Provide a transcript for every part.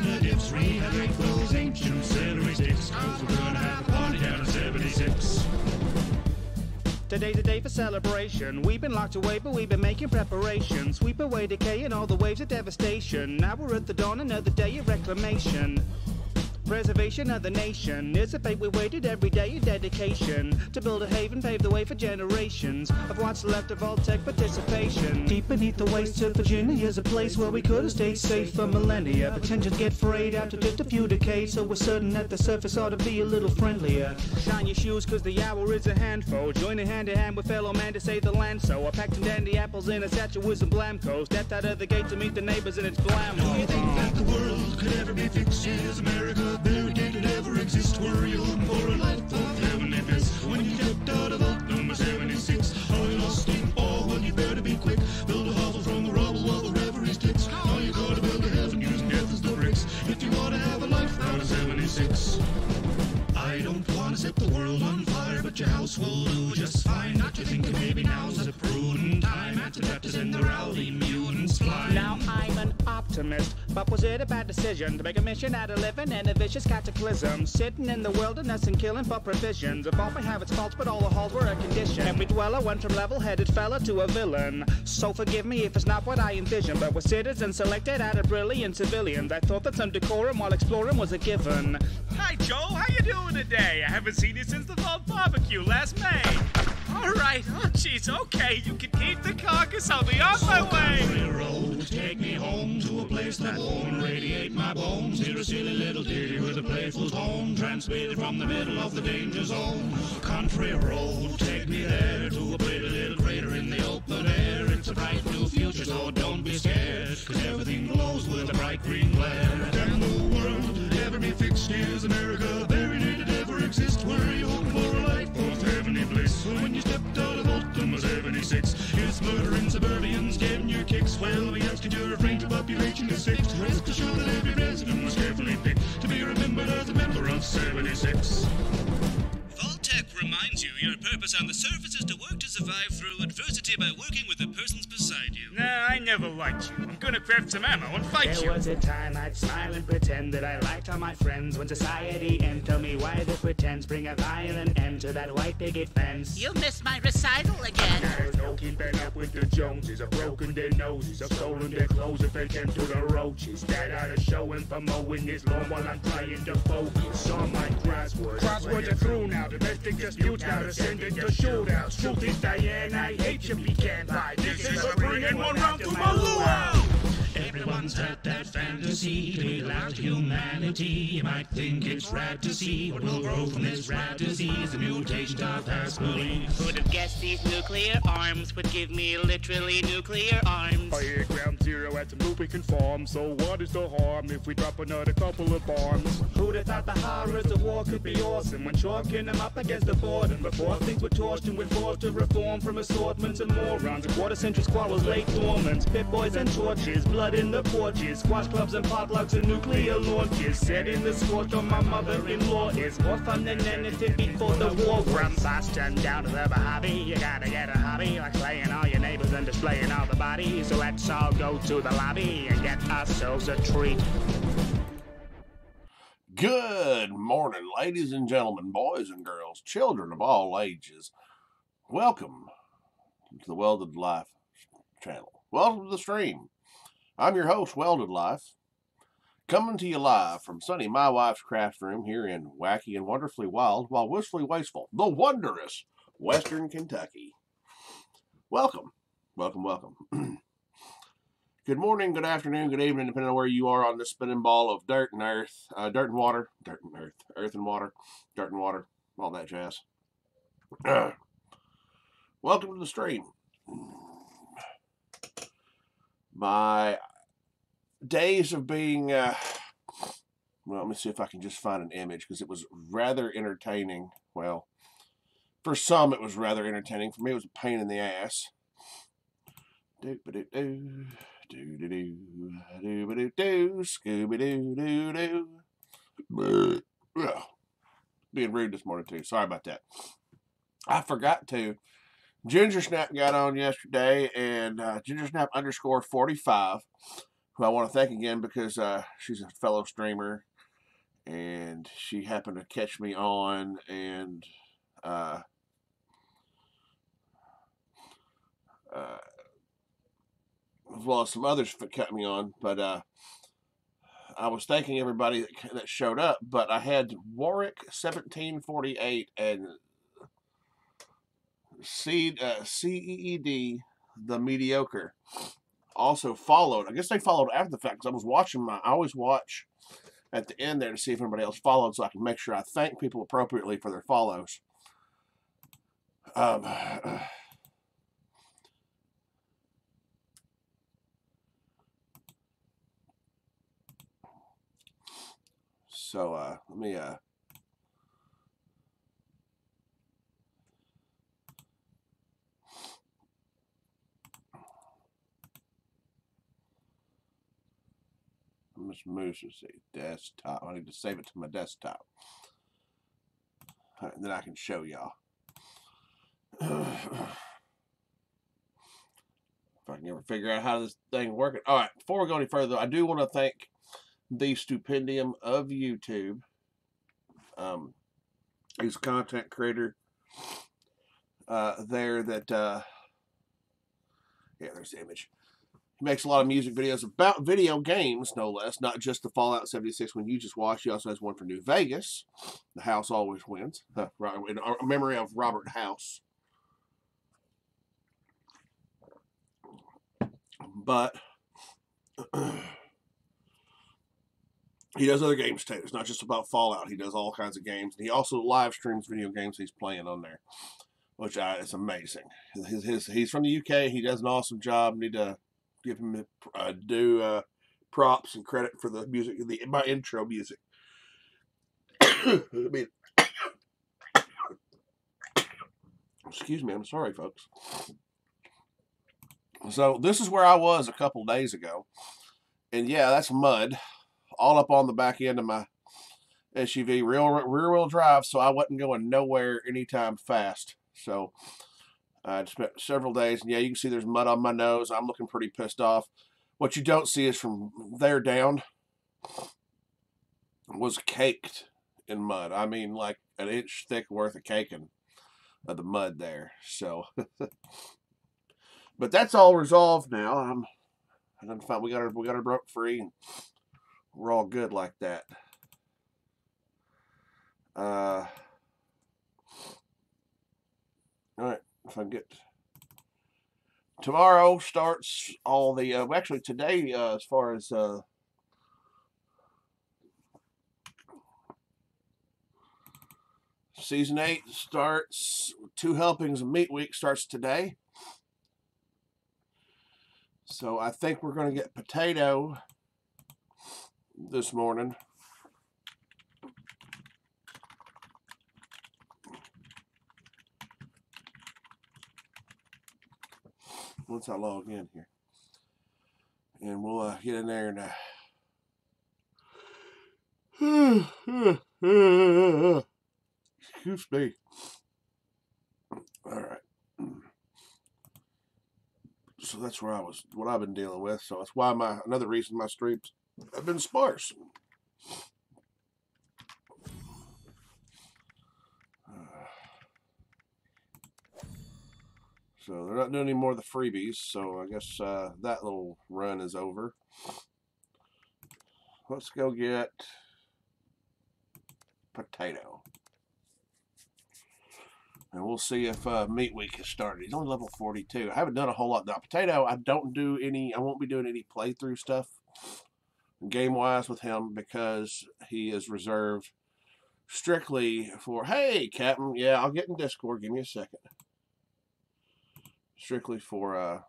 the dips, rehydrate those ancient celery sticks, 'cause we're gonna have a party down in 76. Today's a day for celebration. We've been locked away, but we've been making preparations. Sweep away decay and all the waves of devastation. Now we're at the dawn, another day of reclamation. Preservation of the nation is a fate we waited every day in dedication to build a haven, pave the way for generations of what's left of Vault-Tec participation. Deep beneath the wastes of Virginia is a place where we could have stayed safe for millennia, but tensions get frayed after just a few decades, so we're certain that the surface ought to be a little friendlier. Shine your shoes, cause the hour is a handful. Join a hand in hand with fellow man to save the land, so I packed some dandy apples in a satchel with some Blamco. Stepped out of the gate to meet the neighbors and it's blam. Do you think that the world could ever be fixed? Is America very did it ever exist? Were you hoping for a life of heavenly bliss when you stepped out of vault number 76? Are you lost in awe? Well, you better be quick. Build a hovel from the rubble while the reverie sticks. Now you gotta build a heaven using death as the bricks if you wanna have a life out of 76. I don't wanna set the world on fire, but your house will do just fine. Not you thinking maybe now's a prudent time after that to send the rowdy mutants flying. Now I'm an optimist, but was it a bad decision to make a mission out of living in a vicious cataclysm? Sitting in the wilderness and killing for provisions. If all may have its faults, but all the halls were a condition. Every dweller went from level-headed fella to a villain. So forgive me if it's not what I envisioned, but we're citizens selected out of brilliant civilians. I thought that some decorum while exploring was a given. Hi, Joel. How you doing today? I haven't seen you since the Vault Barbecue last May. All right. Oh, jeez. Okay, you can keep the carcass. I'll be on my way. Country road, take me home to a place that won't radiate my bones. Hear a silly little ditty with a playful tone, transmitted from the middle of the danger zone. Country road, take me there to a pretty little crater in the open air. It's a bright new future, so don't be scared, 'cause everything glows with a bright green glare. Can the world ever be fixed? Is America buried? Did it ever exist? Were you hoping for a life of heavenly bliss when you stepped out of vault number 76? It's murdering suburbians, getting your kicks. Well, we ask you to refrain to population is fixed. Rest assured that every resident was carefully picked to be remembered as a member of 76. Vault-Tec reminds you your purpose on the surface is to work to survive through adversity by working with the persons beside you. Nah, I never liked you. I'm gonna craft some ammo and fight you. There was a time I'd smile and pretend that I liked all my friends. When society entered me, why the pretense? Bring a violent end to that white picket fence. You missed my recital again. There's no keeping up with the Joneses. I've broken their noses, I've stolen their clothes and fed them to the roaches. That ought to show him for mowing this lawn while I'm trying to focus on my crosswords. Crosswords are through now, domestic disputes now descending to shootouts. Truth is, Diane, I hate you pecan pie. This is a bringing one round to my luau. Everyone's had that fantasy to be allowed humanity. You might think it's rad to see what will grow from this rad disease, the mutation of Hasbully. Who'd have guessed these nuclear arms would give me literally nuclear arms? I hit ground zero at some lubricant farm, so what is the harm if we drop another couple of bombs? Who'd have thought the horrors of war could be awesome when chalking them up against the boredom? Before things were torched and we're forced to reform from assortments and morons. A quarter-century squabbles lay dormant, spit boys and torches, blood in the porches, squash clubs and potlucks and nuclear launches. Setting the scorch on my mother-in-law is more fun than anything before the war. From Boston down to the Mojave, you gotta get a hobby, like slaying all your neighbors and displaying all the bodies. So let's all go to the lobby and get ourselves a treat. Good morning, ladies and gentlemen, boys and girls, children of all ages. Welcome to the Welded Life channel. Welcome to the stream. I'm your host, Welded Life, coming to you live from sunny My Wife's Craft Room here in wacky and wonderfully wild, while wistfully wasteful, the wondrous Western Kentucky. Welcome, welcome, welcome. Good morning, good afternoon, good evening, depending on where you are on this spinning ball of dirt and earth, dirt and water, earth and water, dirt and water, all that jazz. Welcome to the stream. My days of being, well, let me see if I can just find an image, because it was rather entertaining. Well, for some it was rather entertaining. For me it was a pain in the ass. Do-ba-do-do, do-do-do, do-ba-do-do, Scooby-Doo-doo-doo. Being rude this morning too. Sorry about that. I forgot to. Ginger Snap got on yesterday, and Ginger Snap _45 who I want to thank again because she's a fellow streamer, and she happened to catch me on, and as well as some others cut me on, but I was thanking everybody that showed up, but I had Warwick 1748 and CEED the Mediocre also followed. I guess they followed after the fact because I was watching I always watch at the end there to see if anybody else followed so I can make sure I thank people appropriately for their follows. So let me Miss Moose, let's see, desktop. I need to save it to my desktop. All right, then I can show y'all. If I can ever figure out how this thing working. All right, before we go any further, I do want to thank the Stupendium of YouTube. He's a content creator there that, yeah, there's the image. He makes a lot of music videos about video games, no less, not just the Fallout 76 one you just watched. He also has one for New Vegas. The House Always Wins. In memory of Robert House. But he does other games too. It's not just about Fallout. He does all kinds of games. And he also live streams video games he's playing on there, which is amazing. He's from the UK. He does an awesome job. Need to give him due props and credit for the music, my intro music. Excuse me, I'm sorry, folks. So this is where I was a couple days ago, and yeah, that's mud all up on the back end of my SUV, rear-wheel drive, so I wasn't going nowhere anytime fast. So I spent several days, and yeah, you can see there's mud on my nose. I'm looking pretty pissed off. What you don't see is from there down was caked in mud. I mean, like an inch thick worth of caking of the mud there. So, but that's all resolved now. I'm fine. We got her broke free, and we're all good like that. All right. If I get tomorrow starts all the actually today as far as season 8 starts. 2 helpings of Meat Week starts today, so I think we're going to get potato this morning. Once I log in here, and we'll get in there and excuse me. All right. So that's where I was, what I've been dealing with. So that's why another reason my streams have been sparse. So they're not doing any more of the freebies, so I guess that little run is over. Let's go get potato. And we'll see if Meat Week has started. He's only level 42. I haven't done a whole lot. Now, potato, I won't be doing any playthrough stuff game-wise with him because he is reserved strictly for, hey, Captain, yeah, I'll get in Discord. Give me a second. Strictly for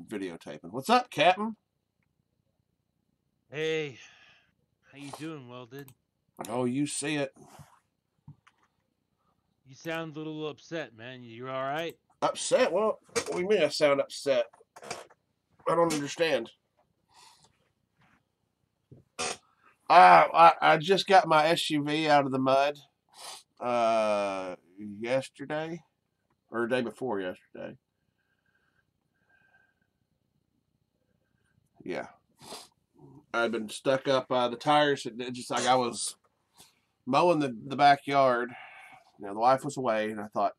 videotaping. What's up, Captain? Hey, how you doing, Welded? Oh, you see it. You sound a little upset, man. You all right? Upset? Well, what do you mean I sound upset? I don't understand. I just got my SUV out of the mud yesterday. Or the day before yesterday. Yeah. I'd been stuck up the tires, and just like I was mowing the backyard. You know, the wife was away, and I thought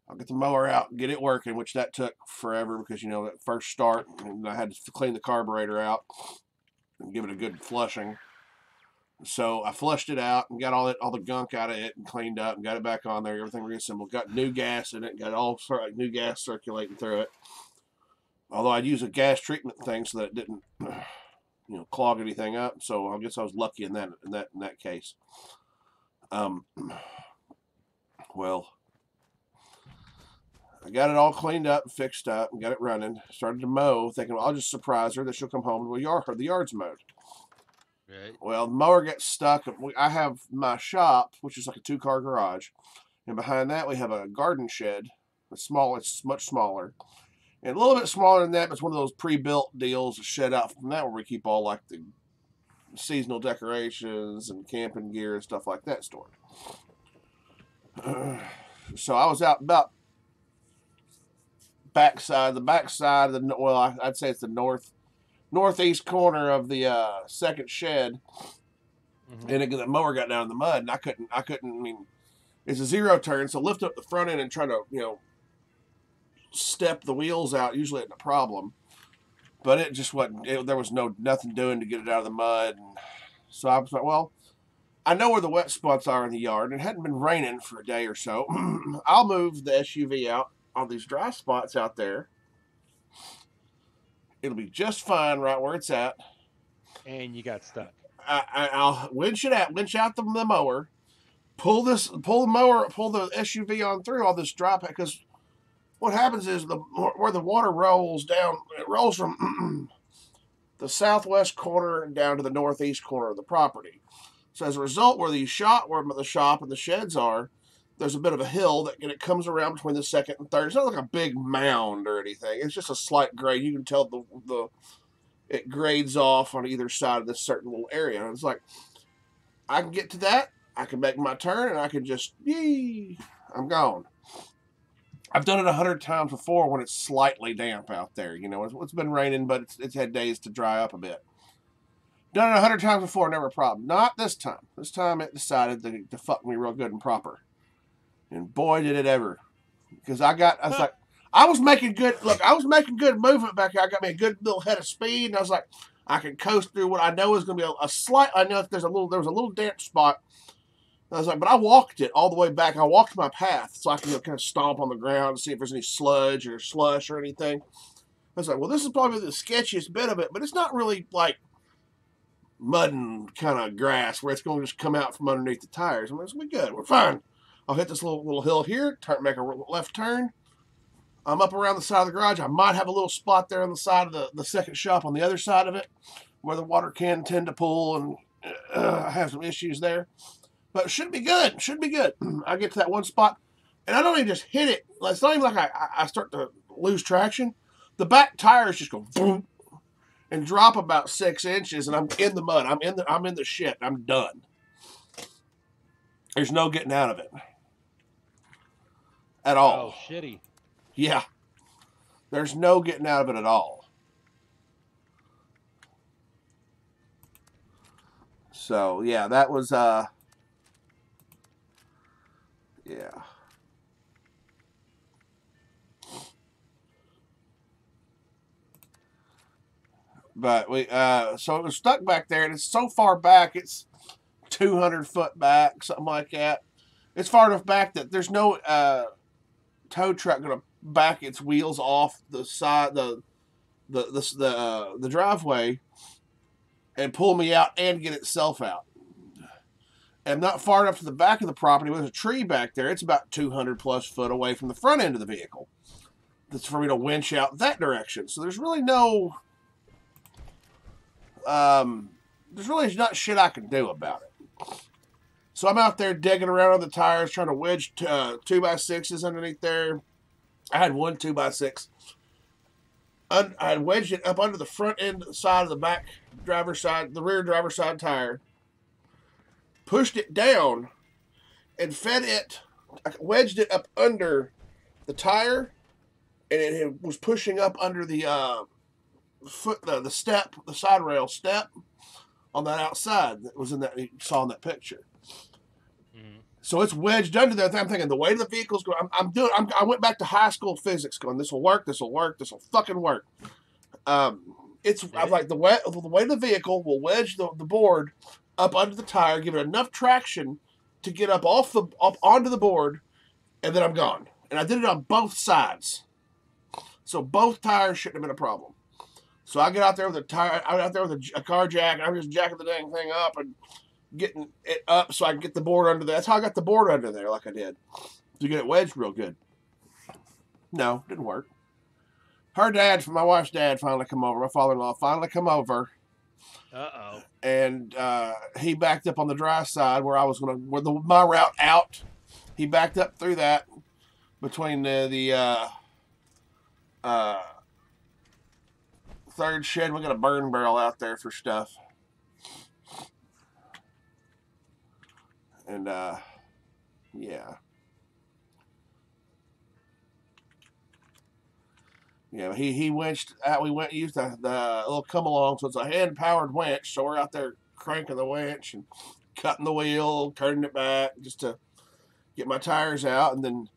I'll get the mower out and get it working, which that took forever because you know that first start, and I had to clean the carburetor out and give it a good flushing. So I flushed it out and got all the gunk out of it and cleaned up and got it back on there. Everything reassembled. Got new gas in it. Got all sort of like new gas circulating through it. Although I'd use a gas treatment thing so that it didn't, you know, clog anything up. So I guess I was lucky in that case. Well, I got it all cleaned up, fixed up, and got it running. Started to mow, thinking, well, I'll just surprise her that she'll come home and the yard's mowed. Right. Well, the mower gets stuck. I have my shop, which is like a 2-car garage, and behind that we have a garden shed. It's small. It's much smaller, and a little bit smaller than that. But it's one of those pre-built deals, a shed out from that where we keep all like the seasonal decorations and camping gear and stuff like that stored. So I was out about the backside of the, well, I'd say it's the northeast corner of the second shed, and the mower got down in the mud, and I couldn't. I mean, it's a 0 turn, so lift up the front end and try to, you know, step the wheels out. Usually isn't a problem, but it just wasn't. There was nothing doing to get it out of the mud, and so I was like, well, I know where the wet spots are in the yard, and it hadn't been raining for a day or so. I'll move the SUV out on these dry spots out there. It'll be just fine right where it's at. And you got stuck. I'll winch out the mower, pull the SUV on through all this dry pack, because what happens is where the water rolls down, it rolls from the southwest corner down to the northeast corner of the property. So as a result, where the shop and the sheds are, there's a bit of a hill and it comes around between the second and third. It's not like a big mound or anything. It's just a slight grade. You can tell it grades off on either side of this certain little area. And it's like, I can get to that, I can make my turn, and I can just, I'm gone. I've done it 100 times before when it's slightly damp out there. You know, it's been raining, but it's had days to dry up a bit. Done it 100 times before, never a problem. Not this time. This time it decided to fuck me real good and proper. And boy, did it ever. Because I was like, I was making good movement back here. I got me a good little head of speed, and I was like, I can coast through what I know is going to be a slight, I know there was a little damp spot. And I was like, but I walked it all the way back. I walked my path so I can, you know, kind of stomp on the ground and see if there's any sludge or slush or anything. I was like, well, this is probably the sketchiest bit of it, but it's not really like mud and kind of grass where it's going to just come out from underneath the tires. I mean, it's going to be good. We're fine. I'll hit this little hill here, make a left turn. I'm up around the side of the garage. I might have a little spot there on the side of the second shop on the other side of it where the water can tend to pool, and I have some issues there. But it should be good. Should be good. I get to that one spot, and I don't even just hit it. It's not even like I start to lose traction. The back tires just go boom and drop about 6 inches, and I'm in the mud. I'm in the shit. I'm done. There's no getting out of it at all. Oh, shitty. Yeah. There's no getting out of it at all. So, yeah, that was, yeah. But so it was stuck back there, and it's so far back, it's 200 foot back, something like that. It's far enough back that there's no tow truck going to back its wheels off the side, the driveway, and pull me out and get itself out. And not far enough to the back of the property, there's a tree back there. It's about 200 plus foot away from the front end of the vehicle. That's for me to winch out that direction. So there's really no, there's really not shit I can do about it. So I'm out there digging around on the tires, trying to wedge 2x6s underneath there. I had one 2x6. I had wedged it up under the front end side of the back driver's side, the rear driver's side tire. Pushed it down and fed it. I wedged it up under the tire, and it was pushing up under the the step, the side rail step on that outside that was in that you saw in that picture. So it's wedged under there. I'm thinking the way the vehicle's going, I went back to high school physics, going, this will work, this will work, this will fucking work. I'm like the way the vehicle will wedge the board up under the tire, give it enough traction to get up onto the board, and then I'm gone. And I did it on both sides, so both tires shouldn't have been a problem. So I get out there with a car jack, and I'm just jacking the dang thing up and getting it up so I can get the board under there. That's how I got the board under there, like I did, to get it wedged real good. No, didn't work. My wife's dad finally come over. My father-in-law finally come over. Uh-oh. And he backed up on the dry side where my route out. He backed up through that between the third shed. We got a burn barrel out there for stuff. And yeah. Yeah, he winched out. We used the little come along, so it's a hand powered winch. So we're out there cranking the winch and cutting the wheel, turning it back just to get my tires out, and then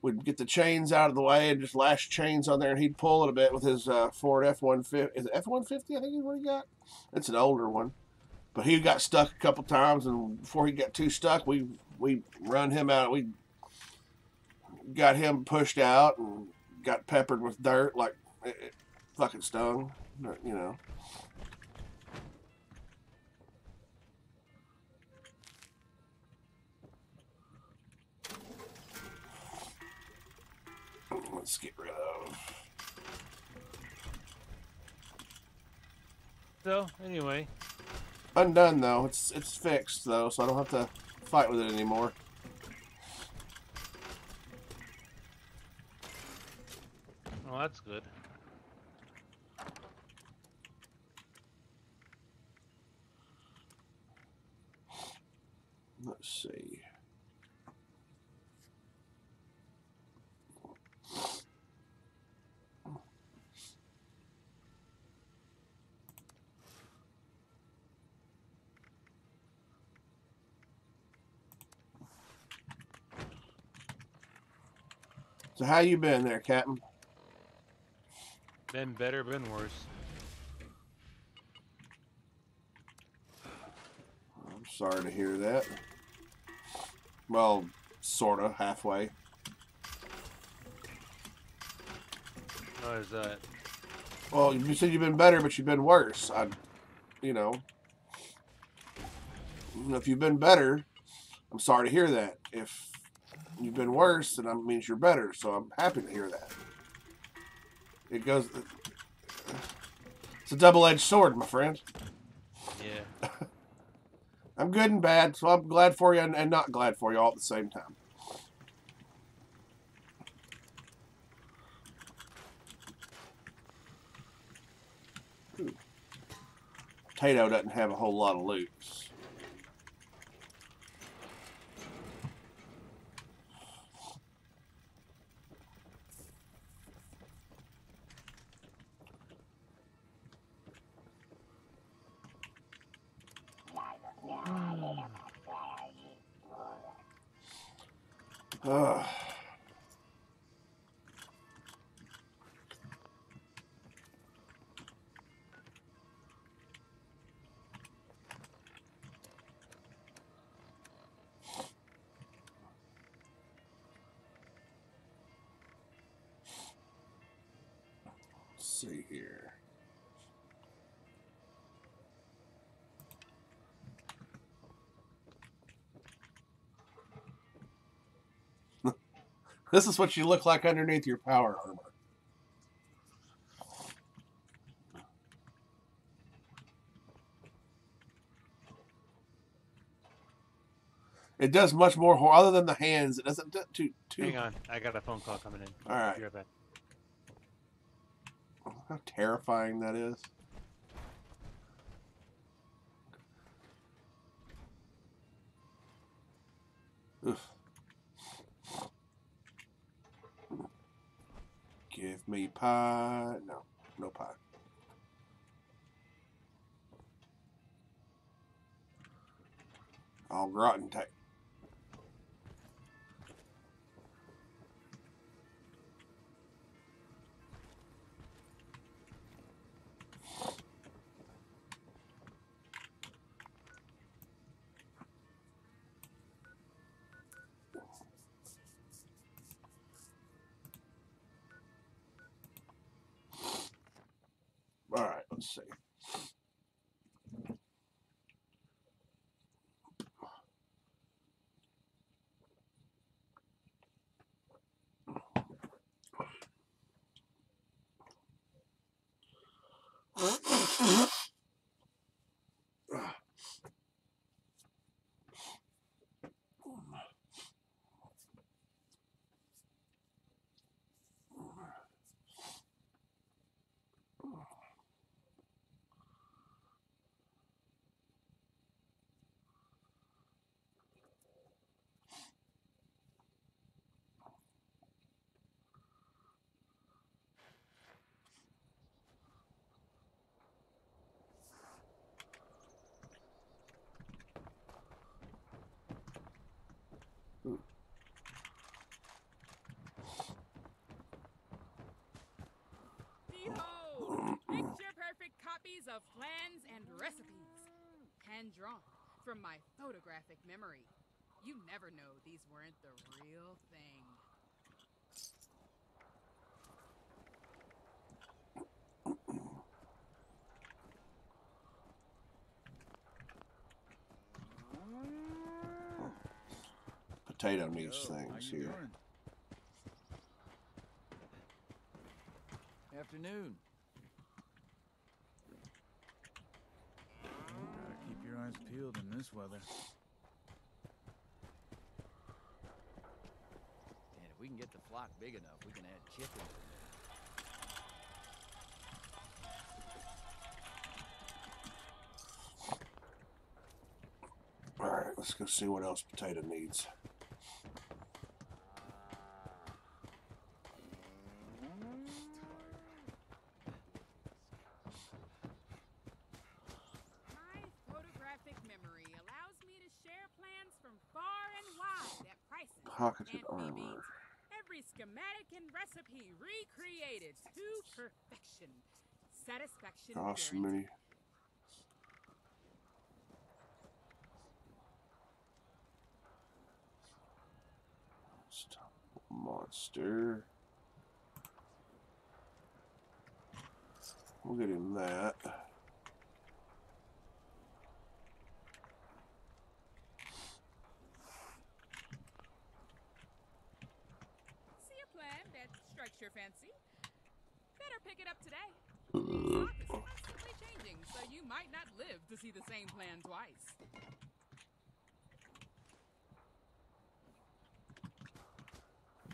we'd get the chains out of the way and just lash chains on there, and he'd pull it a bit with his Ford F-150. Is it F-150? I think is what he got. It's an older one, but he got stuck a couple times, and before he got too stuck, we run him out. We got him pushed out and got peppered with dirt like it fucking stung, you know. Let's get rid of. So, anyway. Undone though. It's fixed though, so I don't have to fight with it anymore. Oh, that's good. Let's see. So how you been there, Captain? Been better, been worse. I'm sorry to hear that. Well, sorta, halfway. How is that? Well, you said you've been better, but you've been worse. You know, if you've been better, I'm sorry to hear that. If you've been worse, then that means you're better. So I'm happy to hear that. It goes. It's a double-edged sword, my friend. Yeah. I'm good and bad, so I'm glad for you and not glad for you all at the same time. Ooh. Potato doesn't have a whole lot of loops. Let's see here. This is what you look like underneath your power armor. It does much more, other than the hands. It doesn't do too. Hang on, I got a phone call coming in. All right. Be right back. How terrifying that is. Oof. Give me pie. No, no pie. All rotten type. All right, let's see. Behold, picture-perfect copies of plans and recipes, hand-drawn from my photographic memory. You never know these weren't the real thing. Potato needs things here. Afternoon. Gotta keep your eyes peeled in this weather. And if we can get the flock big enough, we can add chickens in there. All right, let's go see what else Potato needs. My photographic memory allows me to share plans from far and wide at prices Pocketed can't be armor. beat. Every schematic and recipe recreated to perfection. Satisfaction Gosh, guaranteed. many. Monster. We'll get him that. See a plan that strikes your fancy? Better pick it up today. The stock is constantly changing, so you might not live to see the same plan twice.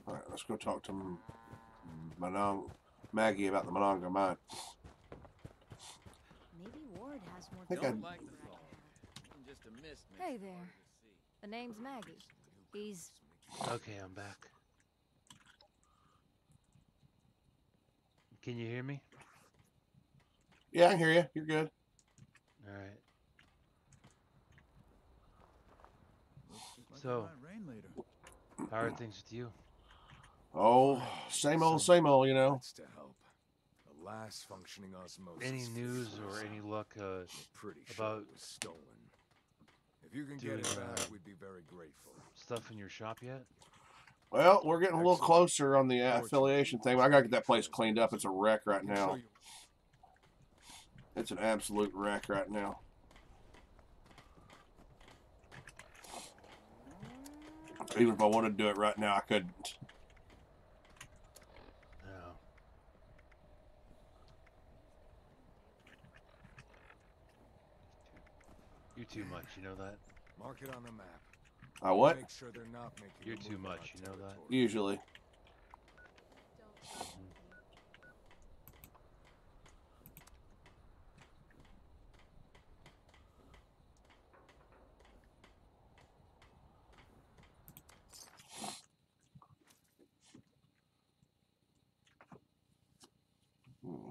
All right, let's go talk to Maggie about the Monongah mine. Maybe Ward has more. think Don't I- like the fall. Even just a mist makes Hey it there. hard to see. The name's Maggie. He's Okay, I'm back. Can you hear me? Yeah, I can hear you. You're good. All right. Looks just like So- it might rain later. How are things with you? Oh, same old, you know. That's to help. The last functioning osmosis. Any news or any luck We're pretty sure about it was stolen. If you can get it doing, back, we'd be very grateful. stuff in your shop yet? Well, we're getting a little closer on the affiliation thing. I gotta get that place cleaned up. It's a wreck right I can show now. you- It's an absolute wreck right now. Even if I wanted to do it right now, I couldn't. No. You're too much, you know that? Mark it on the map. I what? Make sure they're not making You're a too move on much, our you know that? territory. Usually. Hmm.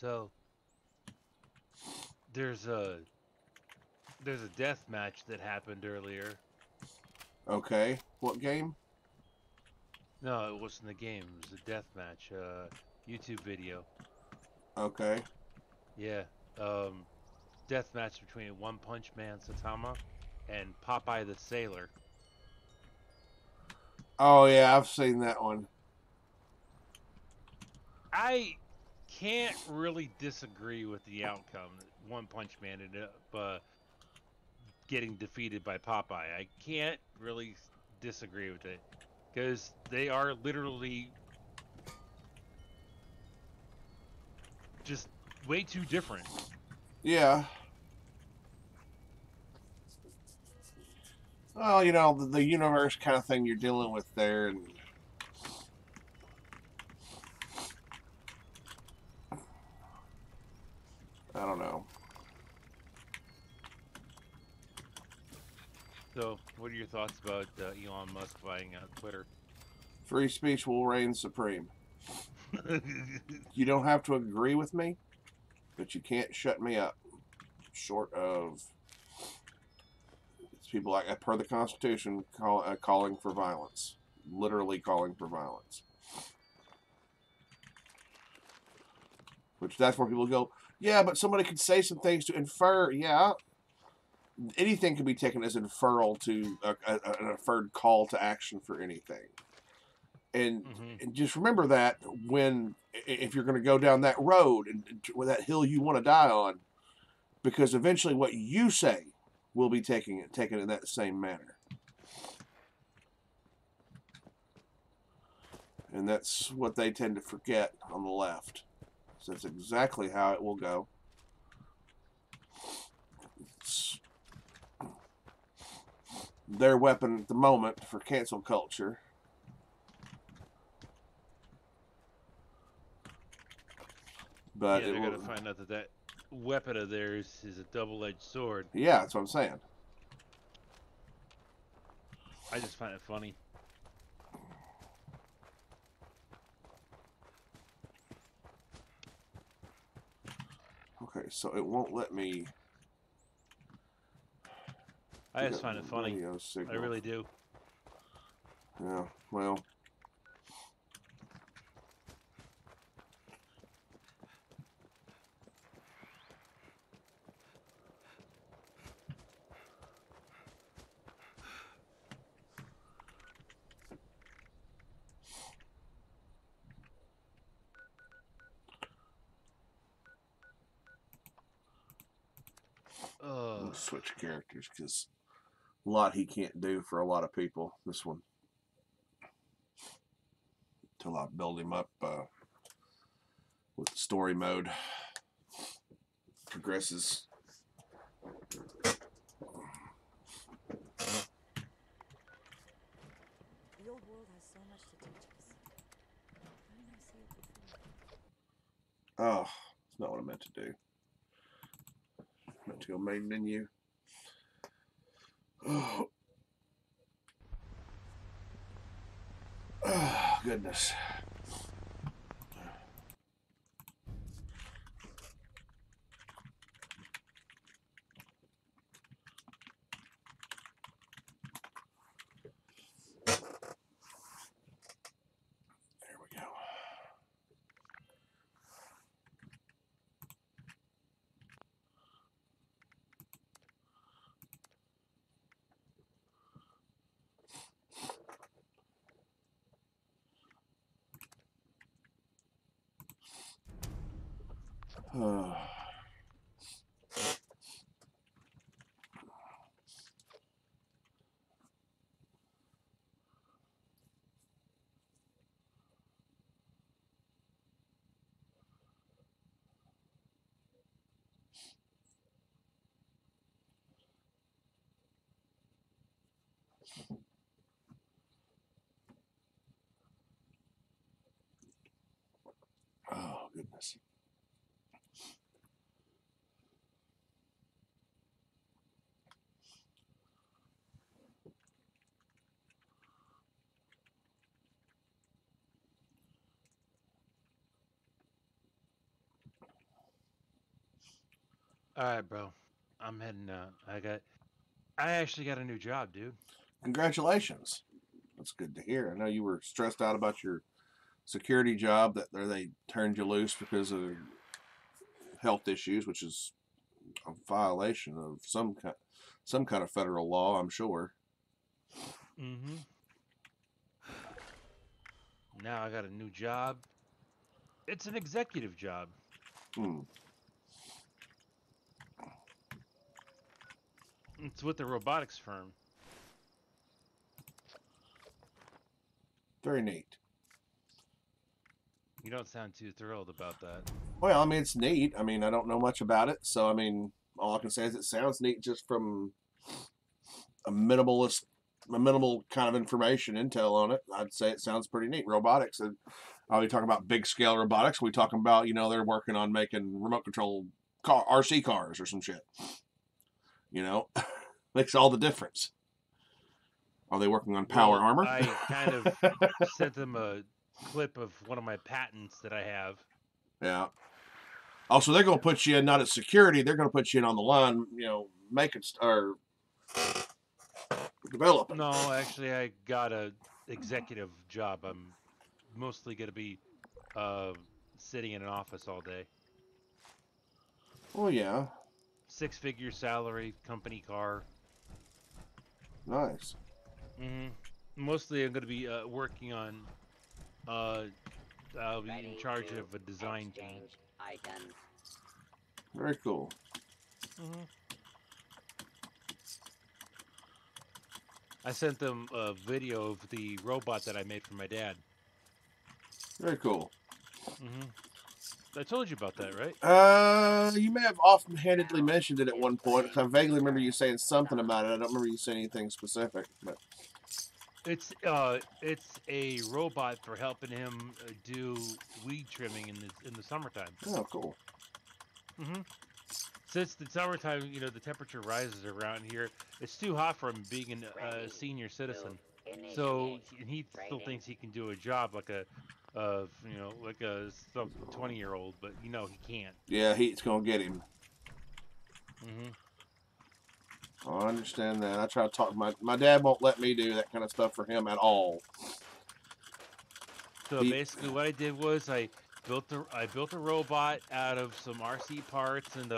So there's a death match that happened earlier. Okay. What game? No, it wasn't a game. It was a death match. YouTube video. Okay. Yeah. Death match between One Punch Man Satama and Popeye the Sailor. Oh yeah, I've seen that one. I can't really disagree with the outcome. One Punch Man ended up getting defeated by Popeye. I can't really disagree with it because they are literally just way too different. Yeah. Well, you know, the universe kind of thing you're dealing with there, and I don't know. So, what are your thoughts about Elon Musk buying Twitter? Free speech will reign supreme. You don't have to agree with me, but you can't shut me up. Short of it's people like, per the Constitution, calling for violence. Literally calling for violence. Which that's where people go, yeah, but somebody could say some things to infer. Yeah, anything can be taken as inferral to an inferred call to action for anything. And just remember that if you're going to go down that road and with that hill you want to die on, because eventually what you say will be taken in that same manner. And that's what they tend to forget on the left. So that's exactly how it will go. It's their weapon at the moment for cancel culture. But yeah, they're going to find out that weapon of theirs is a double-edged sword. Yeah, that's what I'm saying. I just find it funny. Okay, so it won't let me. I just find it funny. I really do. Yeah, well. Switch characters because a lot he can't do for a lot of people. This one, till I build him up with the story mode, progresses. The old world has so much to teach us. How didn't I see it before? Oh, that's not what I meant to do. I meant to go main menu. Oh. Oh, goodness. There we go. Oh. Oh, goodness. All right, bro. I'm heading out. I actually got a new job, dude. Congratulations. That's good to hear. I know you were stressed out about your security job that they turned you loose because of health issues, which is a violation of some kind of federal law, I'm sure. Mm-hmm. Now I got a new job. It's an executive job. It's with a robotics firm. Very neat. You don't sound too thrilled about that. Well, I mean, it's neat. I mean, I don't know much about it, so I mean, all I can say is it sounds neat just from a minimal kind of information, intel on it. I'd say it sounds pretty neat. Robotics. Are we talking about big scale robotics? Are we talking about, they're working on making remote control RC cars or some shit? Makes all the difference. Are they working on power armor? I kind of sent them a clip of one of my patents that I have. Yeah. Also, they're going to put you in not as security. They're going to put you in on the line, making or developing. No, actually, I got a executive job. I'm mostly going to be sitting in an office all day. Oh, yeah. 6-figure salary, company car. Nice. Mostly I'm going to be working on, I'll be in charge of a design team. Very cool. I sent them a video of the robot that I made for my dad. Very cool. I told you about that, right? You may have offhandedly mentioned it at one point, because I vaguely remember you saying something about it. I don't remember you saying anything specific, but it's a robot for helping him do weed trimming in the summertime. Oh, cool. Since the summertime, the temperature rises around here. It's too hot for him being a senior citizen. So he still thinks he can do a job like a 20-year-old, but he can't. Yeah, heat's gonna get him. I understand that. I try to talk. My dad won't let me do that kind of stuff for him at all. So basically, what I did was I built a robot out of some RC parts and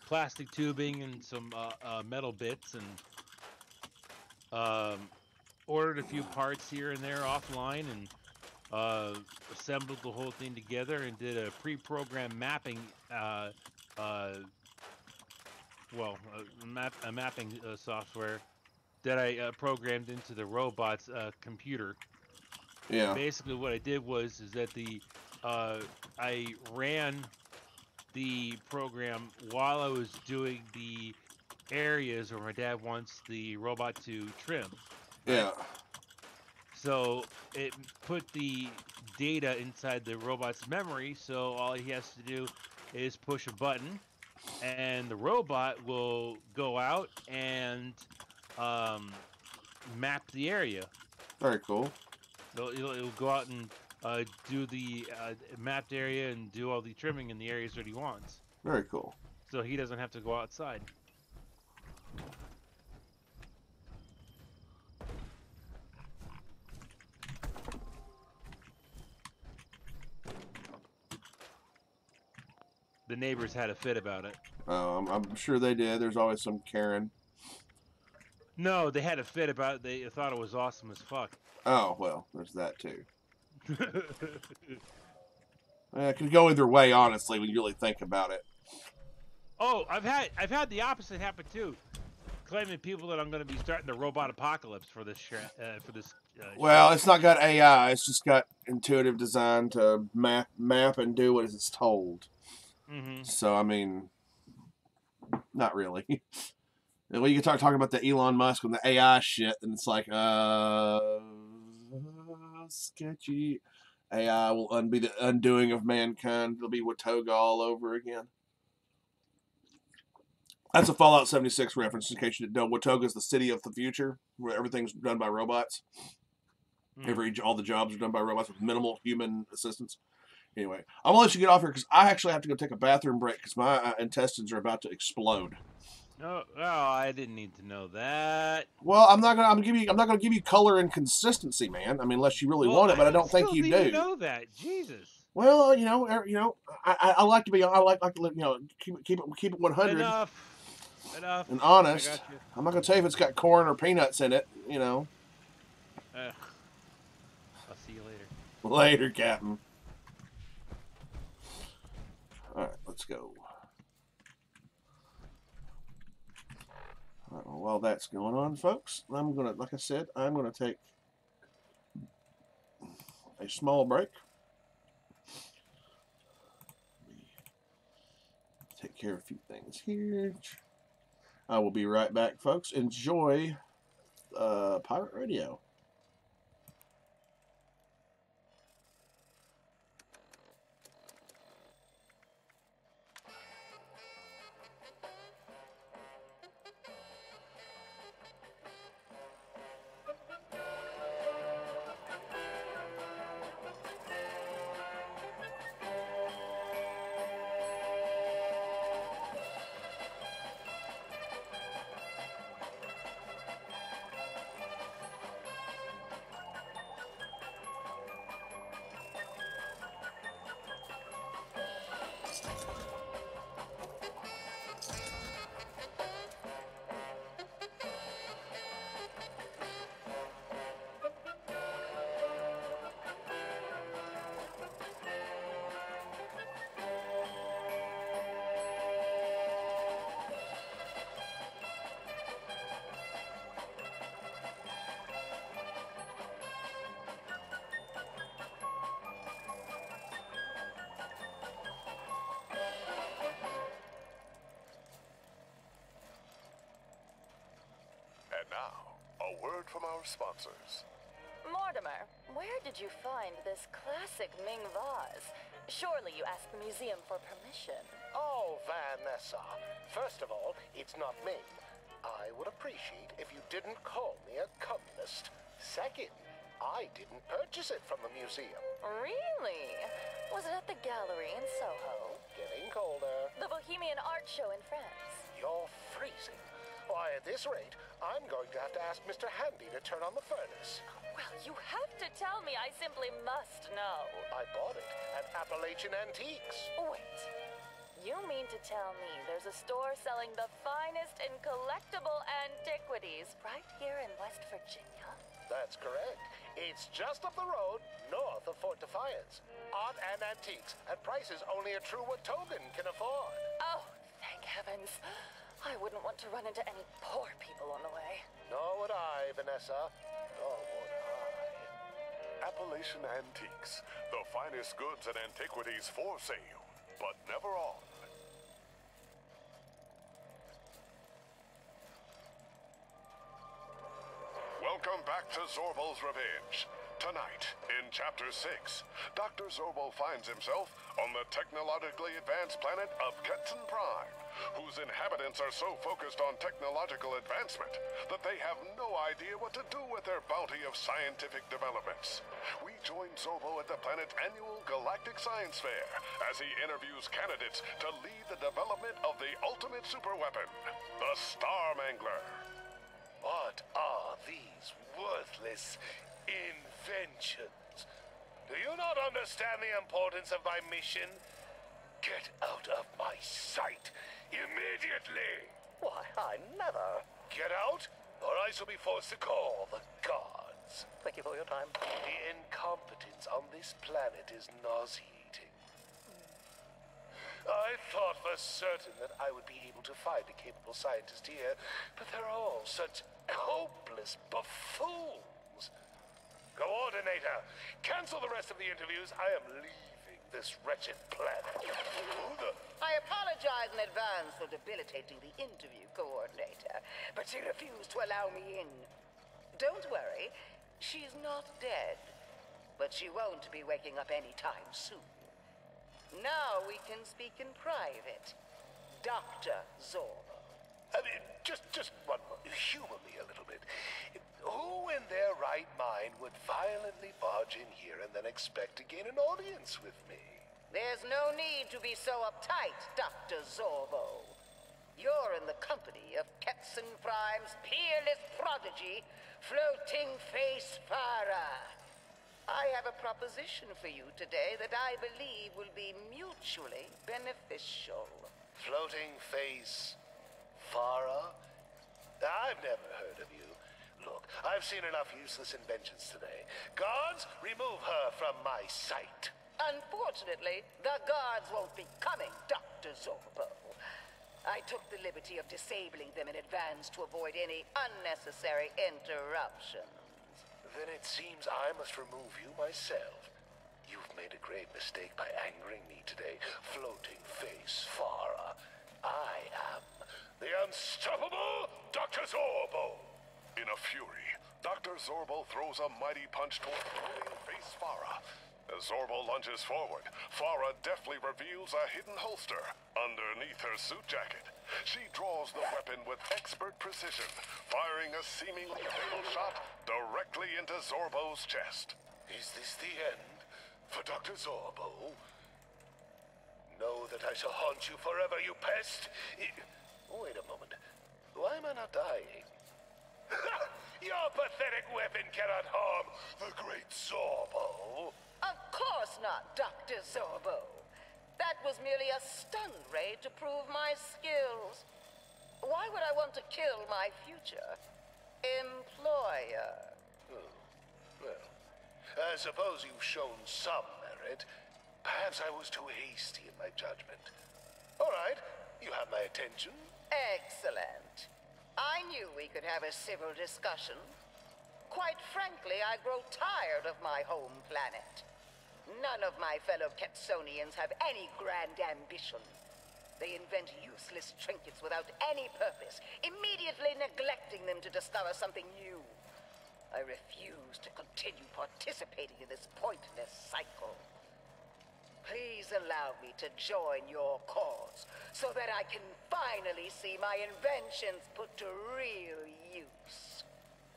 plastic tubing and some metal bits, and ordered a few parts here and there offline, and assembled the whole thing together and did a pre-programmed mapping mapping software that I programmed into the robot's computer. Yeah. Basically, what I did was that I ran the program while I was doing the areas where my dad wants the robot to trim. Yeah. So it put the data inside the robot's memory, so all he has to do is push a button, and the robot will go out and map the area. Very cool. So it'll go out and do the mapped area and do all the trimming in the areas that he wants. Very cool. So he doesn't have to go outside. The neighbors had a fit about it. I'm sure they did. There's always some Karen. No, they had a fit about it. They thought it was awesome as fuck. Oh, well, there's that too. It could go either way, honestly, when you really think about it. Oh, I've had the opposite happen too, claiming people that I'm going to be starting the robot apocalypse for this well, it's not got AI. It's just got intuitive design to map and do what it's told. So, I mean, not really. Well, you can talk about the Elon Musk and the AI shit, and it's like, sketchy. AI will be the undoing of mankind. It'll be Watoga all over again. That's a Fallout 76 reference, in case you didn't know. Watoga is the city of the future, where everything's done by robots. All the jobs are done by robots with minimal human assistance. Anyway, I'm gonna let you get off here because I actually have to go take a bathroom break because my intestines are about to explode. No, oh, I didn't need to know that. Well, I'm not gonna give you color and consistency, man. I mean, unless you really want it, but I don't think you do. Know that, Jesus. Well, I like to be. I like to keep it 100. Enough. And honest. I'm not gonna tell you if it's got corn or peanuts in it. I'll see you later. Later, Captain. All right, let's go. All right, well, while that's going on, folks, I'm gonna, like I said, I'm gonna take a small break. Take care of a few things here. I will be right back, folks. Enjoy Pirate Radio. Now, a word from our sponsors. Mortimer, where did you find this classic Ming vase? Surely you asked the museum for permission. Oh, Vanessa. First of all, it's not Ming. I would appreciate if you didn't call me a communist. Second, I didn't purchase it from the museum. Really? Was it at the gallery in Soho? Getting colder. The Bohemian Art Show in France? You're freezing. Why, at this rate, I'm going to have to ask Mr. Handy to turn on the furnace. Well, you have to tell me. I simply must know. I bought it at Appalachian Antiques. Wait. You mean to tell me there's a store selling the finest in collectible antiquities right here in West Virginia? That's correct. It's just up the road, north of Fort Defiance. Art and antiques, at prices only a true Watogan can afford. Oh, thank heavens. I wouldn't want to run into any poor people on the way. Nor would I, Vanessa. Nor would I. Appalachian Antiques. The finest goods and antiquities for sale, but never on. Welcome back to Zorbal's Revenge. Tonight, in Chapter 6, Dr. Zorbal finds himself on the technologically advanced planet of Ketson Prime, whose inhabitants are so focused on technological advancement that they have no idea what to do with their bounty of scientific developments. We join Zorbal at the planet's annual Galactic Science Fair as he interviews candidates to lead the development of the ultimate superweapon, the Star Mangler. What are these worthless inventions? Do you not understand the importance of my mission? Get out of my sight immediately! Why, I never. Get out, or I shall be forced to call the guards. Thank you for your time. The incompetence on this planet is nauseating. I thought for certain that I would be able to find a capable scientist here, but they're all such hopeless buffoons. Coordinator, cancel the rest of the interviews. I am leaving this wretched planet. I apologize in advance for debilitating the interview coordinator, but she refused to allow me in. Don't worry, she's not dead, but she won't be waking up anytime soon. Now we can speak in private. Dr. Zorbal. I mean, just one more. Humor me a little bit. Who in their right mind would violently barge in here and then expect to gain an audience with me. There's no need to be so uptight, Dr. Zorbo. You're in the company of Ketson Prime's peerless prodigy, Floating Face Farah. I have a proposition for you today that I believe will be mutually beneficial. Floating Face Farah? I've never heard of you. Look, I've seen enough useless inventions today. Guards, remove her from my sight. Unfortunately, the guards won't be coming, Dr. Zorbo. I took the liberty of disabling them in advance to avoid any unnecessary interruptions. Then it seems I must remove you myself. You've made a grave mistake by angering me today, Floating Face Farah. I am the unstoppable Dr. Zorbo. In a fury, Dr. Zorbo throws a mighty punch toward Floating Face Farah. As Zorbo lunges forward, Farah deftly reveals a hidden holster underneath her suit jacket. She draws the weapon with expert precision, firing a seemingly fatal shot directly into Zorbo's chest. Is this the end for Dr. Zorbo? Know that I shall haunt you forever, you pest! Wait a moment. Why am I not dying? Your pathetic weapon cannot harm the great Zorbo. Of course not, Dr. Zorbo. That was merely a stun ray to prove my skills. Why would I want to kill my future employer? Well, I suppose you've shown some merit. Perhaps I was too hasty in my judgment. All right, you have my attention. Excellent. I knew we could have a civil discussion. Quite frankly, I grow tired of my home planet. None of my fellow Ketsonians have any grand ambition. They invent useless trinkets without any purpose, immediately neglecting them to discover something new. I refuse to continue participating in this pointless cycle. Please allow me to join your cause, so that I can finally see my inventions put to real use.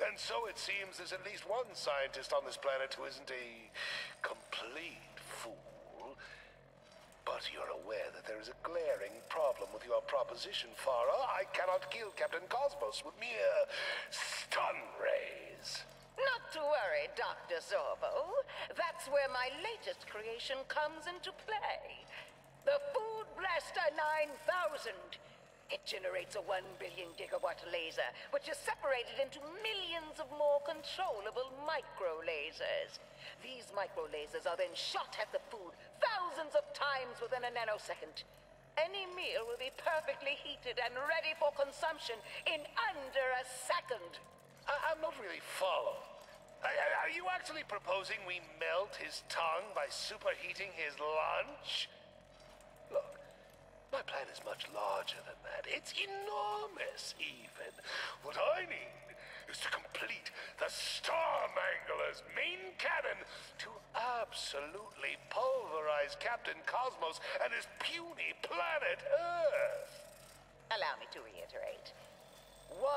And so it seems there's at least one scientist on this planet who isn't a complete fool. But you're aware that there is a glaring problem with your proposition, Farah. I cannot kill Captain Cosmos with mere stun rays. Not to worry, Dr. Zorbo. That's where my latest creation comes into play. The Food Blaster 9000. It generates a 1 billion gigawatt laser, which is separated into millions of more controllable micro-lasers. These micro-lasers are then shot at the food thousands of times within a nanosecond. Any meal will be perfectly heated and ready for consumption in under a second. I'm not really following. Are you actually proposing we melt his tongue by superheating his lunch? Look, my plan is much larger than that. It's enormous, even. What I need is to complete the Star Mangler's main cannon to absolutely pulverize Captain Cosmos and his puny planet Earth. Allow me to reiterate. 1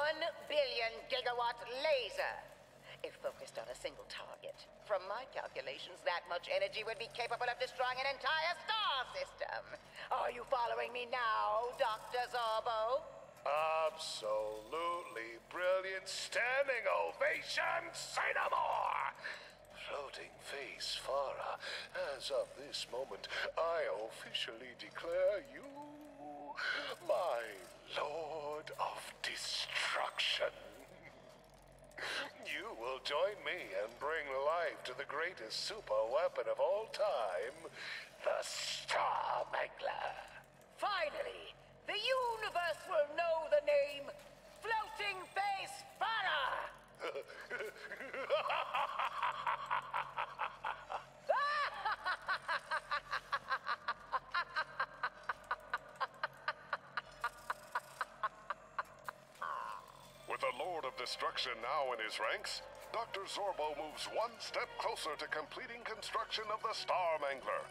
billion gigawatt laser. If focused on a single target. From my calculations, that much energy would be capable of destroying an entire star system. Are you following me now, Dr. Zorbo? Absolutely brilliant. Standing ovation. Say no more. Floating Face Farah, as of this moment, I officially declare you my Lord of Destruction. You will join me and bring life to the greatest super weapon of all time, the Star Mangler. Finally, the universe will know the name Floating Face Farah! With the Lord of Destruction now in his ranks, Dr. Zorbo moves one step closer to completing construction of the Star Mangler.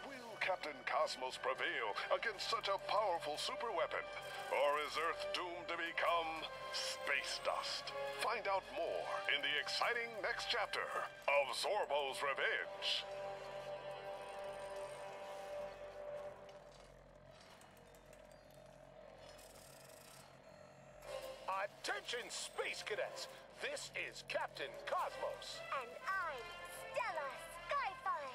Will Captain Cosmos prevail against such a powerful superweapon? Or is Earth doomed to become space dust? Find out more in the exciting next chapter of Zorbo's Revenge. Attention, Space Cadets! This is Captain Cosmos. And I'm Stella Skyfire.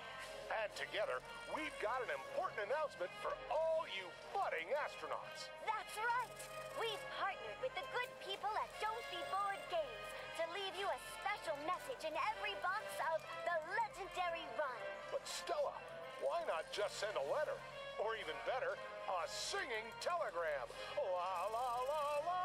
And together, we've got an important announcement for all you budding astronauts. That's right. We've partnered with the good people at Don't Be Bored Games to leave you a special message in every box of the legendary run. But Stella, why not just send a letter? Or even better, a singing telegram. La la la la!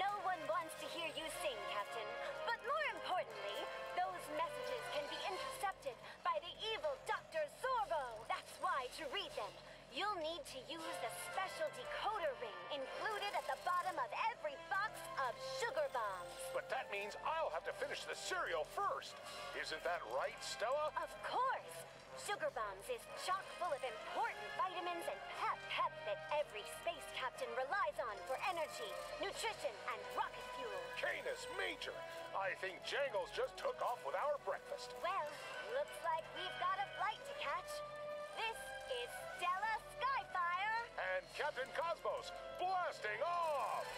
No one wants to hear you sing, Captain. But more importantly, those messages can be intercepted by the evil Dr. Zorbo. That's why to read them, you'll need to use the special decoder ring included at the bottom of every box of sugar bombs. But that means I'll have to finish the cereal first. Isn't that right, Stella? Of course. Sugar Bombs is chock full of important vitamins and pep that every space captain relies on for energy, nutrition, and rocket fuel. Canis Major, I think Jangles just took off with our breakfast. Well, looks like we've got a flight to catch. This is Stella Skyfire. And Captain Cosmos, blasting off!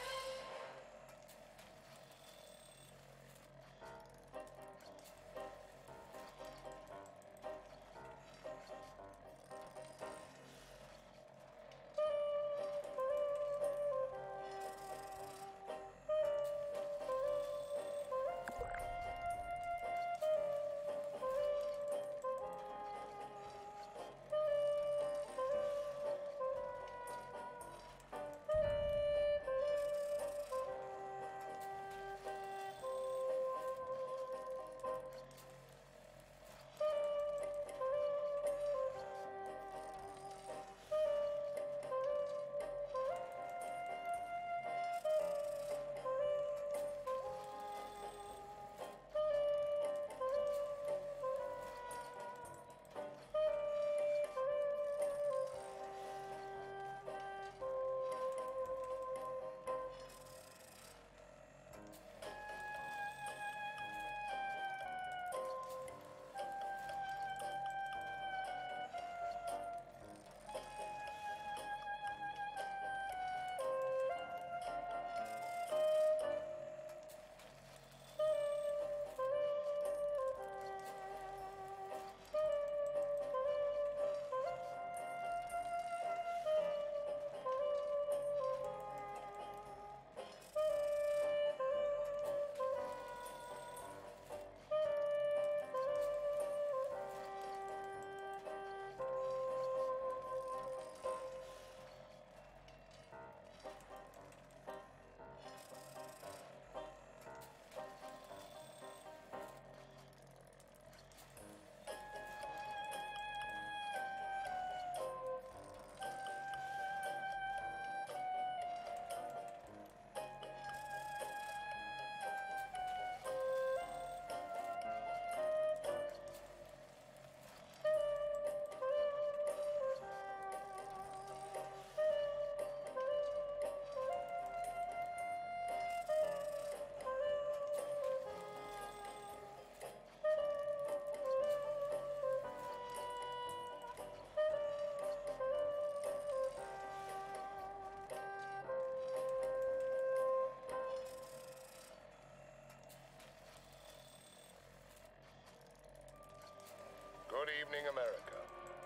Good evening, America.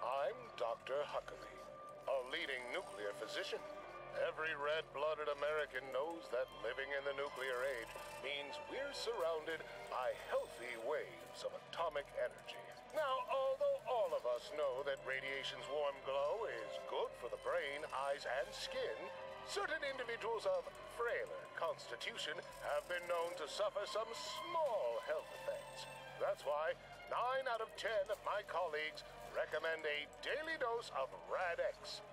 I'm Dr. Huckabee, a leading nuclear physician. Every red-blooded American knows that living in the nuclear age means we're surrounded by healthy waves of atomic energy. Now, although all of us know that radiation's warm glow is good for the brain, eyes, and skin, certain individuals of frailer constitution have been known to suffer some small health effects. That's why 9 out of 10 of my colleagues recommend a daily dose of Rad-X,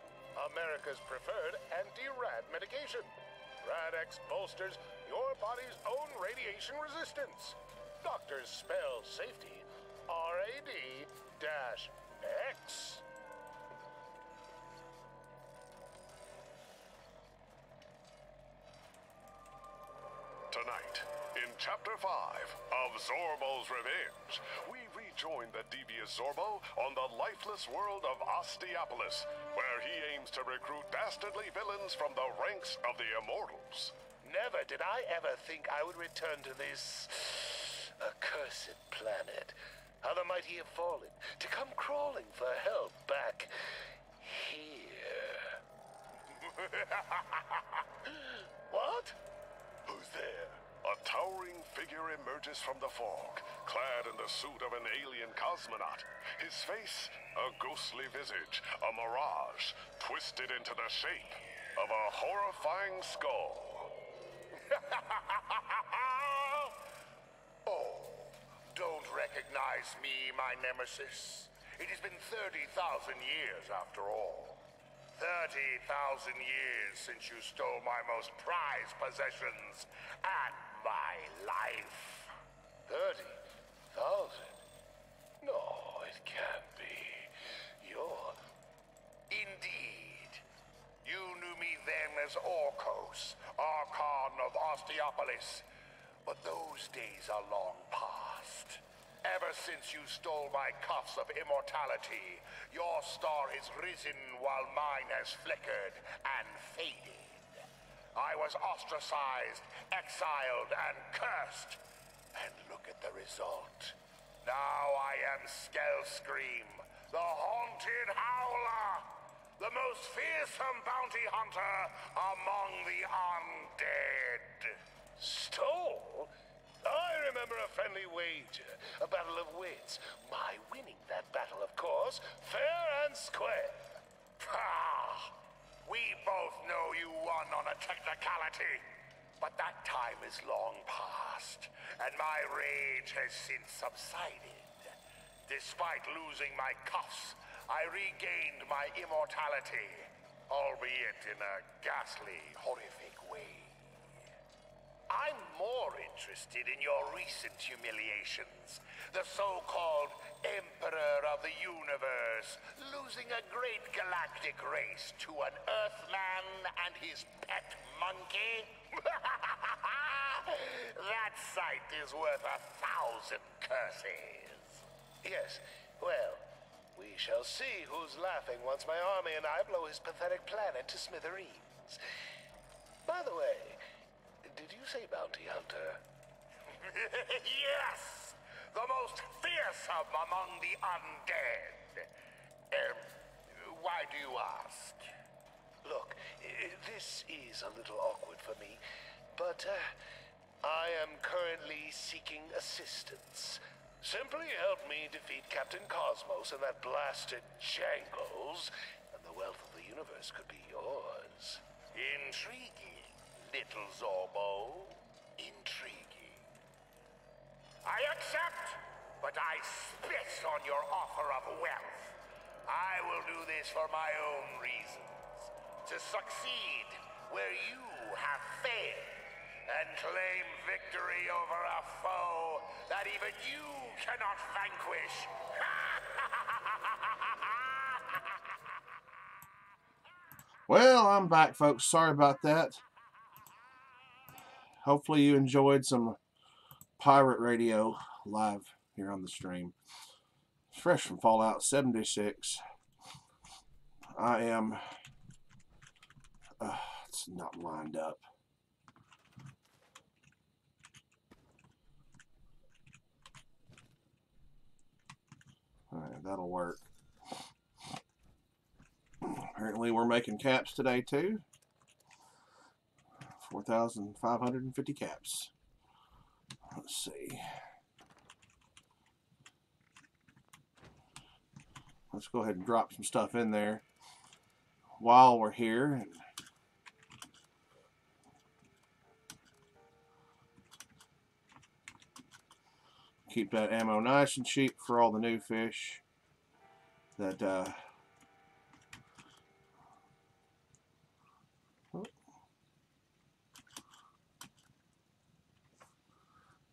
America's preferred anti-rad medication. Rad-X bolsters your body's own radiation resistance. Doctors spell safety R-A-D-X. In Chapter 5 of Zorbo's Revenge, we rejoin the devious Zorbo on the lifeless world of Osteopolis, where he aims to recruit dastardly villains from the ranks of the Immortals. Never did I ever think I would return to this accursed planet. How the mighty have fallen, to come crawling for help back here. What? Who's there? A towering figure emerges from the fog, clad in the suit of an alien cosmonaut. His face, a ghostly visage, a mirage, twisted into the shape of a horrifying skull. Oh, don't recognize me, my nemesis. It has been 30,000 years after all. 30,000 years since you stole my most prized possessions and my life. 30,000? No, it can't be. You're... Indeed. You knew me then as Orcos, Archon of Osteopolis. But those days are long past. Ever since you stole my cuffs of immortality, your star has risen while mine has flickered and faded. I was ostracized, exiled, and cursed. And look at the result. Now I am Skellscream, the haunted howler, the most fearsome bounty hunter among the undead. Stole? I remember a friendly wager, a battle of wits. My winning that battle, of course, fair and square. Ah, we both know you won on a technicality. But that time is long past, and my rage has since subsided. Despite losing my cuffs, I regained my immortality, albeit in a ghastly, horrific way. I'm more interested in your recent humiliations. The so-called Emperor of the Universe losing a great galactic race to an Earthman and his pet monkey. That sight is worth 1,000 curses. Yes, well, we shall see who's laughing once my army and I blow his pathetic planet to smithereens. By the way, did you say bounty hunter? Yes! The most fearsome among the undead. Why do you ask? Look, this is a little awkward for me, but I am currently seeking assistance. Simply help me defeat Captain Cosmos and that blasted Jangles, and the wealth of the universe could be yours. Intriguing. Little Zorbo, intriguing. I accept, but I spit on your offer of wealth. I will do this for my own reasons. To succeed where you have failed, and claim victory over a foe that even you cannot vanquish. Well, I'm back, folks. Sorry about that. Hopefully you enjoyed some pirate radio live here on the stream. Fresh from Fallout 76. I am... it's not lined up. Alright, that'll work. Apparently we're making caps today too. 4,550 caps. Let's see. Let's go ahead and drop some stuff in there while we're here. And keep that ammo nice and cheap for all the new fish that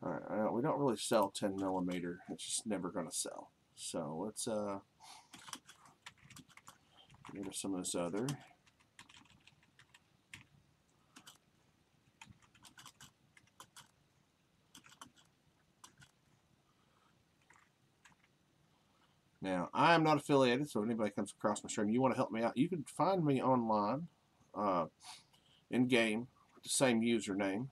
Alright, we don't really sell 10mm. It's just never going to sell. So let's get rid of some of this other. Now, I am not affiliated, so if anybody comes across my stream, you want to help me out, you can find me online, in-game, with the same username.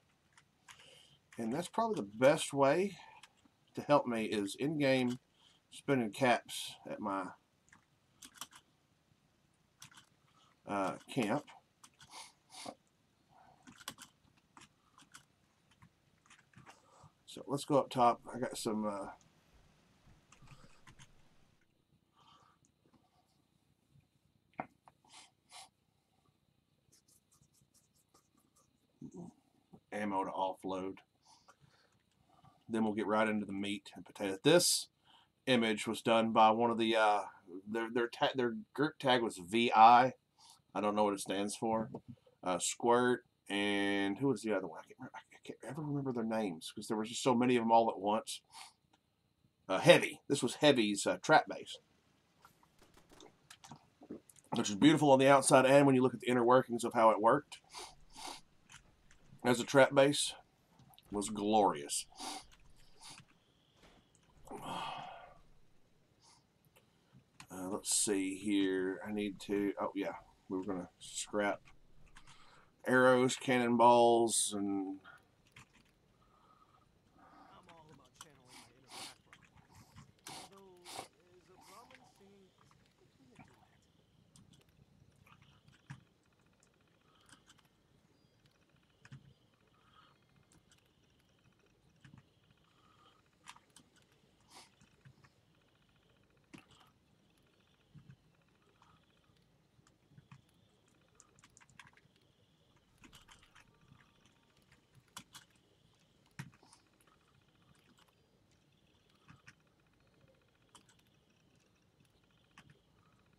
And that's probably the best way to help me is in-game spinning caps at my camp. So let's go up top. I got some ammo to offload. Then we'll get right into the meat and potatoes. This image was done by one of the their group tag was VI. I don't know what it stands for. Squirt, and who was the other one? I can't ever remember their names because there was just so many of them all at once. Heavy. This was Heavy's trap base, which is beautiful on the outside, and when you look at the inner workings of how it worked as a trap base, was glorious. Let's see here. I need to. Oh yeah, we were gonna scrap arrows, cannonballs, and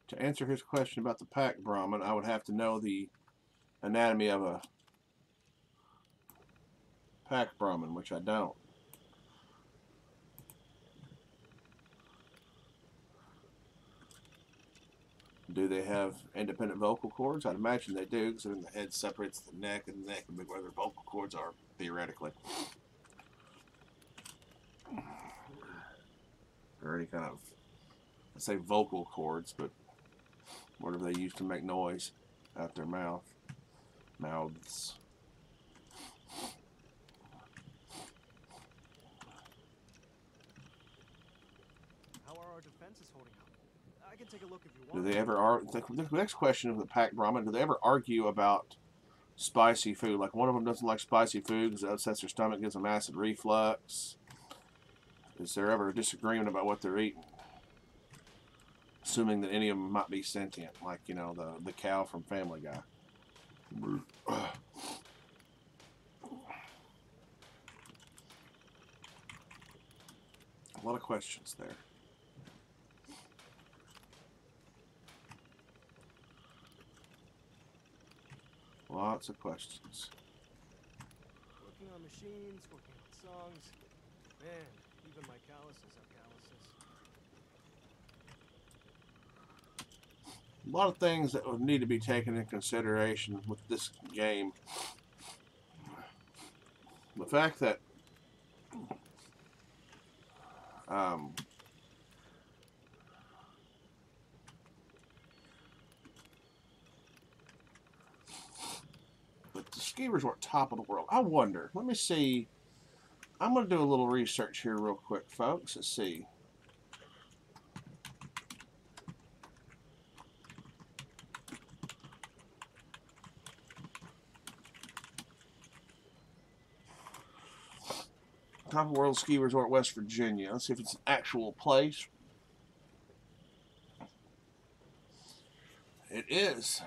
to answer his question about the pack Brahmin, I would have to know the anatomy of a pack Brahmin, which I don't. Do they have independent vocal cords? I'd imagine they do, because the head separates the neck, and the neck would be where their vocal cords are, theoretically. Or any kind of, I say vocal cords, but whatever they use to make noise out their mouths. How are our defenses holding up? I can take a look if you Do want. they ever the next question of the pack Brahmin, do they ever argue about spicy food? Like one of them doesn't like spicy food because it upsets their stomach, gives them acid reflux. Is there ever a disagreement about what they're eating? Assuming that any of them might be sentient, like, you know, the cow from Family Guy. A lot of questions there. Lots of questions. Working on machines, working on songs. Man, even my calluses have calluses. A lot of things that would need to be taken into consideration with this game. The fact that but the ski resort top of the world. I wonder. Let me see. I'm going to do a little research here real quick, folks. Let's see. Top of World Ski Resort, West Virginia. Let's see if it's an actual place. It is.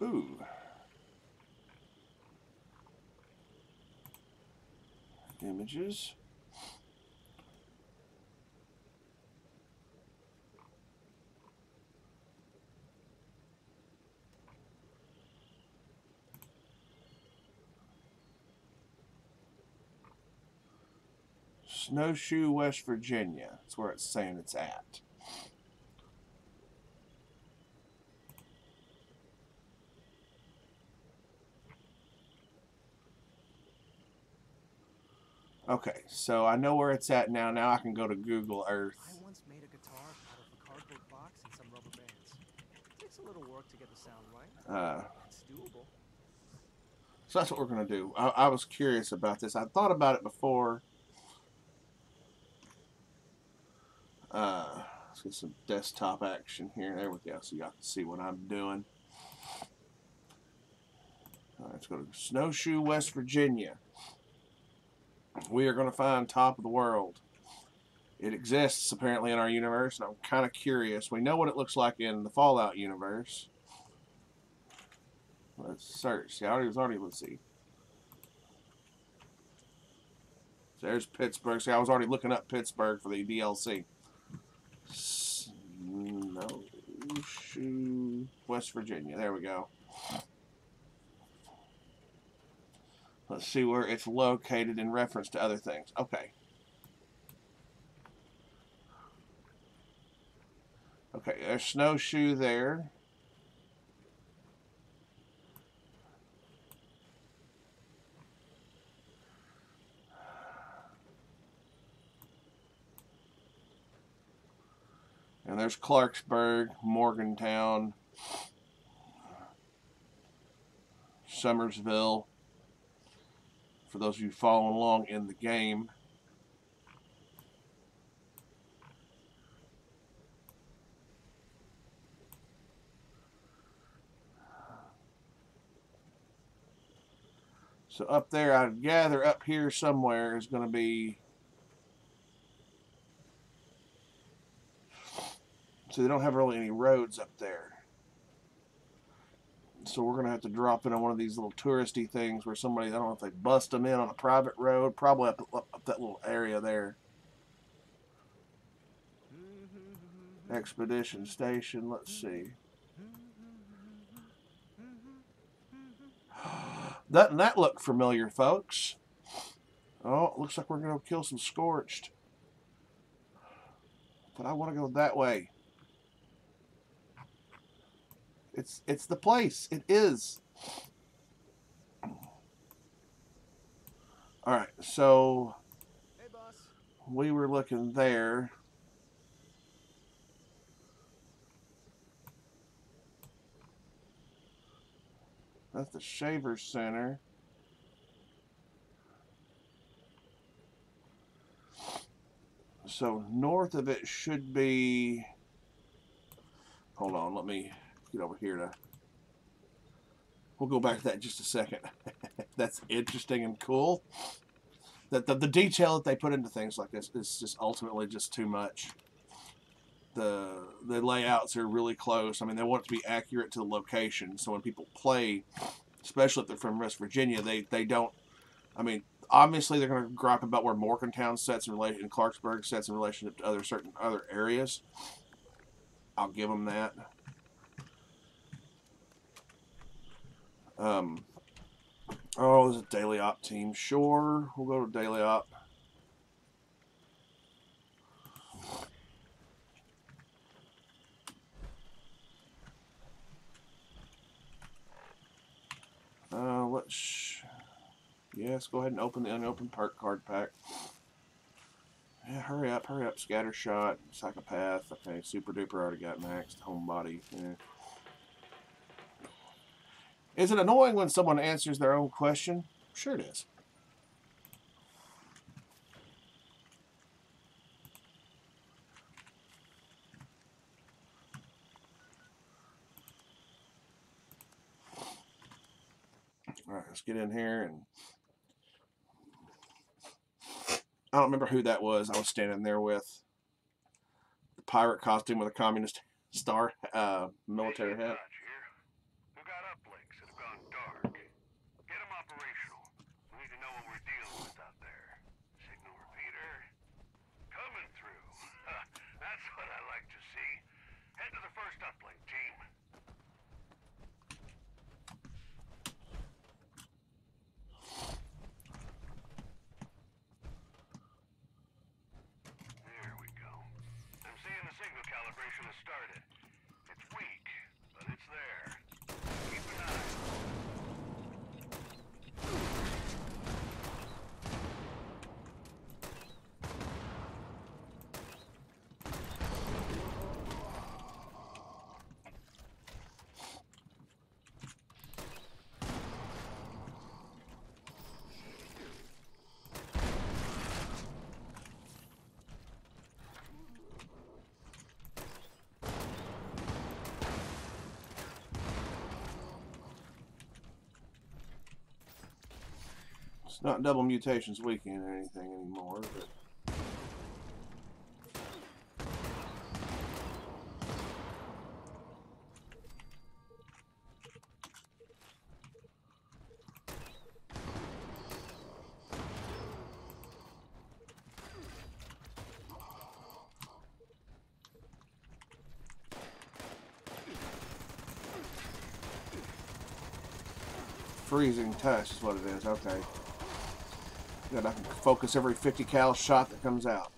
Ooh. Images. Snowshoe, West Virginia. That's where it's saying it's at. Okay, so I know where it's at now. Now I can go to Google Earth. I once made a guitar out of a cardboard box and some rubber bands. It takes a little work to get the sound right. It's doable. So that's what we're going to do. I was curious about this. I thought about it before. Let's get some desktop action here. There we go. So y'all can see what I'm doing. All right, let's go to Snowshoe, West Virginia. We are going to find top of the world. It exists apparently in our universe, and I'm kind of curious. We know what it looks like in the Fallout universe. Let's search. See, let's see. So there's Pittsburgh. See, I was already looking up Pittsburgh for the DLC. Snowshoe, West Virginia. There we go. Let's see where it's located in reference to other things. Okay. Okay, there's Snowshoe there. And there's Clarksburg, Morgantown, Summersville. For those of you following along in the game. So up there, I'd gather up here somewhere is going to be... So they don't have really any roads up there. So we're going to have to drop in on one of these little touristy things where somebody, I don't know if they bust them in on a private road, probably up that little area there. Expedition Station, let's see. Doesn't that look familiar, folks? Oh, it looks like we're going to kill some Scorched. But I want to go that way. It's the place. It is. All right, so hey, boss. We were looking there. That's the Shaver Center. So north of it should be... Hold on, let me get over here to... We'll go back to that in just a second. That's interesting and cool. The detail that they put into things like this is just ultimately just too much. The layouts are really close. I mean, they want it to be accurate to the location. So when people play, especially if they're from West Virginia, they don't... I mean, obviously they're going to gripe about where Morgantown sets in relation, and Clarksburg sets in relationship to certain other areas. I'll give them that. Oh, there's a Daily Op team. Sure, we'll go to Daily Op. Let's go ahead and open the unopened perk card pack. Yeah, hurry up, Scattershot, Psychopath. Okay, Super Duper already got maxed. Homebody. Yeah. Is it annoying when someone answers their own question? Sure it is. All right, let's get in here and... I don't remember who that was I was standing there with. The pirate costume with a communist star military hat. We've got uplinks that have gone dark. Get them operational. We need to know what we're dealing with out there. Signal repeater. Coming through. That's what I like to see. Head to the first uplink, team. There we go. I'm seeing the signal calibration has started. It's weak, but it's there. Keep an eye. Not double mutations weekend or anything anymore, but freezing touch is what it is. Okay. Good, I can focus every 50 cal shot that comes out.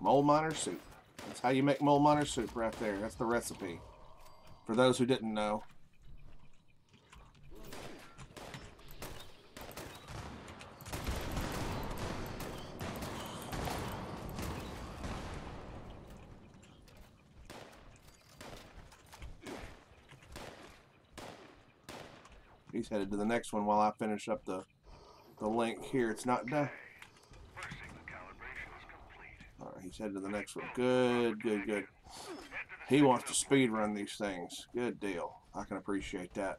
Mole miner soup. That's how you make mole miner soup right there. That's the recipe. For those who didn't know. He's headed to the next one while I finish up the link here. It's not done. Alright, he's headed to the next one. Good, good, good. He wants to speed run these things. Good deal. I can appreciate that.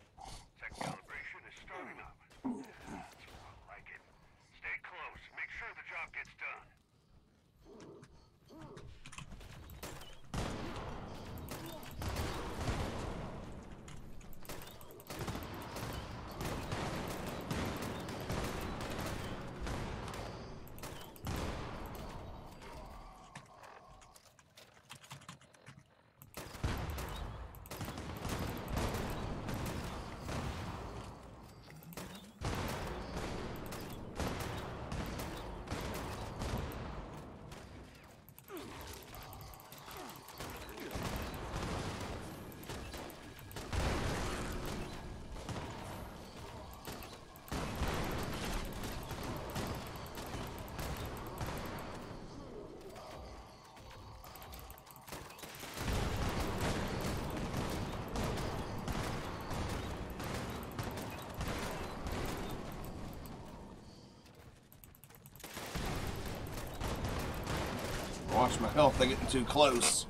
Watch my health, they're getting too close.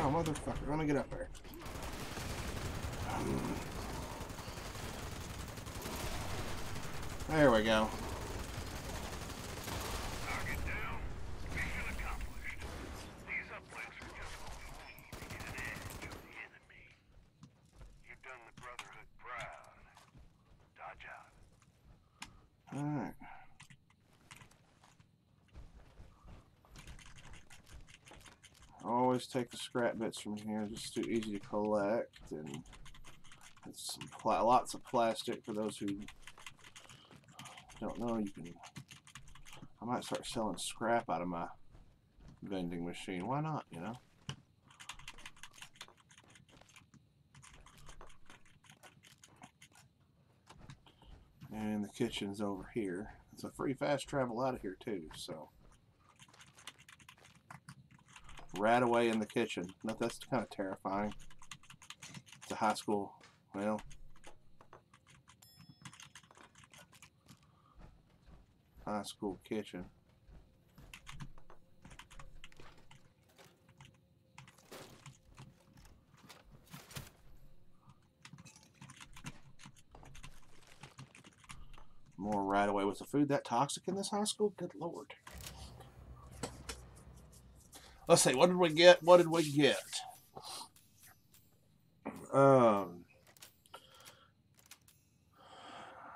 Oh, motherfucker, let me get up there. There we go. always take the scrap bits from here. Just too easy to collect, and it's lots of plastic for those who don't know. You can. I might start selling scrap out of my vending machine. Why not? You know. And the kitchen's over here. It's a free fast travel out of here too. So. Right away in the kitchen. Now, that's kind of terrifying. It's a high school, well, high school kitchen. More right away. Was the food that toxic in this high school? Good Lord. Let's see, what did we get? What did we get?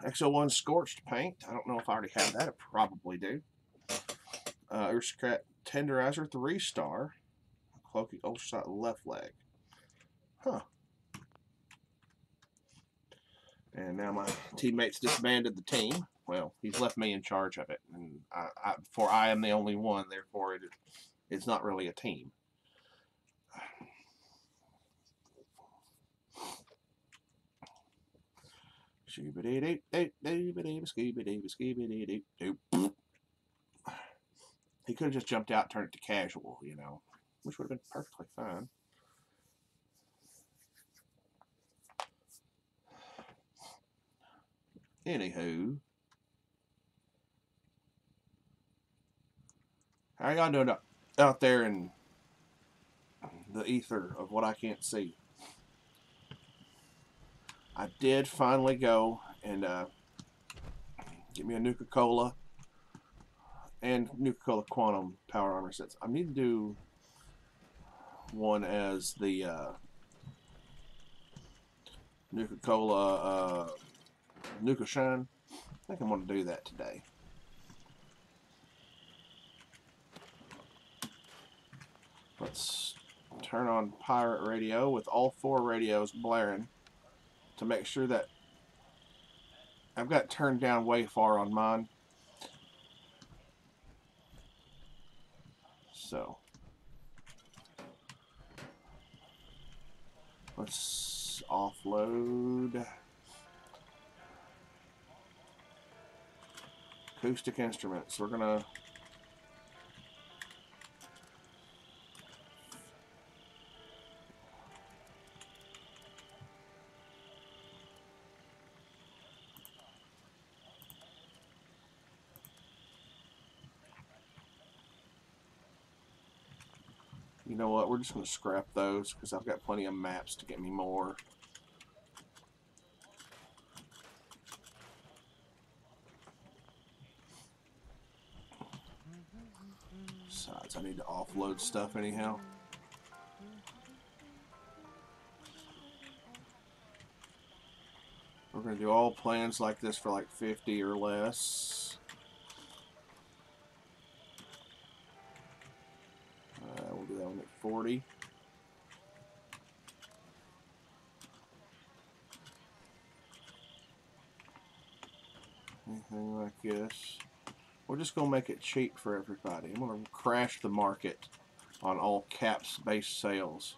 XO1 Scorched Paint. I don't know if I already have that. I probably do. Aristocrat Tenderizer 3-star. Cloaky Ultrasonic left leg. Huh. And now my teammates disbanded the team. Well, he's left me in charge of it. And for I am the only one, therefore it's not really a team. He could have just jumped out and turned it to casual, you know, which would have been perfectly fine. Anywho, how y'all doing out there in the ether of what I can't see? I did finally go and get me a Nuka-Cola and Nuka-Cola Quantum Power Armor sets. I need to do one as the Nuka-Cola Nuka Shine. I think I'm going to do that today. Let's turn on pirate radio with all 4 radios blaring to make sure that I've got it turned down way far on mine. So let's offload acoustic instruments. We're gonna you know what, we're just going to scrap those because I've got plenty of maps to get me more. Besides, I need to offload stuff anyhow. We're going to do all plans like this for like 50 or less. We'll do that one at 40. Anything like this. We're just going to make it cheap for everybody. I'm going to crash the market on all caps-based sales.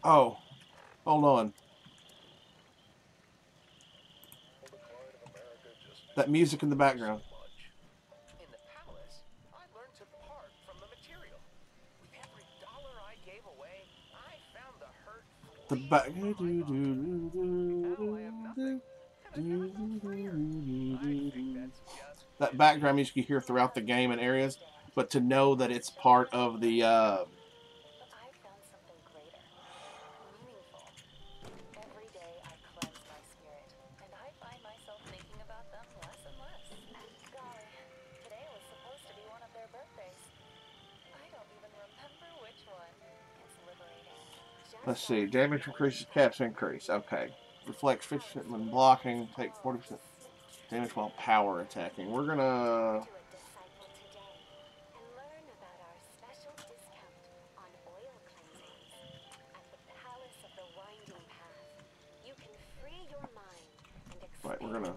Oh, hold on. That music in the background. In the palace, I learned to part from the material. With every dollar I gave away, I found the hurt. The back. That background music you hear throughout the game and areas, but to know that it's part of the. Let's see. Damage increases, caps increase. Okay. Reflects 50% when blocking. Take 40% damage while power attacking. We're gonna. Right, we're gonna.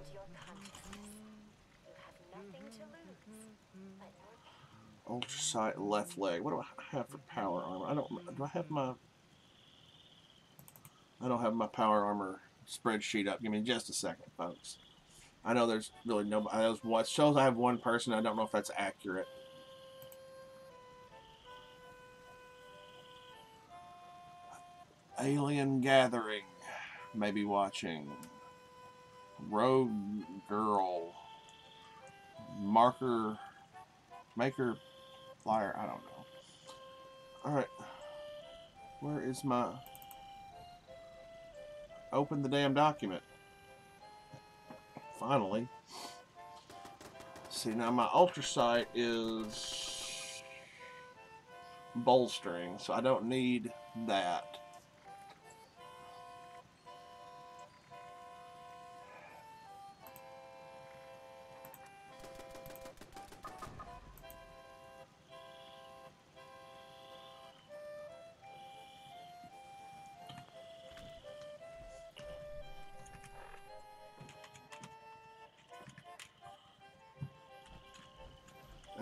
Ultrasight left leg. What do I have for power armor? I don't. Do I have my? I don't have my power armor spreadsheet up. Give me just a second, folks. I know there's really nobody. It shows I have one person. I don't know if that's accurate. Alien Gathering. Maybe watching. Rogue Girl. Maker Flyer. I don't know. Alright. Where is my... Open the damn document. Finally. See, now my ultrasight is bolstering, so I don't need that.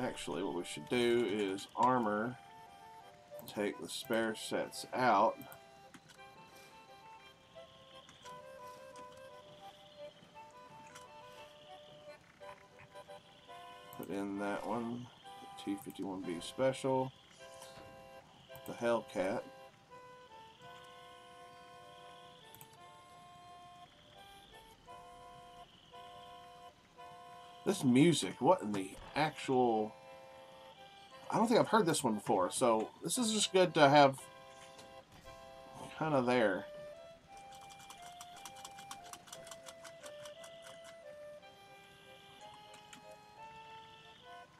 Actually, what we should do is armor, take the spare sets out, put in that one, the T-51B Special, the Hellcat, this music, what in the actual... I don't think I've heard this one before, so this is just good to have kind of there.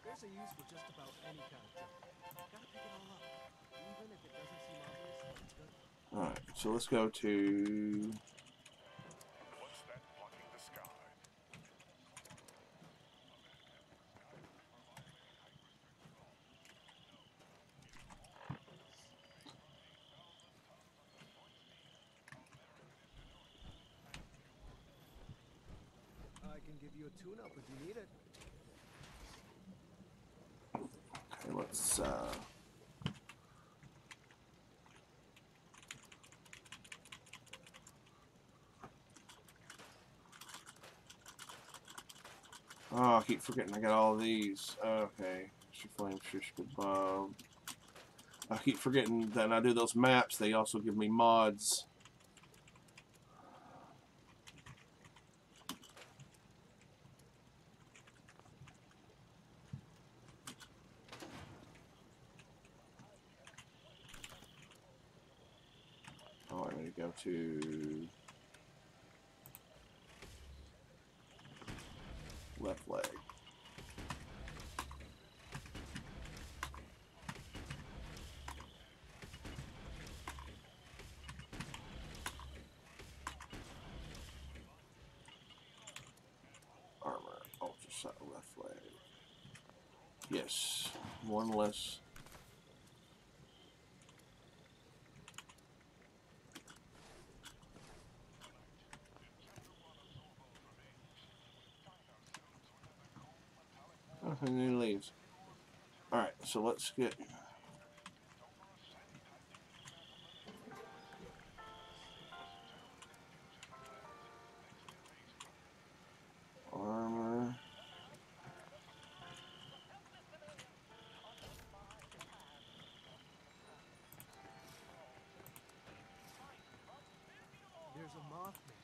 There's a use for just about any kind of junk. Gotta pick it all up, even if it doesn't seem obvious, but it's good. Alright, so let's go to... What's that blocking the sky? I can give you a tune-up if you need it. Okay, let's, oh, I keep forgetting I got all of these. Okay. Mr. Flame, Shish Kebab. I keep forgetting that when I do those maps, they also give me mods. Oh, I need to go to left leg. Armor, ultrasight, left leg. Yes, one less. Nothing new leaves. Alright, so let's get... armor. There's a Mothman.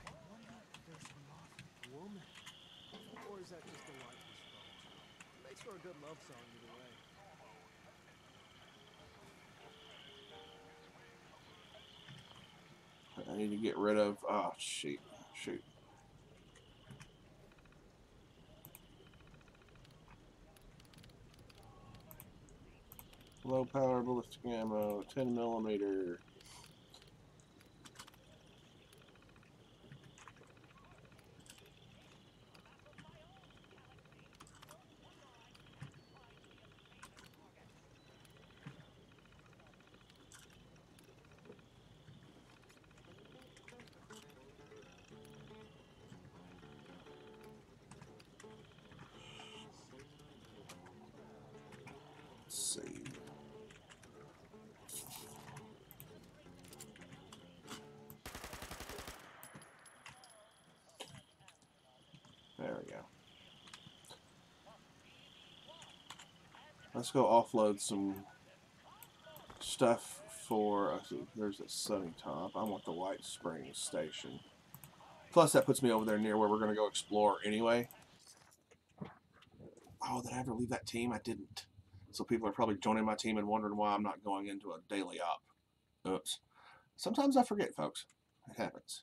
I wonder if there's a Mothwoman. Or is that just a lifeless boat? Makes for a good love song either way. I need to get rid of... oh, shoot. Low power ballistic ammo, 10mm. we go. Let's go offload some stuff for, I see, there's a Sunny Top. I want the White Springs station. Plus, that puts me over there near where we're going to go explore anyway. Oh, did I ever leave that team? I didn't. So people are probably joining my team and wondering why I'm not going into a daily op. Oops. Sometimes I forget, folks. It happens.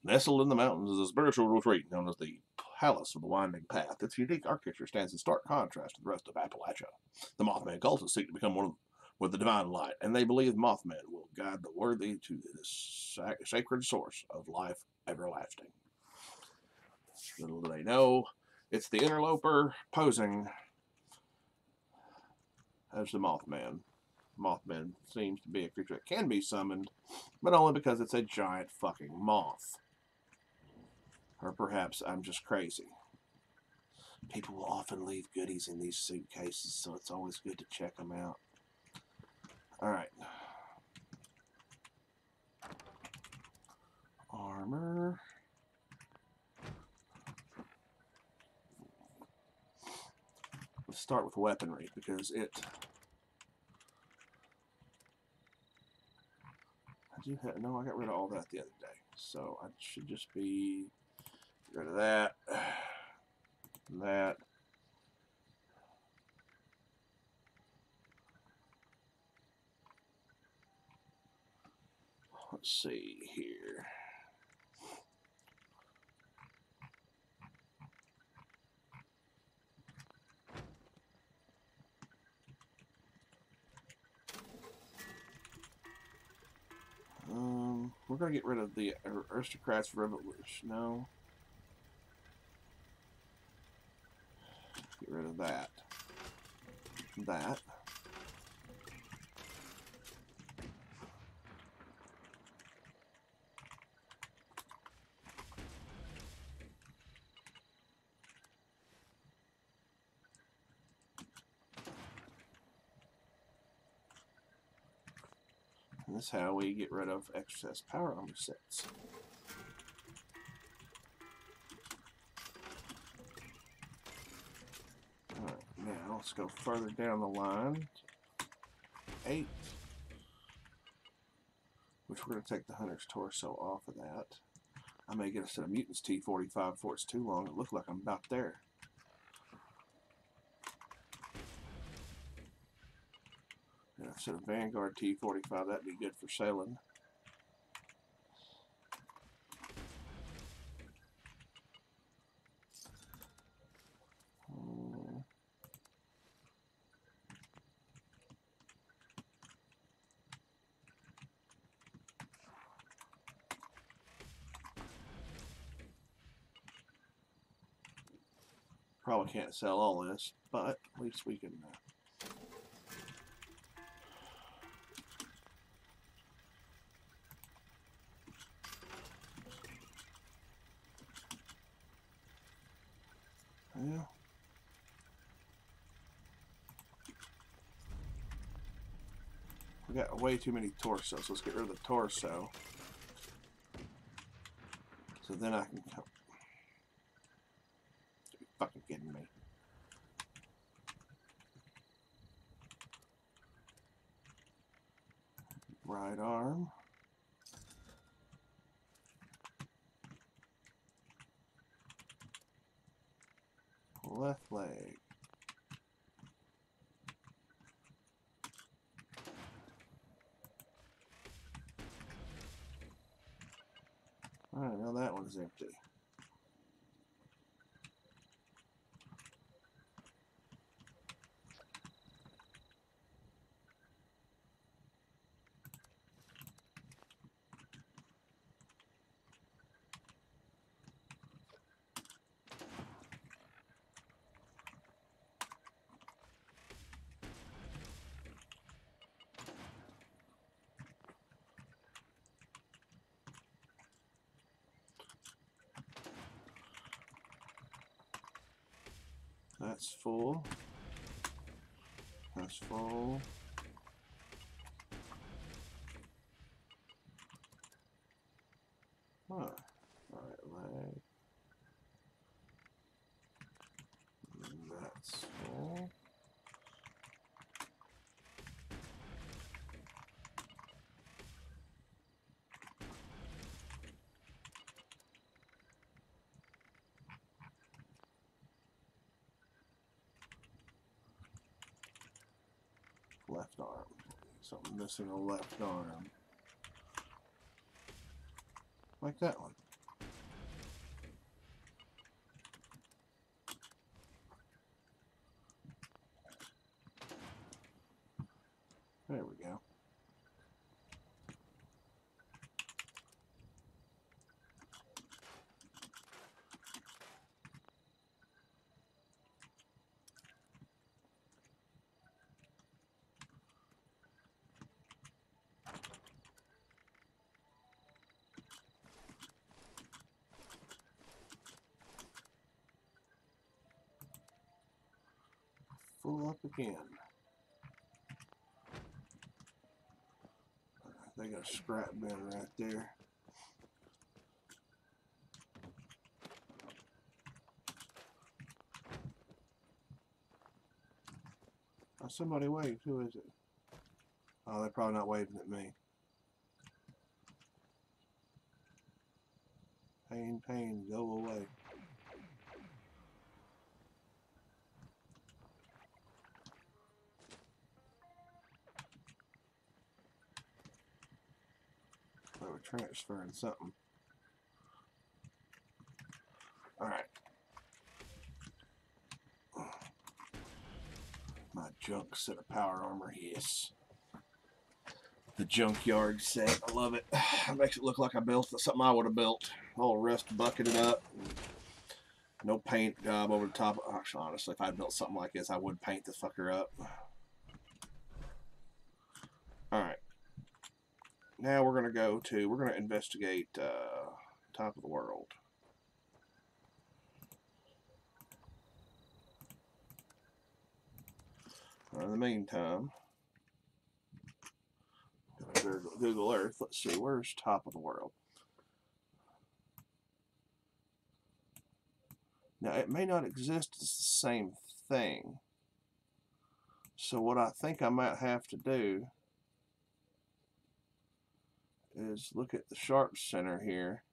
Nestled in the mountains is a spiritual retreat known as the Palace of the Winding Path. Its unique architecture stands in stark contrast to the rest of Appalachia. The Mothman cultists seek to become one with the divine light, and they believe Mothman will guide the worthy to this sacred source of life everlasting. Little do they know, it's the interloper posing as the Mothman. Mothman seems to be a creature that can be summoned, but only because it's a giant fucking moth. Or perhaps I'm just crazy. People will often leave goodies in these suitcases, so it's always good to check them out. Alright. Armor. Let's start with weaponry, because it... No, I got rid of all that the other day. So I should just be... Get rid of that. That. Let's see here. We're going to get rid of the Aristocrats Revolution. No. Get rid of that. That. And this is how we get rid of excess power armor sets. Alright, now let's go further down the line. 8. Which we're going to take the Hunter's Torso off of that. I may get a set of Mutants T45 before it's too long. It looks like I'm about there. And a set of Vanguard T45, that'd be good for sailing. Probably can't sell all this, but at least we can... yeah. We got way too many torsos. Let's get rid of the torso. So then I can come. You're fucking kidding me. Right arm. Left leg. Alright, now that one's empty. That's full. That's full. Huh. left arm. Something missing a left arm. Like that one. There we go. Full up again. They got a scrap bin right there. Oh, somebody waved. Who is it? Oh, they're probably not waving at me. Pain, pain, go away. They were transferring something. Alright. My junk set of power armor, yes. The junkyard set, I love it. It makes it look like I built something I would have built. All rust bucketed up. No paint job over the top. Actually, honestly, if I built something like this, I would paint the fucker up. Alright. Now we're going to investigate top of the world. In the meantime, Google Earth. Let's see, where's top of the world? Now, it may not exist as the same thing. So what I think I might have to do is look at the sharp center here.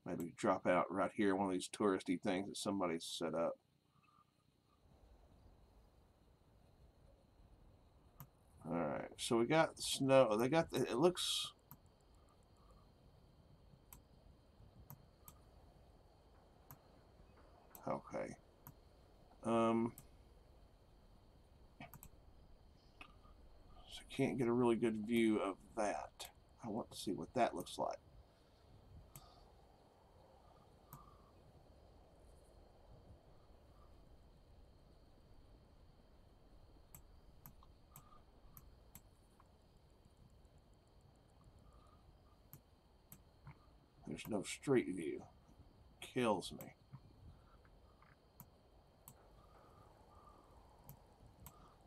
Maybe drop out right here, one of these touristy things that somebody's set up. Alright, so we got the snow. They got the, it looks... Okay. So can't get a really good view of that. I want to see what that looks like. There's no street view. Kills me.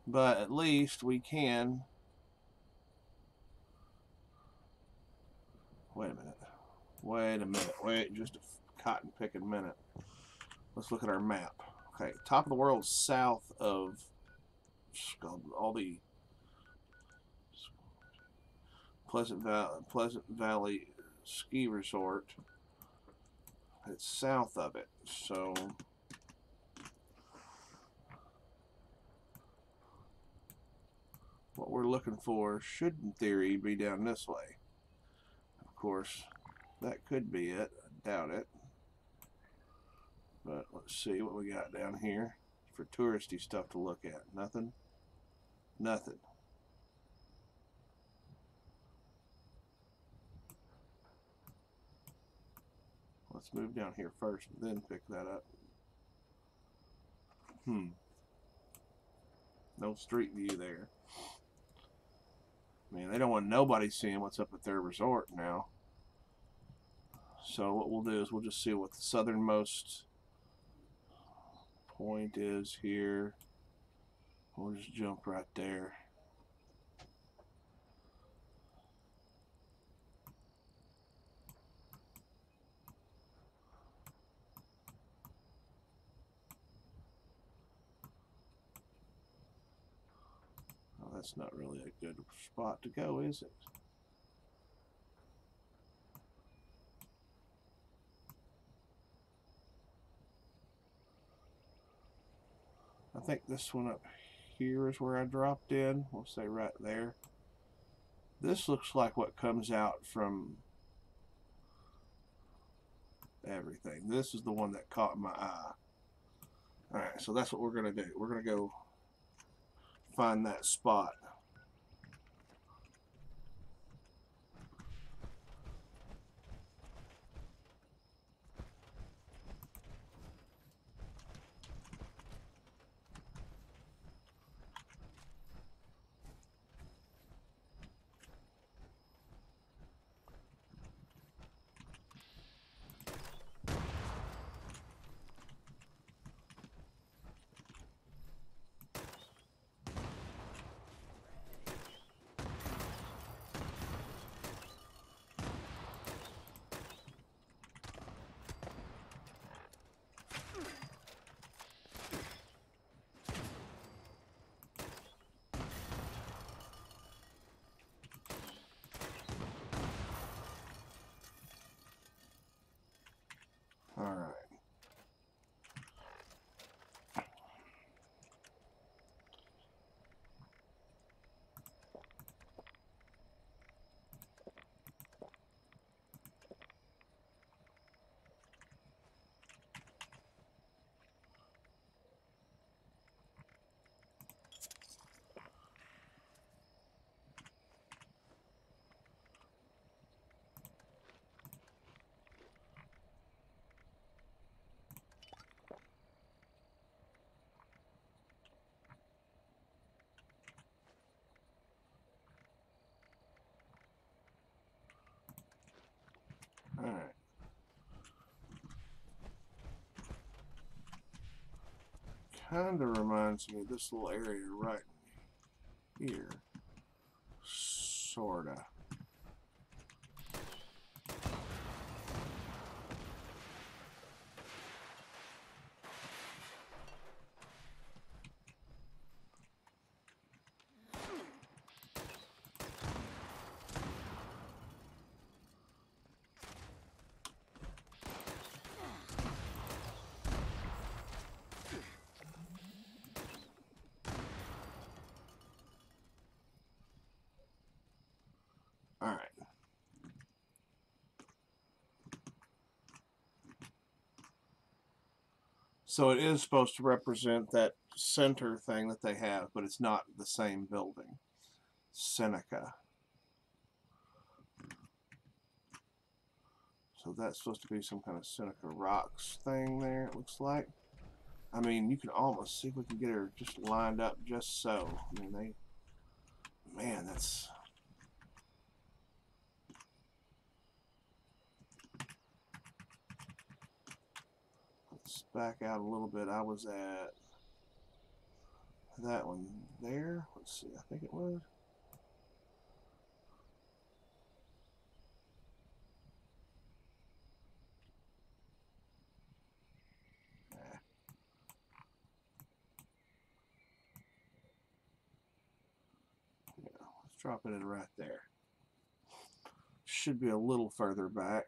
But at least we can... Wait a minute. Wait a minute. Wait just a cotton picking minute. Let's look at our map. Okay, top of the world south of all the Pleasant Valley Ski Resort. It's south of it. So what we're looking for should in theory be down this way. Of course, that could be it. I doubt it. But let's see what we got down here for touristy stuff to look at. Nothing. Nothing. Let's move down here first and then pick that up. No street view there. I mean, they don't want nobody seeing what's up at their resort now. So what we'll do is we'll just see what the southernmost point is here. We'll just jump right there. Well, that's not really a good spot to go, is it? I think this one up here is where I dropped in. We'll say right there. This looks like what comes out from everything. This is the one that caught my eye. Alright, so that's what we're going to do. We're going to go find that spot. Alright. Alright. Kind of reminds me of this little area right here. Sorta. Alright. So it is supposed to represent that center thing that they have, but it's not the same building. Seneca. So that's supposed to be some kind of Seneca Rocks thing there, it looks like. I mean, you can almost see if we can get her just lined up just so. I mean, man, that's... Let's back out a little bit. I was at that one there. Let's see, I think it was. Dropping it right there. Should be a little further back.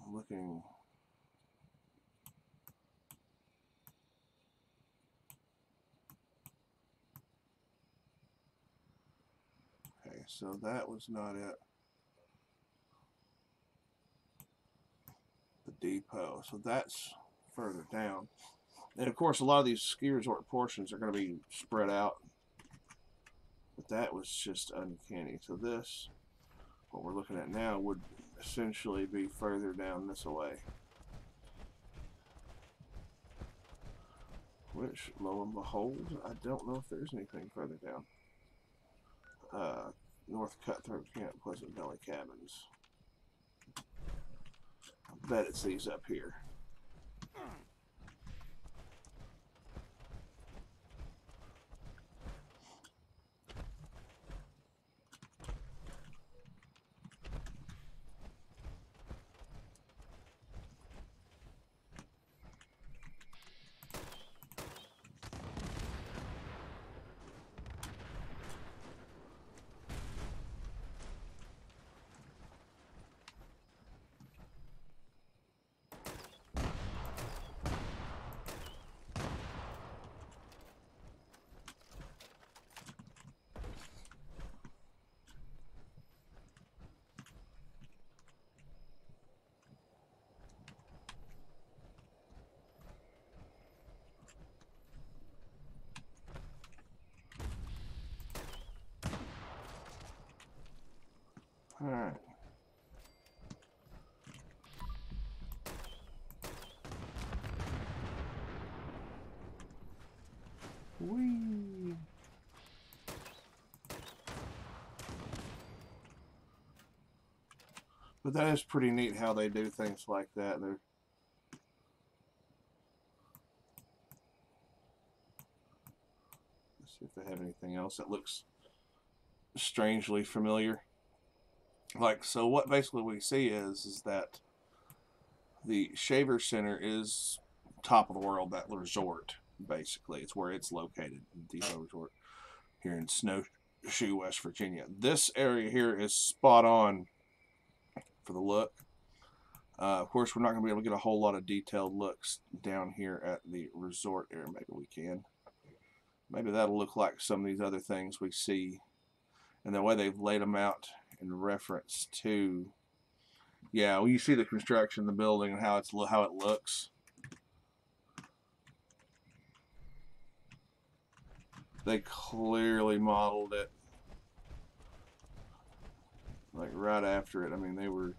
I'm looking. Okay, so that was not it. The depot. So that's further down. And of course, a lot of these ski resort portions are going to be spread out. But that was just uncanny. So this, what we're looking at now, would essentially be further down this way. Which, lo and behold, I don't know if there's anything further down. North Cutthroat Camp, Pleasant Valley Cabins. I bet it's these up here. Alright. Whee! But that is pretty neat how they do things like that. Let's see if they have anything else that looks strangely familiar. Like, so what basically we see is that the Shaver Center is top of the world, that resort, basically. It's where it's located, Depot Resort, here in Snowshoe, West Virginia. This area here is spot on for the look. Of course, we're not going to be able to get a whole lot of detailed looks down here at the resort area. Maybe we can. Maybe that'll look like some of these other things we see. And the way they've laid them out in reference to, yeah, well, you see the construction, the building, and how it looks. They clearly modeled it like right after it. I mean, they were.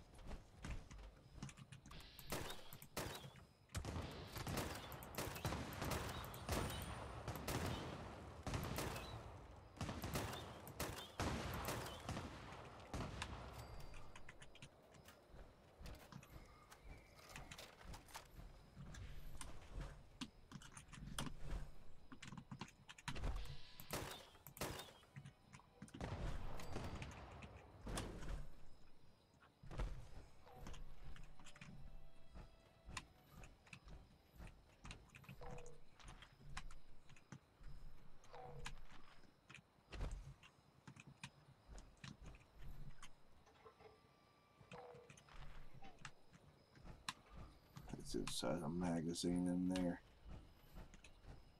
It's a magazine in there.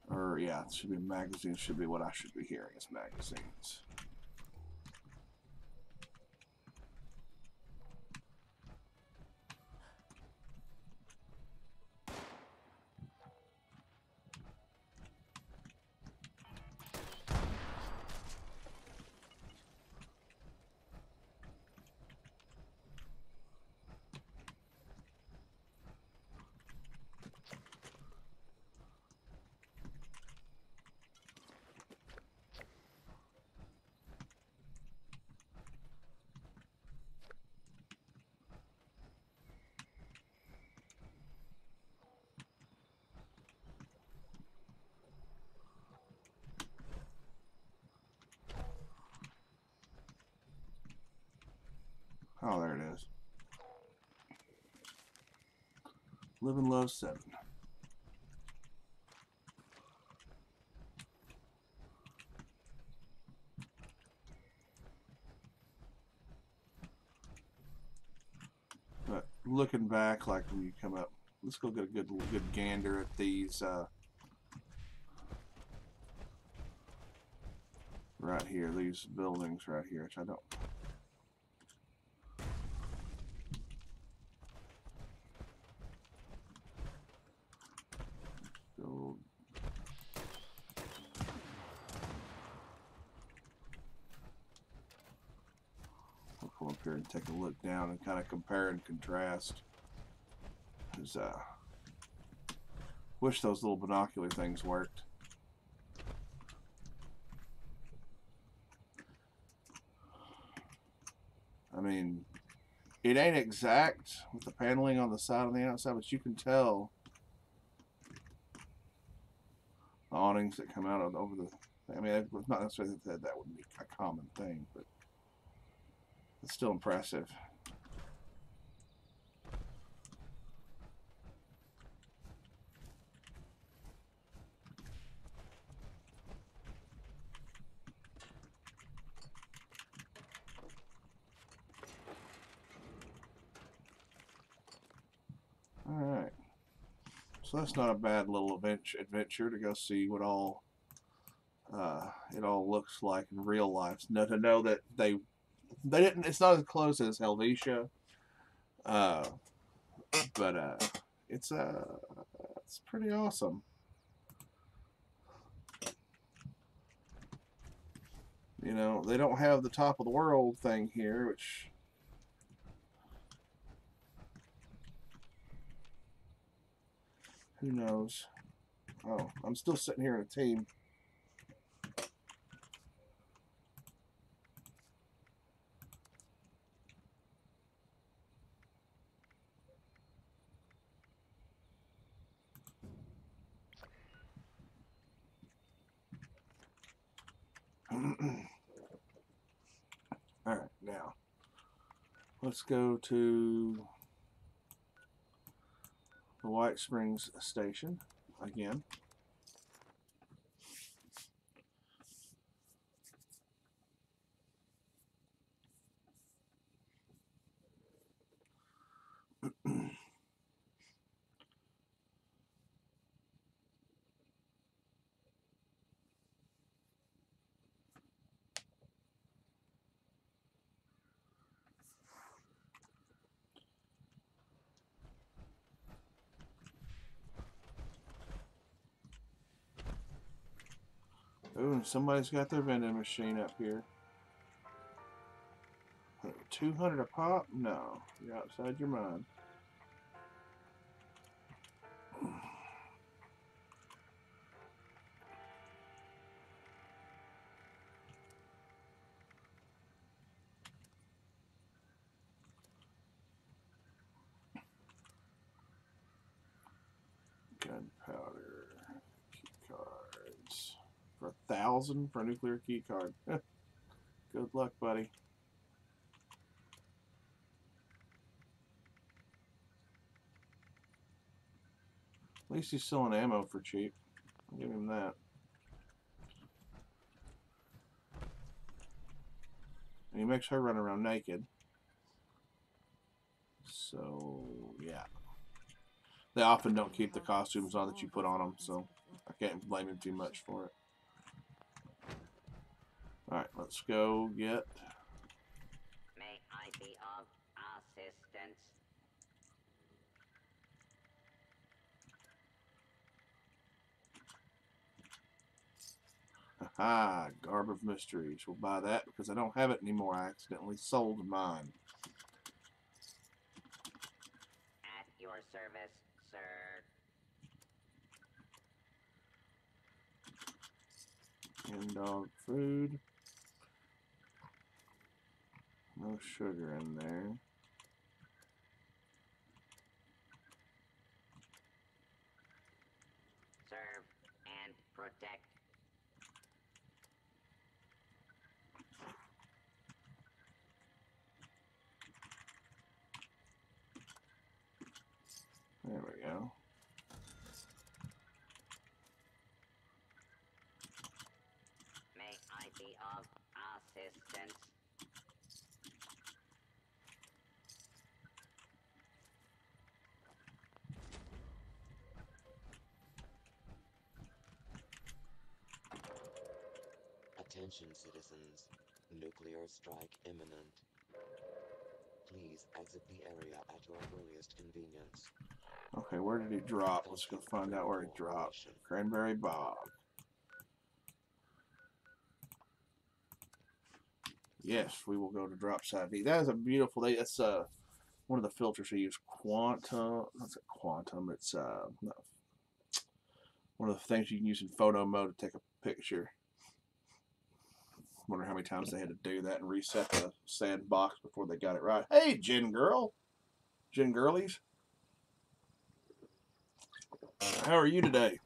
Or, yeah, it should be a magazine. Should be what I should be hearing is magazines. Oh, there it is. Live and Love 7. But looking back, like when you come up, let's go get a good gander at these right here, these buildings right here, which I don't. I'll come up here and take a look down and kind of compare and contrast. Wish those little binocular things worked. I mean, it ain't exact with the paneling on the side and the outside, but you can tell the awnings that come out over the. I mean, it's not necessarily that would be a common thing, but it's still impressive. Alright, so that's not a bad little adventure to go see what all it all looks like in real life. To know that they didn't. It's not as close as Helvetia, but it's pretty awesome. You know, they don't have the top of the world thing here, which Who knows? Oh, I'm still sitting here in a team. All right, now let's go to the White Springs station again. Ooh, somebody's got their vending machine up here. 200 a pop? No, you're outside your mind. Gunpowder, key cards for 1,000 for a nuclear key card. Good luck, buddy. At least he's selling ammo for cheap. I'll give him that. And he makes her run around naked. So, yeah. They often don't keep the costumes on that you put on them, so I can't blame him too much for it. Alright, let's go get... May I be of assistance? Haha, Garb of Mysteries. We'll buy that because I don't have it anymore. I accidentally sold mine. At your service, sir. And dog food. No sugar in there. Serve and protect. There we go. May I be of assistance? Attention, citizens. Nuclear strike imminent. Please exit the area at your earliest convenience. Okay, where did he drop? Let's go find out where he dropped. Cranberry Bog. Yes, we will go to Drop Side V. That is a beautiful day. That's one of the filters we use. Quantum. That's a Quantum. It's one of the things you can use in photo mode to take a picture. Wonder how many times they had to do that and reset the sandbox before they got it right. Hey, Gin Girl. Gin Girlies. How are you today?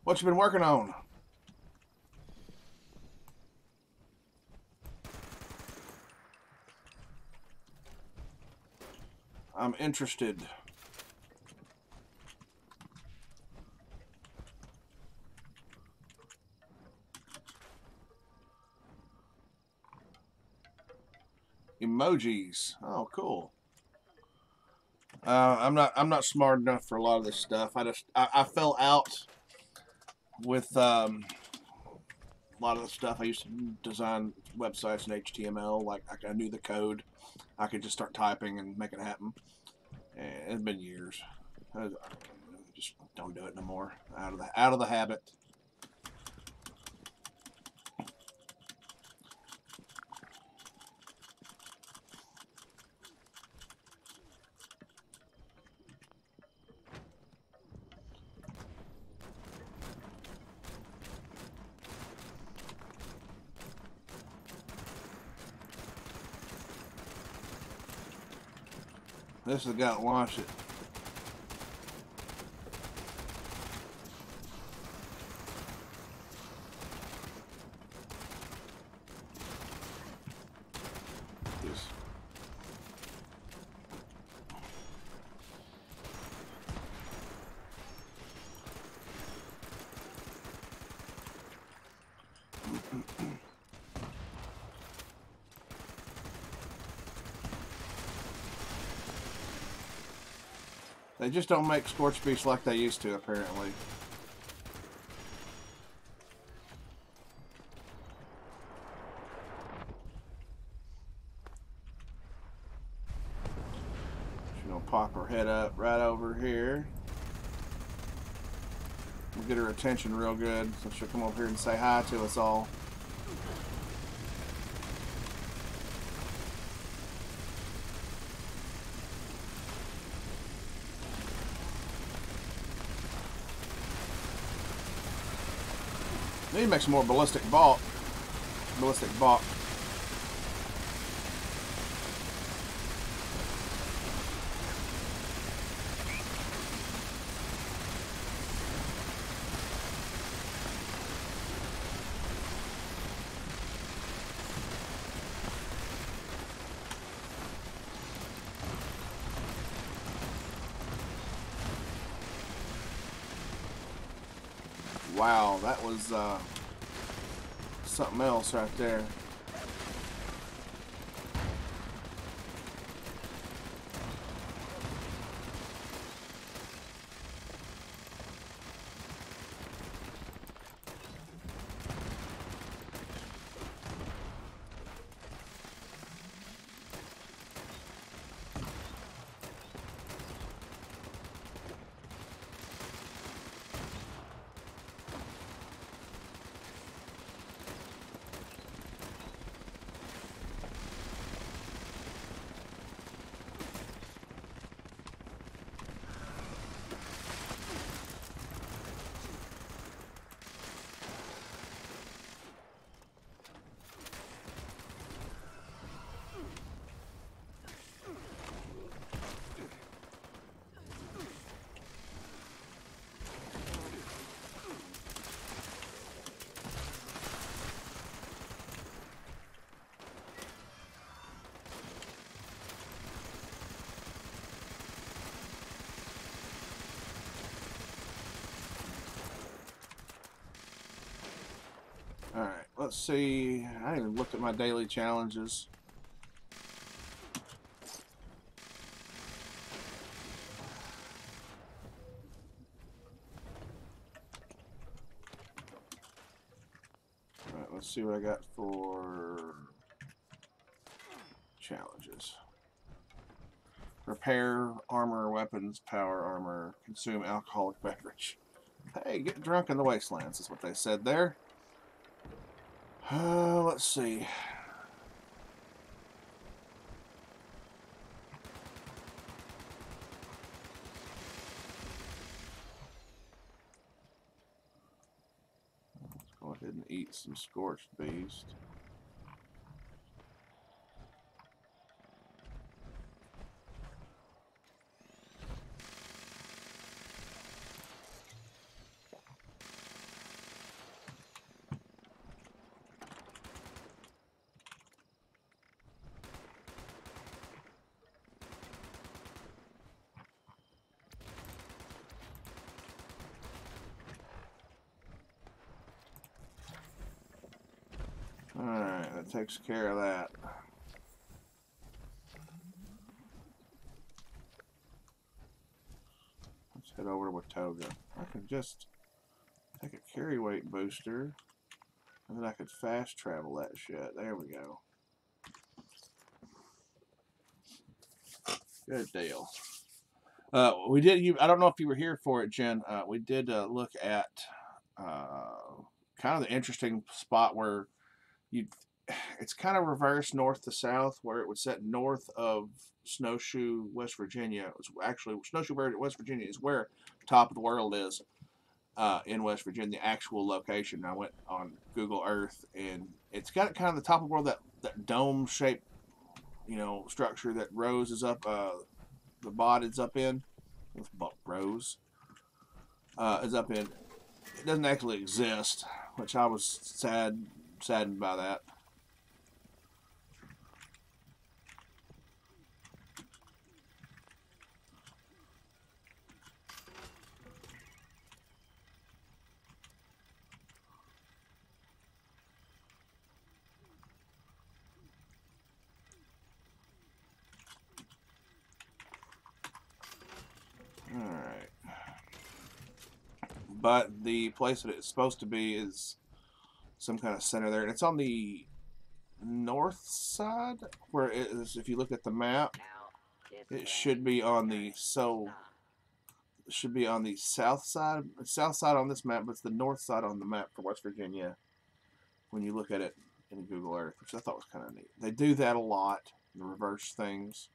What you been working on? I'm interested. Emojis. Oh, cool. I'm not smart enough for a lot of this stuff. I fell out with a lot of the stuff I used to design websites in HTML. Like I knew the code, I could just start typing and make it happen. And it's been years. I just don't do it no more. Out of the habit. This has got to launch it. Yes. They just don't make Scorch Beast like they used to, apparently. She's gonna pop her head up right over here. We'll get her attention real good, so she'll come over here and say hi to us all. Need to make some more ballistic bulk. Wow, that was something else right there. Alright, let's see. I haven't even looked at my daily challenges. Alright, let's see what I got for challenges. Repair armor, weapons, power armor, consume alcoholic beverage. Hey, get drunk in the wastelands is what they said there. Let's see. Let's go ahead and eat some Scorched Beast. Alright, that takes care of that. Let's head over to Watoga. I can just take a carry weight booster And then I could fast travel that shit. There we go. Good deal. We did. I don't know if you were here for it, Jen. We did look at kind of the interesting spot where it's kind of reversed north to south, where it would set north of Snowshoe, West Virginia. It was actually Snowshoe, West Virginia is where Top of the World is in West Virginia, the actual location. I went on Google Earth, and it's got kind of the Top of the World, that dome-shaped, structure that Rose is up, the bod is up in. Rose is up in. It doesn't actually exist, which I was saddened by that. Alright. But the place that it's supposed to be is some kind of center there. And it's on the north side, where it is, if you look at the map, it should be on the south side. South side on this map, but it's the north side on the map for West Virginia when you look at it in Google Earth, which I thought was kind of neat. They do that a lot, the reverse things.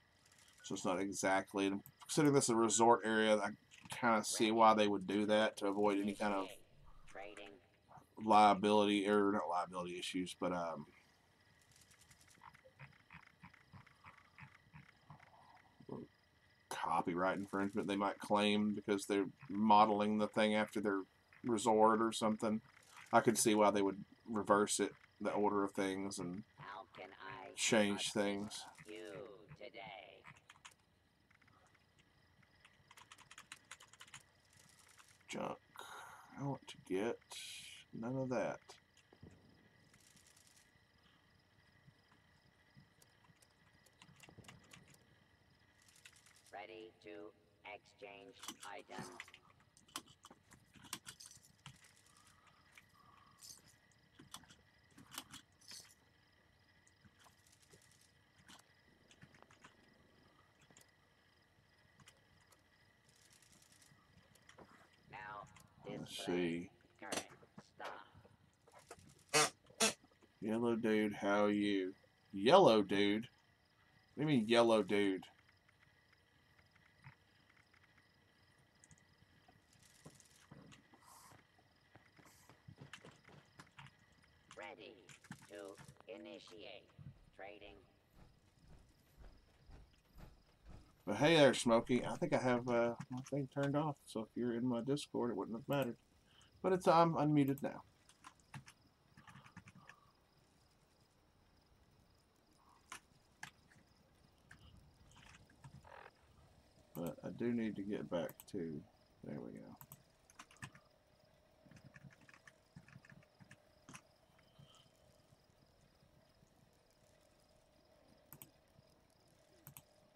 So it's not exactly, and considering this is a resort area, I kind of see why they would do that, to avoid any kind of liability, or not liability issues, but copyright infringement they might claim because they're modeling the thing after their resort or something. I could see why they would reverse it, the order of things, and change things. Junk. I want to get none of that. Ready to exchange items. Let's see. Yellow dude, how are you? Yellow dude? What do you mean yellow dude? Ready to initiate trading. But hey there, Smokey. I think I have my thing turned off, so if you're in my Discord, it wouldn't have mattered. But it's I'm unmuted now. But I do need to get back to, there we go.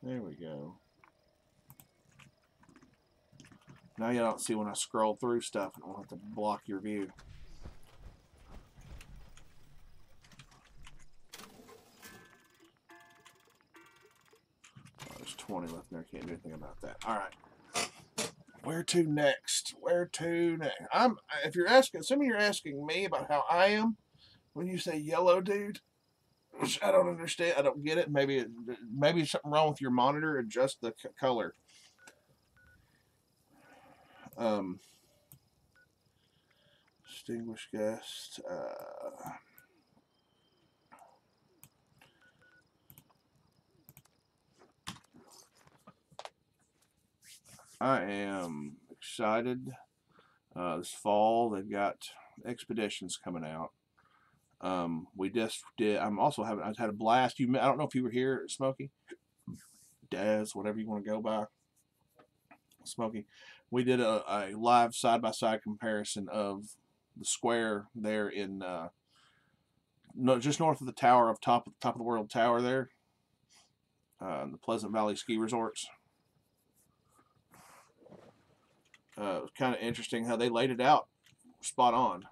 There we go. Now you don't see when I scroll through stuff, and I won't have to block your view. Oh, there's 20 left there. Can't do anything about that. All right. Where to next? Where to next? If you're asking, assuming you're asking me about how I am, when you say yellow dude, which I don't understand. I don't get it. Maybe something wrong with your monitor. Adjust the color. Distinguished guest. I am excited. This fall they've got expeditions coming out. We just did. I had a blast. I don't know if you were here, Smokey, Daz, whatever you want to go by, Smokey. We did a live side-by-side comparison of the square there in just north of the tower of top of the World Tower there, the Pleasant Valley Ski Resorts. It was kind of interesting how they laid it out spot on.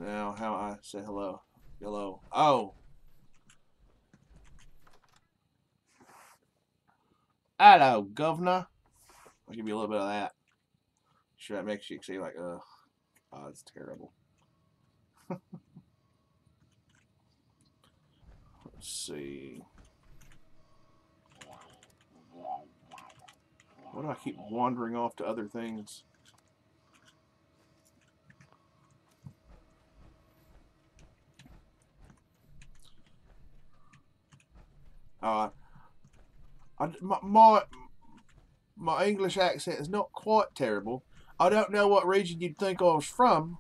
Now, how I say hello. Hello. Oh. Hello, governor. I'll give you a little bit of that. Sure, that makes you see like, oh, it's terrible. Let's see. Why do I keep wandering off to other things? My English accent is not quite terrible. I don't know what region you'd think I was from.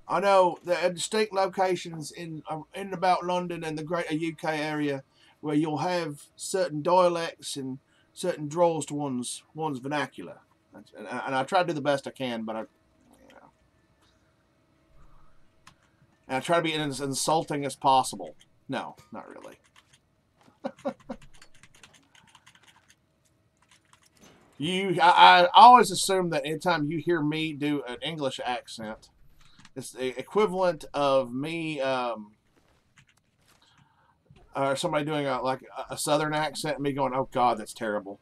I know there are distinct locations in and about London and the greater UK area where you'll have certain dialects and certain draws to one's vernacular. And I try to do the best I can, but and I try to be as insulting as possible. No, not really. I always assume that anytime you hear me do an English accent, it's the equivalent of me or somebody doing like a southern accent and me going, oh God, that's terrible.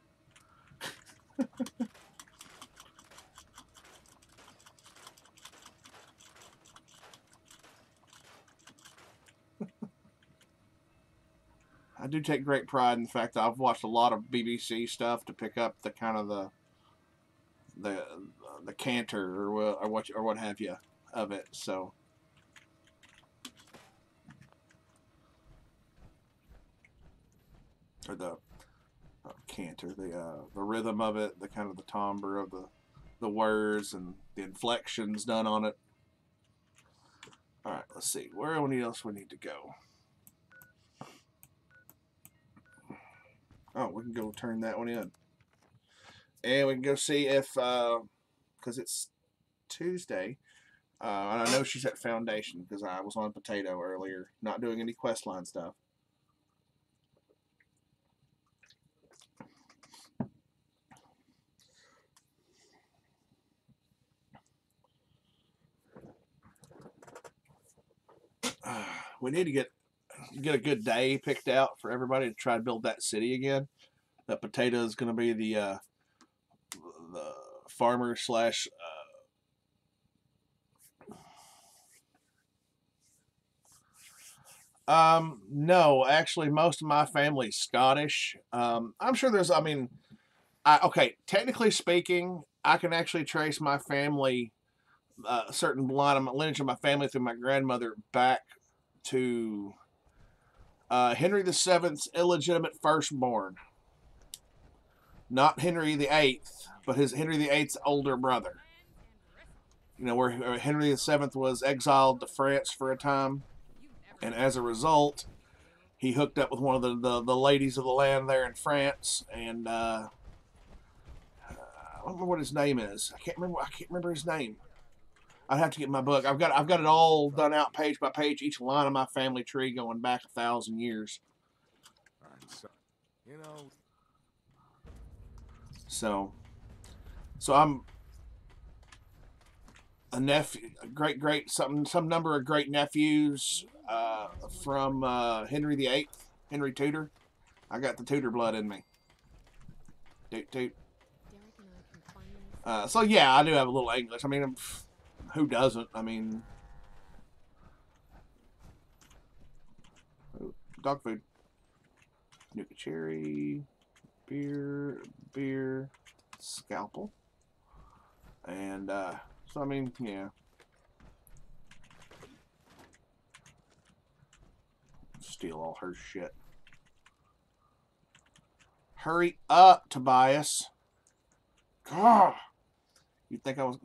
I do take great pride in the fact that I've watched a lot of BBC stuff to pick up the kind of the canter or what have you of it. So or the canter, the rhythm of it, the kind of the timbre of the words and the inflections done on it. All right, let's see where else we need to go. Oh, we can go turn that one in. And we can go see if, because it's Tuesday, and I know she's at Foundation because I was on Potato earlier, not doing any questline stuff. We need to get a good day picked out for everybody to try to build that city again. That Potato is going to be the farmer slash no, actually most of my family's Scottish. I'm sure there's, I mean, okay, technically speaking, I can actually trace my family, a certain line of lineage of my family through my grandmother back to Henry VII's illegitimate firstborn. Not Henry VIII, but Henry VIII's older brother. You know, where Henry VII was exiled to France for a time, and as a result, he hooked up with one of the ladies of the land there in France, and I don't remember what his name is. I can't remember his name. I'd have to get my book. I've got it all done out page by page, each line of my family tree going back 1,000 years. You know. So I'm a nephew, some number of great nephews from Henry VIII, Henry Tudor. I got the Tudor blood in me. Toot toot. So yeah, I do have a little English. I mean, who doesn't? I mean, dog food, Nuka cherry, beer, scalpel, and so I mean, yeah. Steal all her shit. Hurry up, Tobias. God, you think I was?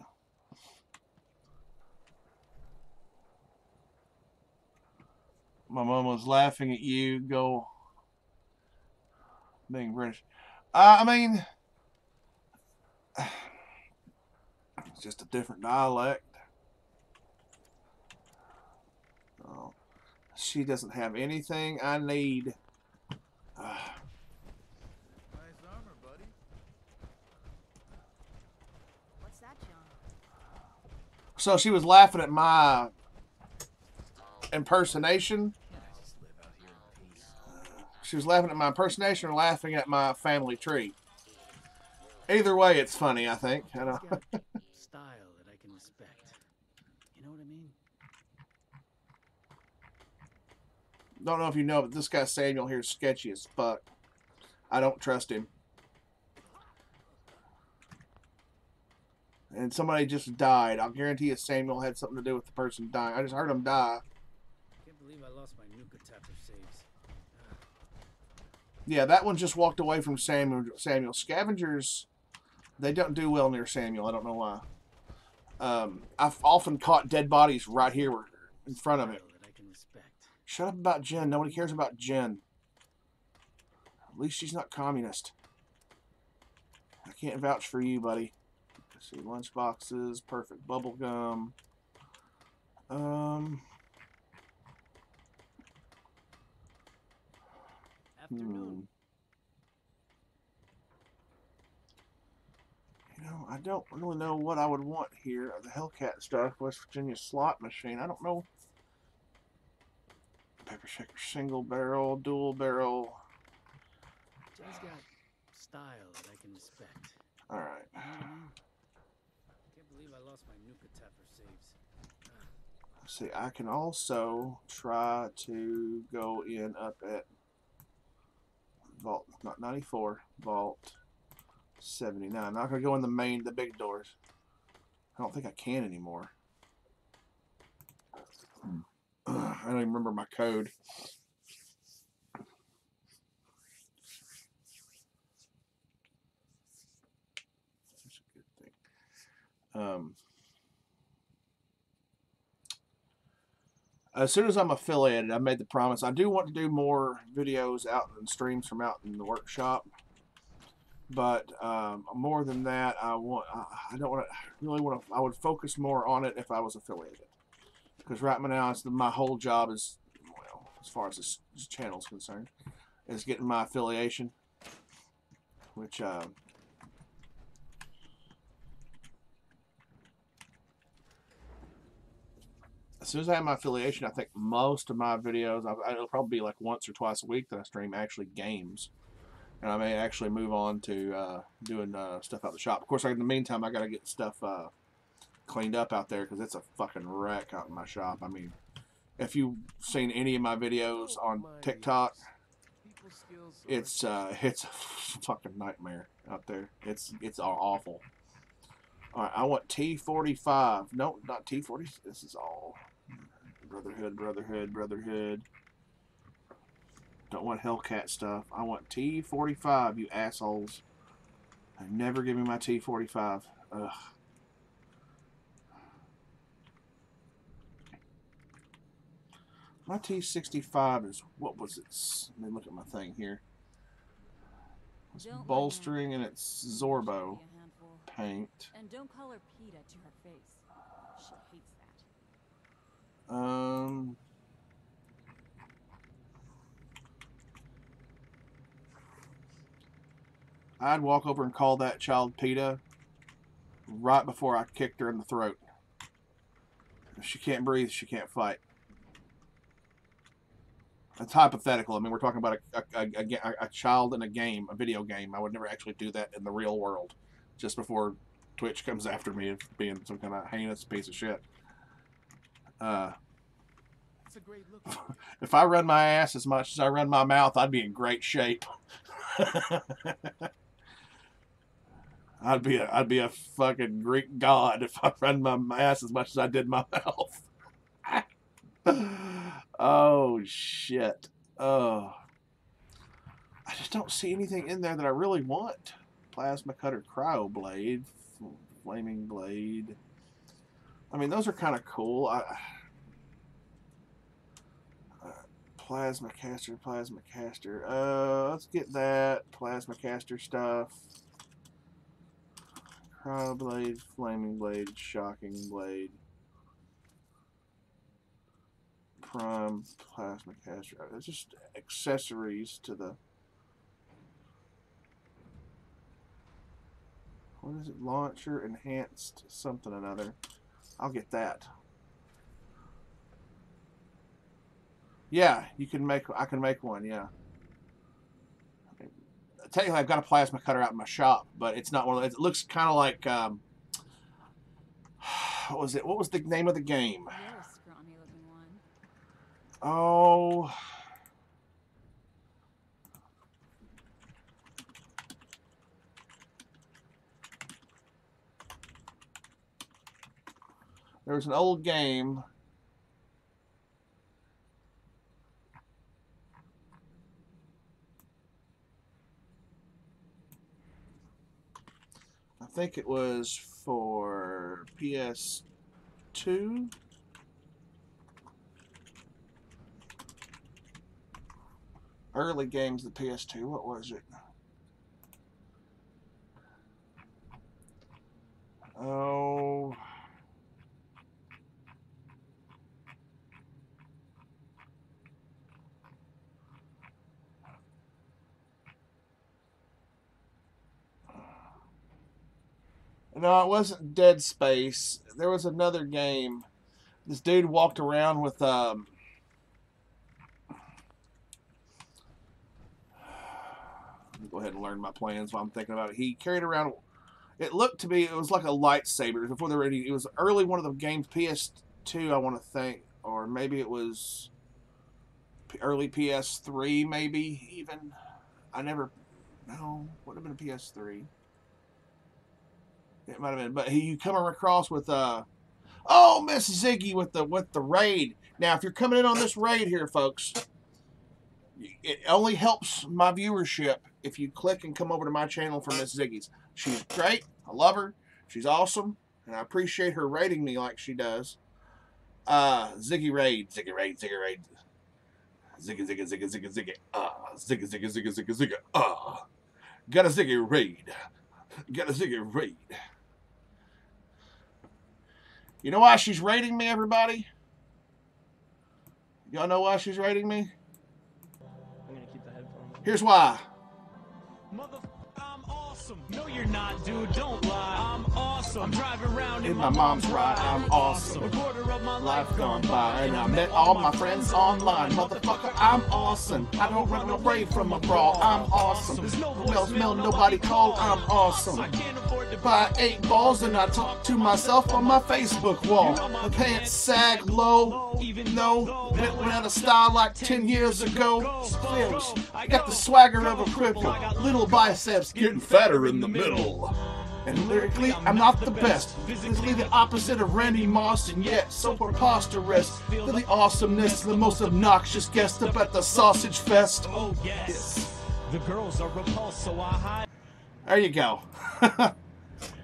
My mom was laughing at you. Go being British. I mean, it's just a different dialect. Oh, she doesn't have anything I need. Nice armor, buddy. What's that, John? So she was laughing at my impersonation. She was laughing at my impersonation or laughing at my family tree. Either way, it's funny, I think. I know. Style that I can respect. You know what I mean? Don't know if you know, but this guy Samuel here is sketchy as fuck. I don't trust him. And somebody just died. I'll guarantee you Samuel had something to do with the person dying. I just heard him die. Can't believe I lost my Nuka Tapper saves. Yeah, that one just walked away from Samuel. Scavengers, they don't do well near Samuel. I don't know why. I've often caught dead bodies right here in front of it. Shut up about Jen. Nobody cares about Jen. At least she's not communist. I can't vouch for you, buddy. Let's see, lunch boxes, perfect bubble gum. Afternoon. You know, I don't really know what I would want here. The Hellcat stuff, West Virginia slot machine. I don't know. Pepper shaker, single barrel, dual barrel. Jen's got style that I can respect. All right. You know what I mean? Can't believe I lost my Nuka Tapper saves. See, I can also try to go in up at Vault, not 94, Vault 79. I'm not going to go in the big doors. I don't think I can anymore. I don't even remember my code. That's a good thing. As soon as I'm affiliated, I made the promise. I do want to do more videos out and streams from out in the workshop, but more than that, I don't want to really want to. I would focus more on it if I was affiliated, because right now my whole job is, well, as far as this channel is concerned, is getting my affiliation, which as soon as I have my affiliation, I think most of my videos, it'll probably be like once or twice a week that I stream actually games. And I may actually move on to doing stuff out the shop. Of course, in the meantime, I got to get stuff cleaned up out there because it's a fucking wreck out in my shop. I mean, if you've seen any of my videos on TikTok, it's a fucking nightmare out there. It's awful. All right, I want T45. No, not T40. This is all Brotherhood. Don't want Hellcat stuff. I want T45, you assholes. Never give me my T45. Ugh. My T65 is, what was it? Let me look at my thing here. It's bolstering and it's Zorbo paint. And don't call her Peta to her face. She hates that. I'd walk over and call that child PETA right before I kicked her in the throat. If she can't breathe, she can't fight. It's hypothetical. I mean, we're talking about a child in a game, a video game. I would never actually do that in the real world. Just before Twitch comes after me of being some kind of heinous piece of shit. If I run my ass as much as I run my mouth, I'd be in great shape. I'd be a fucking Greek god if I run my ass as much as I did my mouth. Oh shit. Oh. I just don't see anything in there that I really want. Plasma cutter, cryo blade, flaming blade. I mean, those are kind of cool. Plasma caster. Let's get that plasma caster stuff. Cryo blade, flaming blade, shocking blade. Prime plasma caster. It's just accessories to the. What is it? Launcher, enhanced, something or another. I'll get that. Yeah, you can make. I can make one. Yeah. Technically, I've got a plasma cutter out in my shop, but it's not one of those. It looks kind of like. What was it? What was the name of the game? Oh. There was an old game. I think it was for PS2. Early games of PS2. What was it? Oh. No, it wasn't Dead Space. There was another game. This dude walked around with let me go ahead and learn my plans while I'm thinking about it. He carried around. It looked to me, it was like a lightsaber before they were ready. It was early one of the games, PS2, I want to think, or maybe it was early PS3, maybe even. No, would have been a PS3. It might have been, but you come across with oh, Miss Ziggy with the raid. Now, if you're coming in on this raid here, folks, it only helps my viewership if you click and come over to my channel for Miss Ziggy's. She's great. I love her. She's awesome, and I appreciate her raiding me like she does. Ziggy raid, Ziggy raid, Ziggy raid, Ziggy Ziggy Ziggy Ziggy Ziggy. Ziggy Ziggy Ziggy Ziggy Ziggy. Got a Ziggy raid. Got a Ziggy raid. You know why she's raiding me, everybody? Y'all know why she's raiding me? I'm gonna keep the headphones. Here's why. Mother, I'm awesome. No, you're not, dude. Don't lie. I'm awesome. I'm driving around in my mom's ride. I'm awesome. A quarter of my Life gone by, and I met all my friends online. Motherfucker, I'm awesome. I don't run away from a brawl. I'm awesome. There's no Wells Mill, nobody called. I'm awesome. I can't afford to Buy 8 balls and I talk to myself on my Facebook wall. The pants sag low, even though it went out of style like 10 years ago. Still, I got the swagger of a cripple. Little biceps getting fatter in the middle. And lyrically, I'm not the best. Physically, the opposite of Randy Moss, and yet so preposterous. For the awesomeness, the most obnoxious guest up at the Sausage Fest. Oh, yes. The girls are repulsed, so I hide. There you go.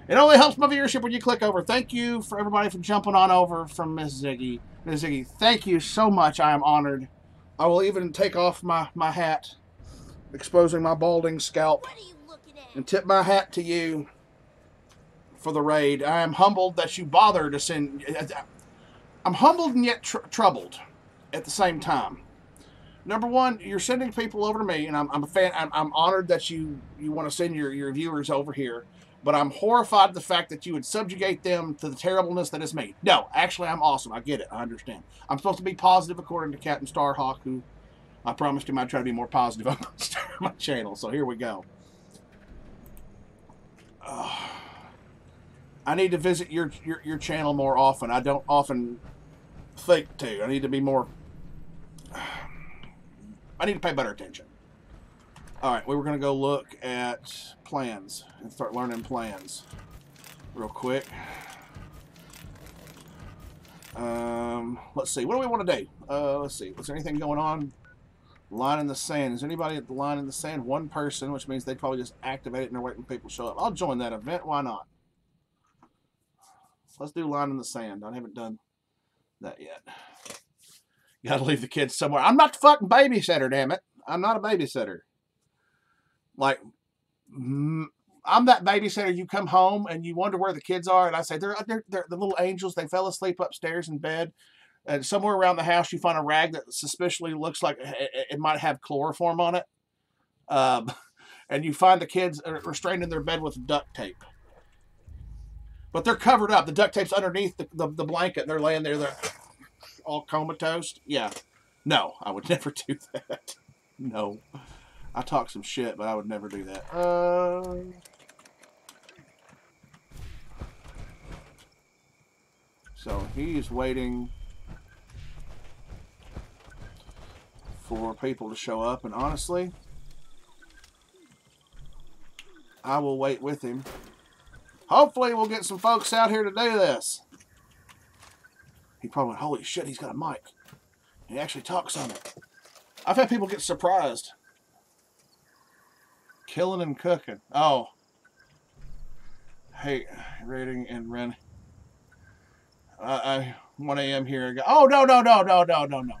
It only helps my viewership when you click over. Thank you for everybody for jumping on over from Miss Ziggy. Miss Ziggy, thank you so much. I am honored. I will even take off my hat, exposing my balding scalp, and tip my hat to you for the raid. I am humbled that you bother to send. I'm humbled and yet troubled at the same time. Number one, you're sending people over to me, and I'm a fan. I'm honored that you want to send your viewers over here. But I'm horrified at the fact that you would subjugate them to the terribleness that is me. No, actually, I'm awesome. I get it. I understand. I'm supposed to be positive according to Captain Starhawk, who I promised him I'd try to be more positive on my channel. So here we go. I need to visit your channel more often. I don't often think to. I need to be more... I need to pay better attention. All right, we were going to go look at plans and start learning plans real quick. Let's see. What do we want to do? Let's see. Was there anything going on? Line in the sand. Is anybody at the line in the sand? One person, which means they probably just activate it and they're waiting for people to show up. I'll join that event. Why not? Let's do line in the sand. I haven't done that yet. You got to leave the kids somewhere. I'm not the fucking babysitter, damn it. I'm not a babysitter. Like, I'm that babysitter. You come home and you wonder where the kids are, and I say they're the little angels. They fell asleep upstairs in bed, and somewhere around the house you find a rag that suspiciously looks like it might have chloroform on it, and you find the kids restrained in their bed with duct tape. But they're covered up. The duct tape's underneath the blanket. And they're laying there. They're all comatose. Yeah. No, I would never do that. No. I talk some shit, but I would never do that. So he's waiting for people to show up. And honestly, I will wait with him. Hopefully we'll get some folks out here to do this. He probably went, holy shit, he's got a mic. He actually talks on it. I've had people get surprised. Killing and cooking. Oh. Hey, rating and rent. 1 a.m. here. Oh, no.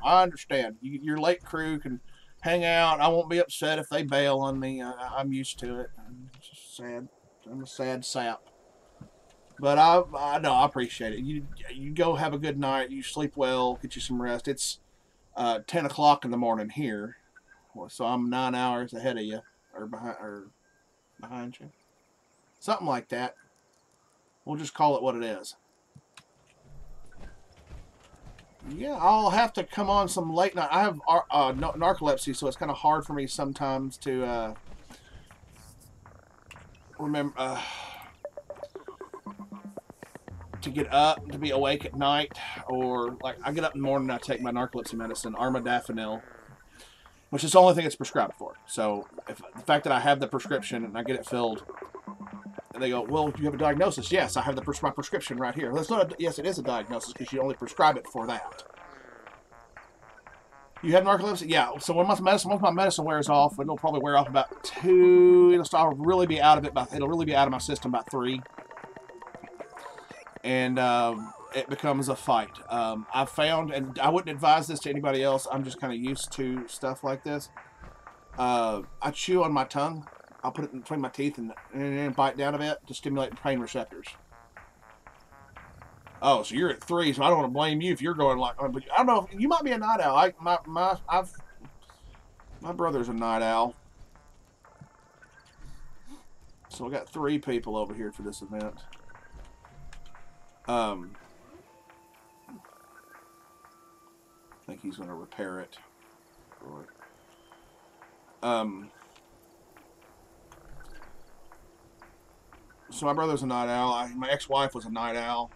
I understand. Your late crew can hang out. I won't be upset if they bail on me. I'm used to it. I'm just sad. I'm a sad sap. But I know, I appreciate it. You go have a good night. You sleep well. Get you some rest. It's 10 o'clock in the morning here. So I'm 9 hours ahead of you. Or behind you. Something like that. We'll just call it what it is. Yeah, I'll have to come on some late night. I have narcolepsy, so it's kind of hard for me sometimes to remember to get up, to be awake at night, or like I get up in the morning and I take my narcolepsy medicine, armodafinil, which is the only thing it's prescribed for. So if the fact that I have the prescription and I get it filled, and they go, well, do you have a diagnosis? Yes, I have my prescription right here. That's not yes, it is a diagnosis because you only prescribe it for that. You have narcolepsy? Yeah. So once my medicine wears off, it'll probably wear off about 2. I'll really be out of it. It'll really be out of my system about 3. And it becomes a fight. I've found, and I wouldn't advise this to anybody else. I'm just kind of used to stuff like this. I chew on my tongue. I'll put it in between my teeth and bite down a bit to stimulate the pain receptors. Oh, so you're at 3, so I don't want to blame you if you're going like. But I don't know. You might be a night owl. My brother's a night owl. So I got 3 people over here for this event. I think he's going to repair it. So my brother's a night owl. My ex-wife was a night owl.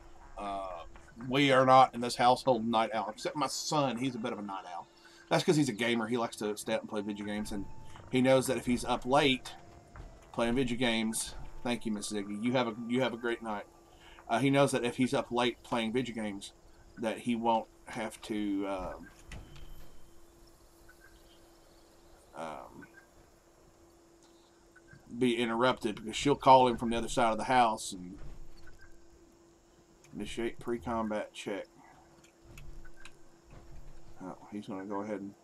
We are not in this household night owl, except my son. He's a bit of a night owl. That's because he's a gamer. He likes to stay up and play video games, and he knows that if he's up late playing video games, thank you, Miss Ziggy. You have a great night. He knows that if he's up late playing video games, that he won't have to be interrupted because she'll call him from the other side of the house and initiate pre-combat check. Oh, he's going to go ahead and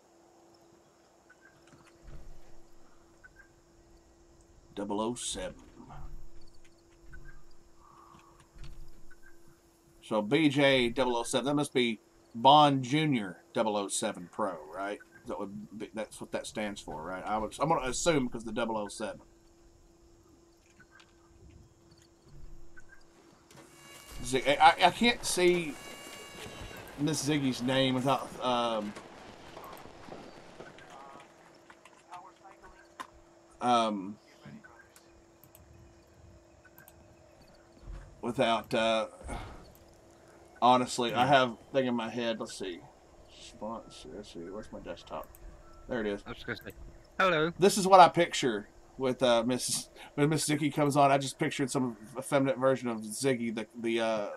007. So BJ 007, that must be Bond Jr. 007 Pro, right? That's what that stands for, right? I'm going to assume because the 007. I can't see Miss Ziggy's name without honestly, I have a thing in my head. Let's see. Let's see. Where's my desktop? There it is. I was just gonna say, hello. This is what I picture with when Miss Ziggy comes on. I just pictured some effeminate version of Ziggy, the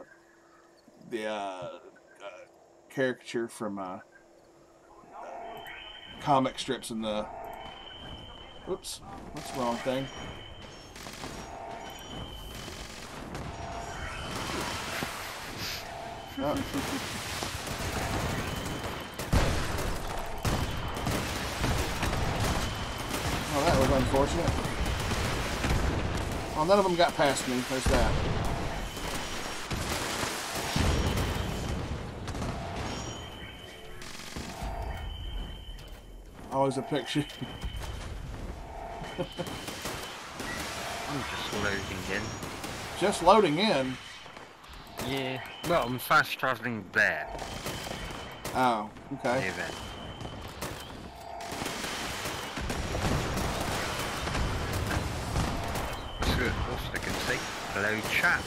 caricature from comic strips in the. Oops, that's the wrong thing. Oh. Oh, that was unfortunate. Well, none of them got past me. There's that. Always a picture. I'm just loading in. Just loading in? Yeah. Well, I'm fast traveling there. Oh, okay. The event. That's good. Also, I can say hello, chat.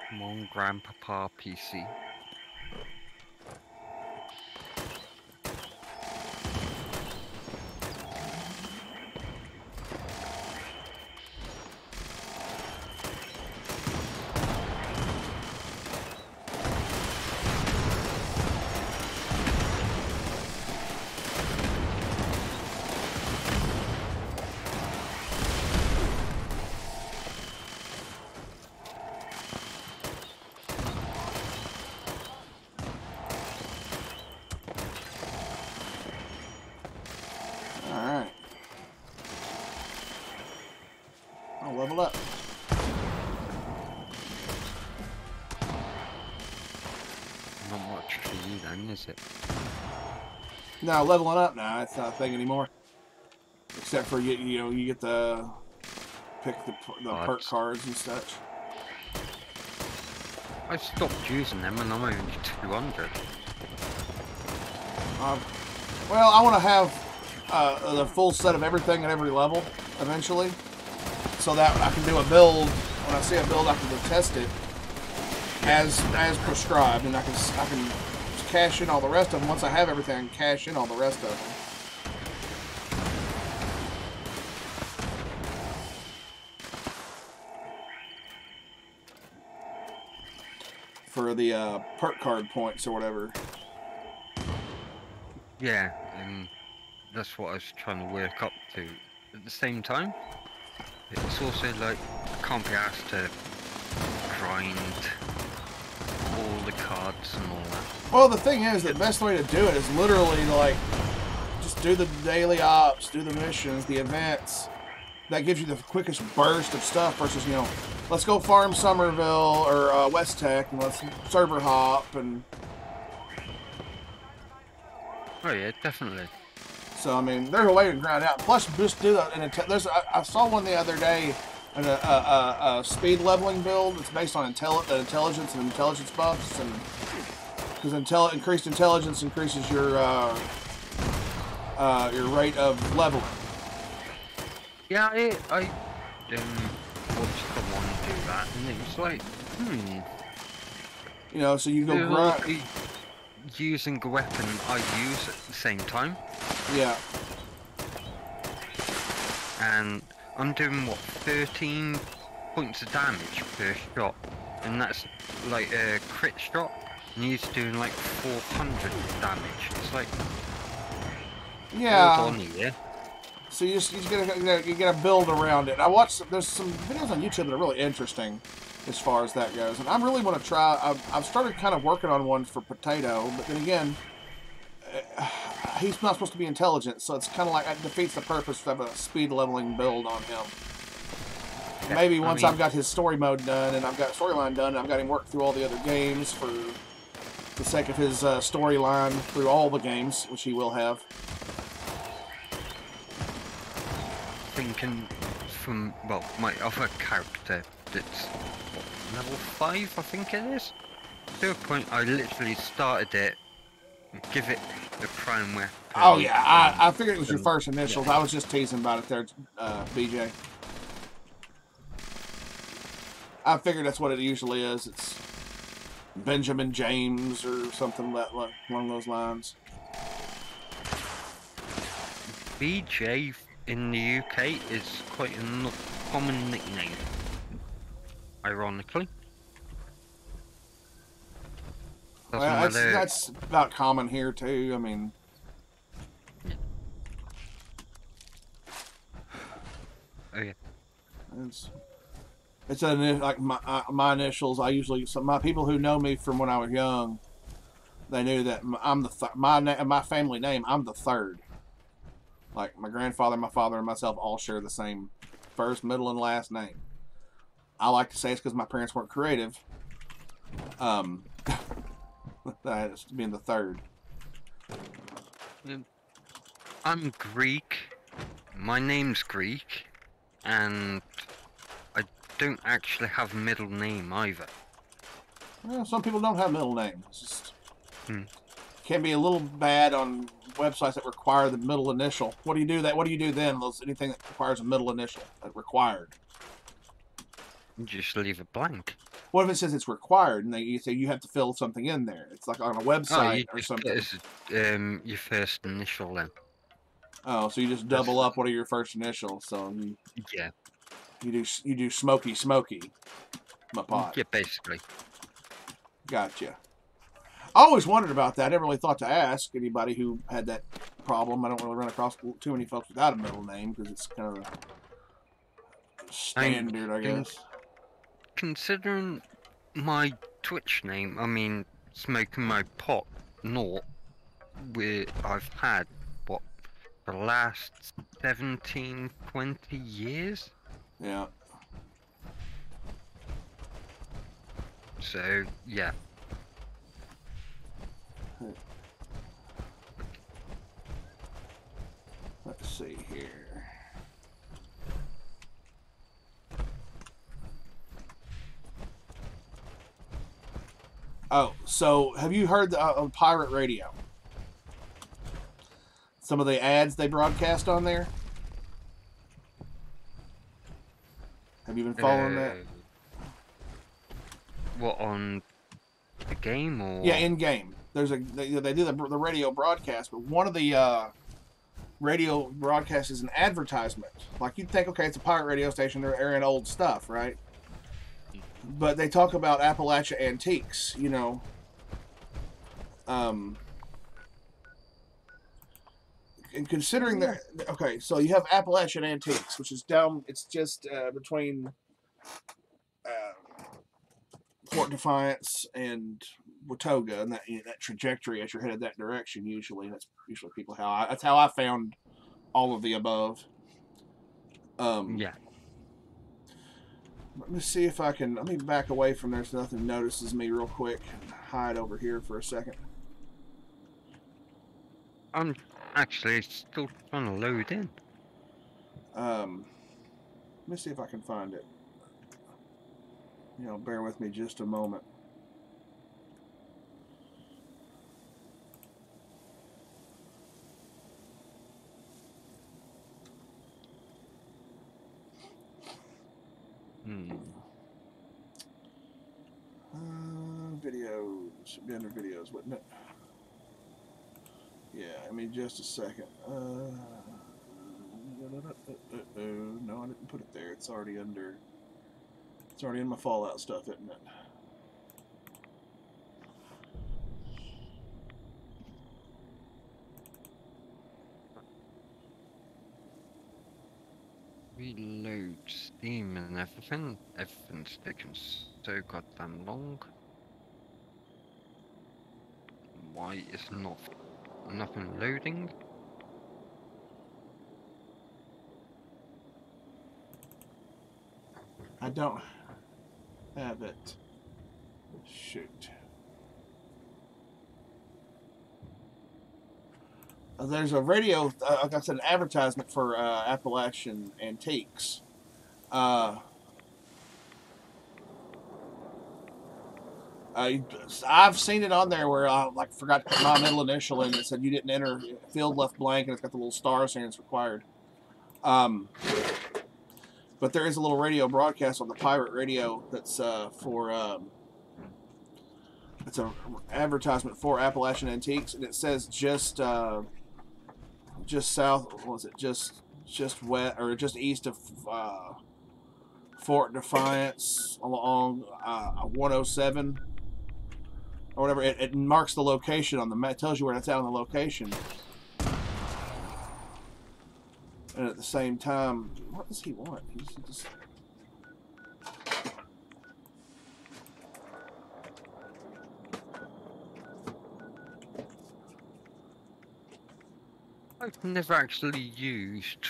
Come on, Grandpapa PC. Alright. I'll level up. Not much for you then, is it? No, leveling up now. It's not a thing anymore. Except for you get the pick the perk cards and such. I stopped using them and I'm only 200. Well, I want to have the full set of everything at every level eventually, so that I can do a build. When I see a build, I can go test it as prescribed, and I can cash in all the rest of them. Once I have everything, I can cash in all the rest of them. For the perk card points or whatever. Yeah, and that's what I was trying to work up to. At the same time, it's also like I can't be asked to grind all the cards and all that. Well, the thing is, the best way to do it is literally like just do the daily ops, do the missions, the events. That gives you the quickest burst of stuff versus, you know, let's go farm Somerville or West Tech and let's server hop and. Oh yeah, definitely. So I mean, there's a way to grind out. Plus, just do that. I saw one the other day, a speed leveling build. It's based on intelligence and intelligence buffs, and because increased intelligence increases your rate of leveling. Yeah, I watched someone do that, and it was like, You know, so you go grind. Using the weapon I use at the same time. Yeah. And I'm doing what, 13 points of damage per shot, and that's like a crit shot, and he's doing like 400 damage. It's like, yeah. Hold on here. So you gotta build around it. There's some videos on YouTube that are really interesting as far as that goes, and I really want to try. I've started kind of working on one for Potato, but then again, he's not supposed to be intelligent, so it's kind of like it defeats the purpose of a speed leveling build on him. Yeah, maybe once I've got his story mode done and I've got storyline done, and I've got him work through all the other games for the sake of his storyline through all the games, which he will have. Thinking from, well, my other character that's what, level 5, I think it is. To a point I literally started it, give it the prime weapon. Oh yeah, I figured it was your first initials. Yeah. I was just teasing about it there, BJ. I figured that's what it usually is. It's Benjamin James or something along those lines. BJ in the UK is quite a common nickname, ironically. Well, that's about common here too. I mean, yeah. Oh yeah. It's like my initials. I usually my people who know me from when I was young, they knew that I'm the my family name. I'm the third. Like my grandfather, my father, and myself all share the same first, middle, and last name. I like to say it's because my parents weren't creative. That's being the third. I'm Greek. My name's Greek, and I don't actually have a middle name either. Well, some people don't have middle names. It's just can be a little bad on websites that require the middle initial. What do you do that? What do you do then? Anything that requires a middle initial required. You just leave it blank. What if it says it's required and you say you have to fill something in there? It's like on a website or something. Your first initial then. Oh, so you just double up what are your first initials? So you do Smoky, my pot. Yeah, basically. Gotcha. I always wondered about that. I never really thought to ask anybody who had that problem. I don't really run across too many folks without a middle name because it's kind of standard, I guess. Considering my Twitch name, I mean, Smoking My Pot, I've had, what, the last 17, 20 years? Yeah. So, yeah. Let's see here. Oh, so have you heard of pirate radio? Some of the ads they broadcast on there? Have you been following that? What, on the game or? Yeah, in game. They do the radio broadcast, but one of the radio broadcasts is an advertisement. Like you'd think, okay, it's a pirate radio station. They're airing old stuff, right? But they talk about Appalachia antiques, you know. And considering that, okay, so you have Appalachian Antiques, which is down, it's just between Fort Defiance and Watoga, and that trajectory as you're headed that direction. Usually, that's usually that's how I found all of the above. Yeah. Let me see if I can. Let me back away from there so nothing notices me real quick. And hide over here for a second. I'm actually still trying to load in. Let me see if I can find it. You know, bear with me just a moment. Videos. Should be under videos, wouldn't it? Yeah, I mean, just a second. No, I didn't put it there. It's already under. It's already in my Fallout stuff, isn't it? Reload Steam and everything. Everything's taking so goddamn long. Why is nothing loading? I don't have it. Shoot. There's a radio, like I said, an advertisement for Appalachian Antiques. I've seen it on there where I forgot to put my middle initial in. It said you didn't enter, field left blank, and it's got the little stars here and it's required. But there is a little radio broadcast on the pirate radio that's it's an advertisement for Appalachian Antiques, and it says just south, what was it, just west or just east of Fort Defiance along 107 or whatever. It marks the location on the map, tells you where that's out on the location. And at the same time, what does he want? He's just... I've never actually used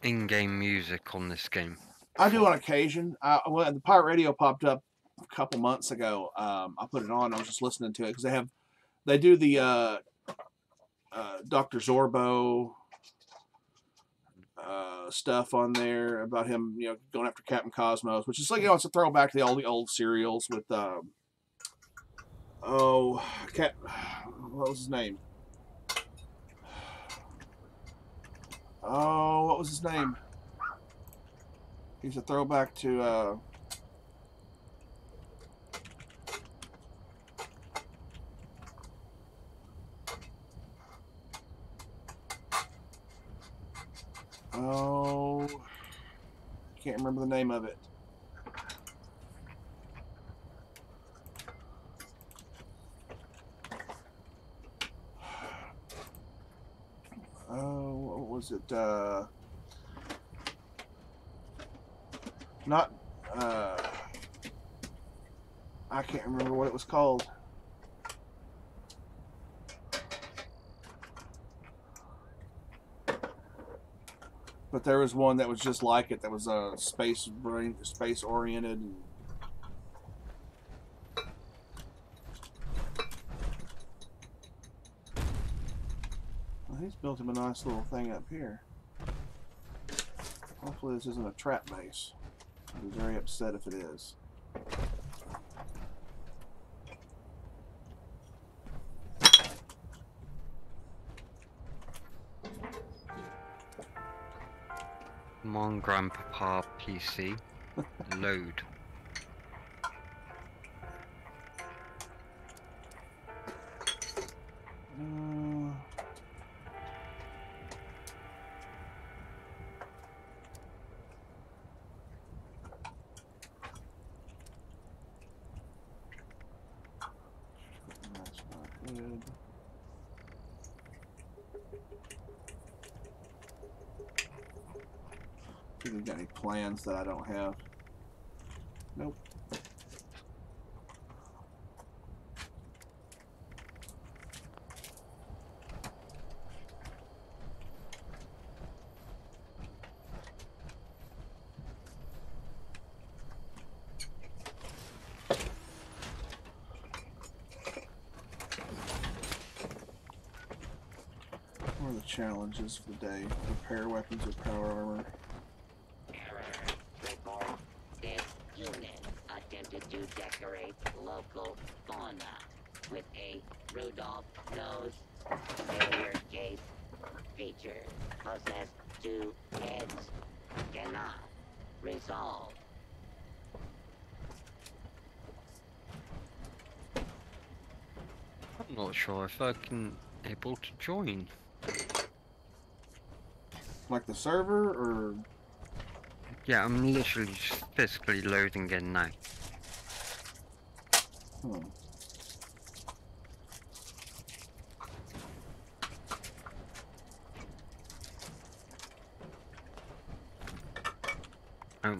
in-game music on this game. I do on occasion. When the pirate radio popped up a couple months ago, I put it on. I was just listening to it because they do the Dr. Zorbo stuff on there about him, going after Captain Cosmos, which is like, it's a throwback to all the old serials with what was his name? Oh, what was his name? He's a throwback to can't remember the name of it. What was it? I can't remember what it was called. But there was one that was just like it, that was space oriented. Well, he's built him a nice little thing up here. Hopefully this isn't a trap base. I'd be very upset if it is. Come on, Grandpapa PC. Load. That's not good. See if they've got any plans that I don't have. Nope. What are the challenges for the day? Repair weapons with power armor. This unit attempted to decorate local fauna with a Rudolph nose. Failure case feature possessed 2 heads. Cannot resolve. I'm not sure if I can able to join. Like the server, or? Yeah, I'm literally just physically loading in now.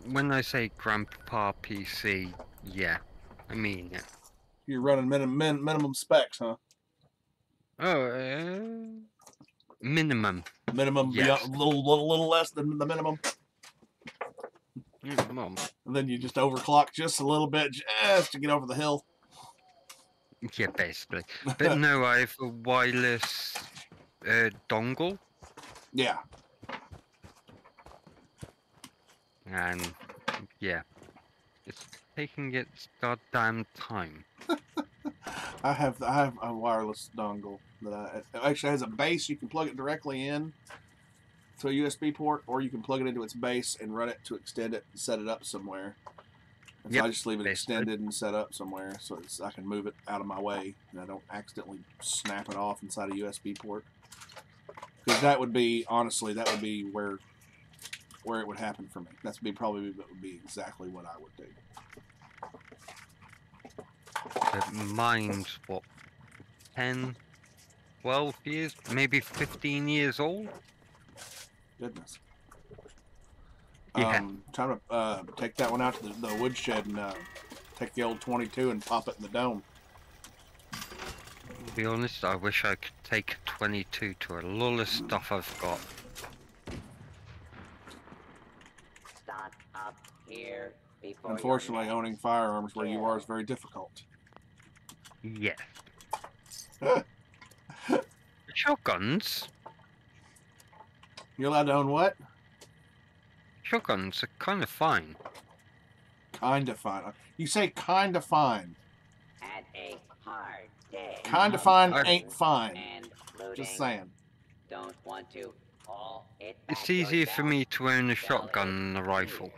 When I say Grandpapa PC, yeah, I mean it. You're running minimum specs, huh? Oh, minimum. Minimum, yes. Beyond, little less than the minimum. Mom. And then you just overclock just a little bit just to get over the hill. Yeah, basically. But no, I have a wireless dongle. Yeah. And yeah, it's taking its goddamn time. I have a wireless dongle that it actually has a base. You can plug it directly in to a USB port, or you can plug it into its base and run it to extend it and set it up somewhere. And so I just leave it extended and set up somewhere so I can move it out of my way and I don't accidentally snap it off inside a USB port. Because that would be, honestly, that would be where it would happen for me. That would be exactly what I would do. But mine's what, 10, 12 years, maybe 15 years old? Goodness. Yeah. Trying to take that one out to the woodshed and take the old 22 and pop it in the dome. be honest, I wish I could take a 22 to a lot of stuff I've got. Stop up here before Unfortunately, owning firearms where you are is very difficult. Yes. Shotguns? You're allowed to own what? Shotguns are kind of fine. Kind of fine. You say kind of fine. At a hard day. Kind of fine I- ain't fine. And Just saying. don't want to haul it It's back easier yourself. Oh, for me to own a shotgun than a rifle.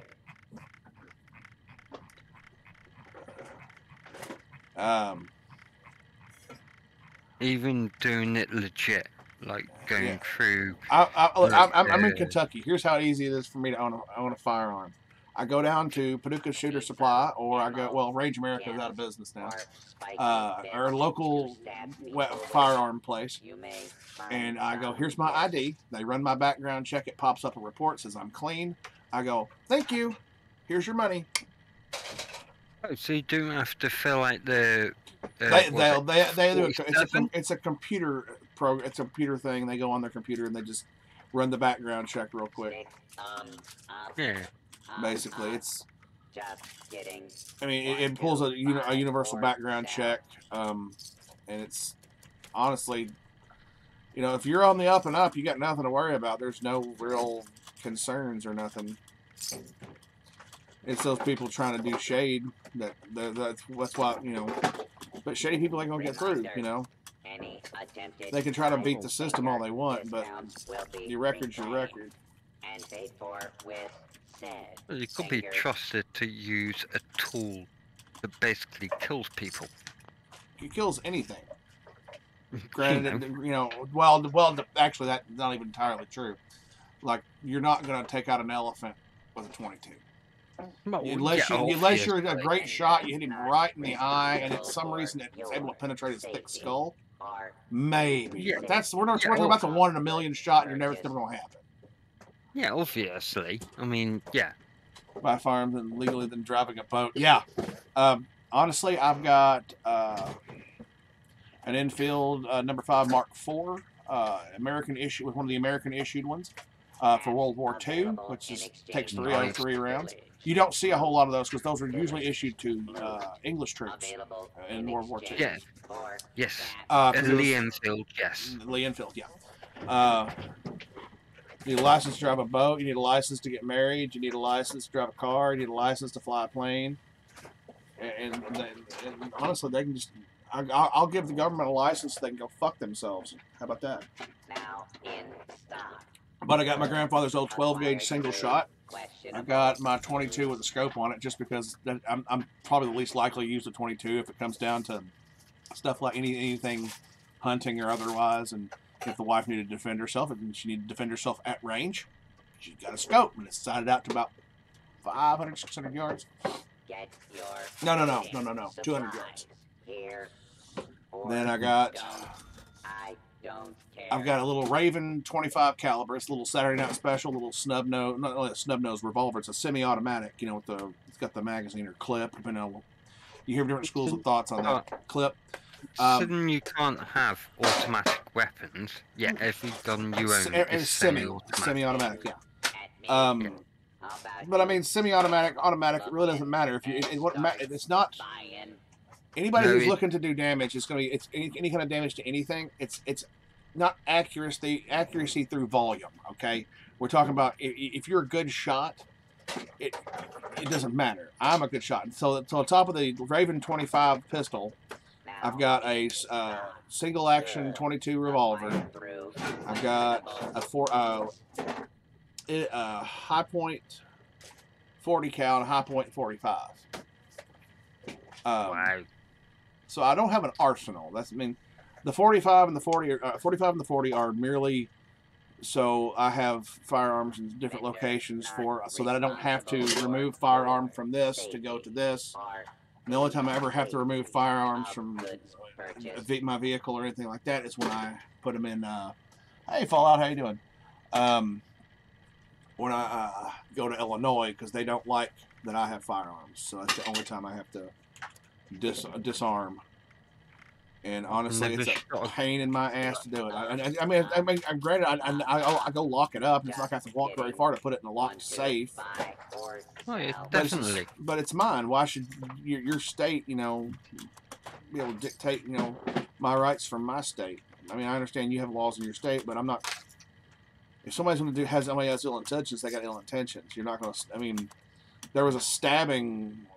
Even doing it legit, like going Yeah. through. I'm in Kentucky. Here's how easy it is for me to own a firearm. I go down to Paducah Shooter Supply, or I go, well, Rage America is out of business now, or a local firearm place, and I go, here's my ID. They run my background check. It pops up a report, says I'm clean. I go, thank you. Here's your money. Oh, so you don't have to fill out the. They do it's a computer program. It's a computer thing. They go on their computer and they just run the background check real quick. Yeah. Basically, it's. Just kidding. I mean, it pulls a universal background check, and it's honestly, if you're on the up and up, you got nothing to worry about. There's no real concerns or nothing. It's those people trying to do shade that's why but shady people ain't gonna get through. They can try to beat the system all they want, but your record's your record. And paid for with Well, you could be trusted to use a tool that basically kills people. It kills anything. Granted, well, actually, that's not even entirely true. Like, you're not going to take out an elephant with a 22. Unless you're a great shot, you hit him right in the eye, and for some reason it's able to penetrate his thick skull. Maybe. Yeah. But we're talking about the 1 in a million shot, and it's never going to happen. Yeah, obviously. I mean, yeah. Buy firearms and legally than driving a boat. Yeah. Honestly, I've got an Enfield number 5 Mark IV, American issue with one of the American issued ones for World War II, which takes 303 rounds. You don't see a whole lot of those because those are usually issued to English troops in World War II. Yeah. Yes. Lee Enfield, yes. Lee Enfield, yeah. You need a license to drive a boat. You need a license to get married. You need a license to drive a car. You need a license to fly a plane. And honestly, they can just. I'll give the government a license so they can go fuck themselves. How about that? Now in stock. But I got my grandfather's old 12-gauge single shot. I got my 22 with a scope on it just because I'm probably the least likely to use the 22 if it comes down to stuff like anything hunting or otherwise. And if the wife needed to defend herself, and she needed to defend herself at range, she's got a scope, and it's sighted out to about 500, 600 yards. Get your No, 200 yards. Here. Then I got, don't care. I've got a little Raven 25 caliber. It's a little Saturday Night Special, little snub nose, not only a snub nose revolver. It's a semi-automatic. It's got the magazine or clip. Depending on, you hear different schools of thoughts on that clip. Considering you can't have automatic weapons, yeah, every gun you own is semi-automatic, yeah. But I mean, semi-automatic, automatic, it really doesn't matter. If you, it's not. Anybody who's looking to do damage is going to be. It's any kind of damage to anything. It's not accuracy through volume. Okay, we're talking about if you're a good shot. It doesn't matter. I'm a good shot. So on top of the Raven 25 pistol, I've got a single action 22 revolver. I've got a high point 40 cal and a high point 45. Wow. So I don't have an arsenal. The 45 and the 40 are merely so I have firearms in different locations so that I don't have to remove firearm from this to go to this. And the only time I ever have to remove firearms from my vehicle or anything like that is when I put them in. Hey, Fallout, how you doing? When I go to Illinois because they don't like that I have firearms, so that's the only time I have to disarm. And honestly, Never it's shot a a- pain in my ass to do it. I mean, granted, I go lock it up. It's not like I have to walk very far to put it in a locked safe. Oh, yeah, But it's, definitely. but it's mine. Why should your state, you know, be able to dictate, you know, my rights from my state? I mean, I understand you have laws in your state, but I'm not. If somebody's going to somebody has ill intentions, they got ill intentions. You're not going to. I mean, there was a stabbing.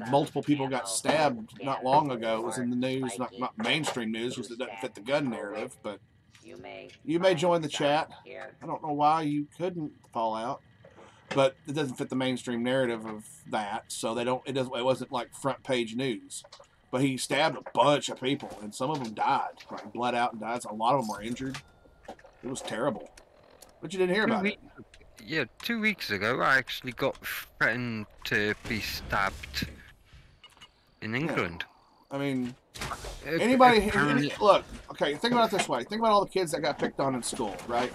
Multiple people got stabbed not long ago. It was in the news, not mainstream news, because it doesn't fit the gun narrative. But you may join the chat. I don't know why you couldn't fall out, but it doesn't fit the mainstream narrative of that. So they don't. It doesn't. It wasn't like front page news. But he stabbed a bunch of people, and some of them died. Like bled out and died. So a lot of them were injured. It was terrible. But you didn't hear about it. Yeah, 2 weeks ago, I actually got threatened to be stabbed in England. I mean, anybody, look, okay, think about it this way. Think about all the kids that got picked on in school, right?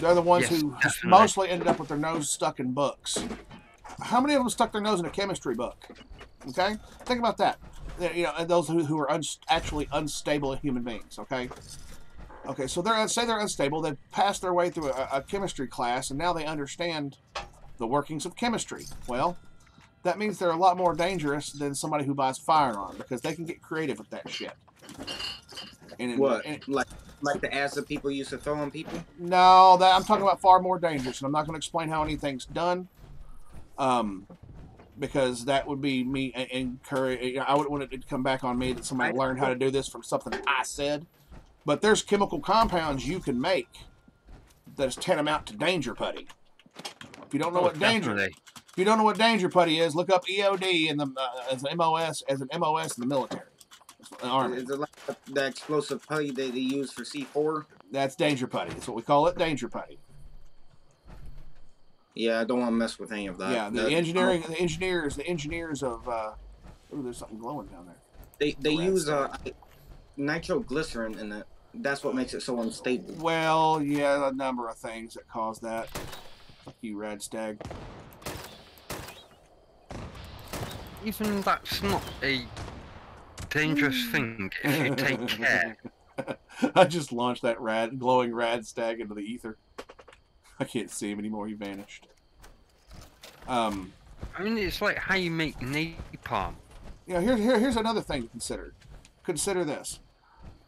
They're the ones Yes, who definitely. mostly ended up with their nose stuck in books. How many of them stuck their nose in a chemistry book? Okay? Think about that. You know, and those who are actually unstable human beings, okay? Okay, so say they're unstable. They've passed their way through a chemistry class, and now they understand the workings of chemistry. Well, that means they're a lot more dangerous than somebody who buys a firearm, because they can get creative with that shit. And What? Like the acid people used to throw on people? No, I'm talking about far more dangerous, and I'm not going to explain how anything's done, because that would be me encourage. I wouldn't want it to come back on me that somebody learned how to do this from something I said. But there's chemical compounds you can make that is tantamount to danger putty. If you don't know what danger, if you don't know what danger putty is, look up EOD in the as an MOS in the military. Army. Is it like the explosive putty that they use for C4? That's danger putty. That's what we call it, danger putty. Yeah, I don't want to mess with any of that. Yeah, the engineers of. Ooh, there's something glowing down there. They use nitroglycerin in it. That's what makes it so unstable. Well, yeah, a number of things that cause that. Fuck you, Radstag. Even that's not a dangerous thing if you take care. I just launched that glowing Radstag into the ether. I can't see him anymore. He vanished. I mean, it's like how you make napalm. You know, here's another thing to consider. Consider this.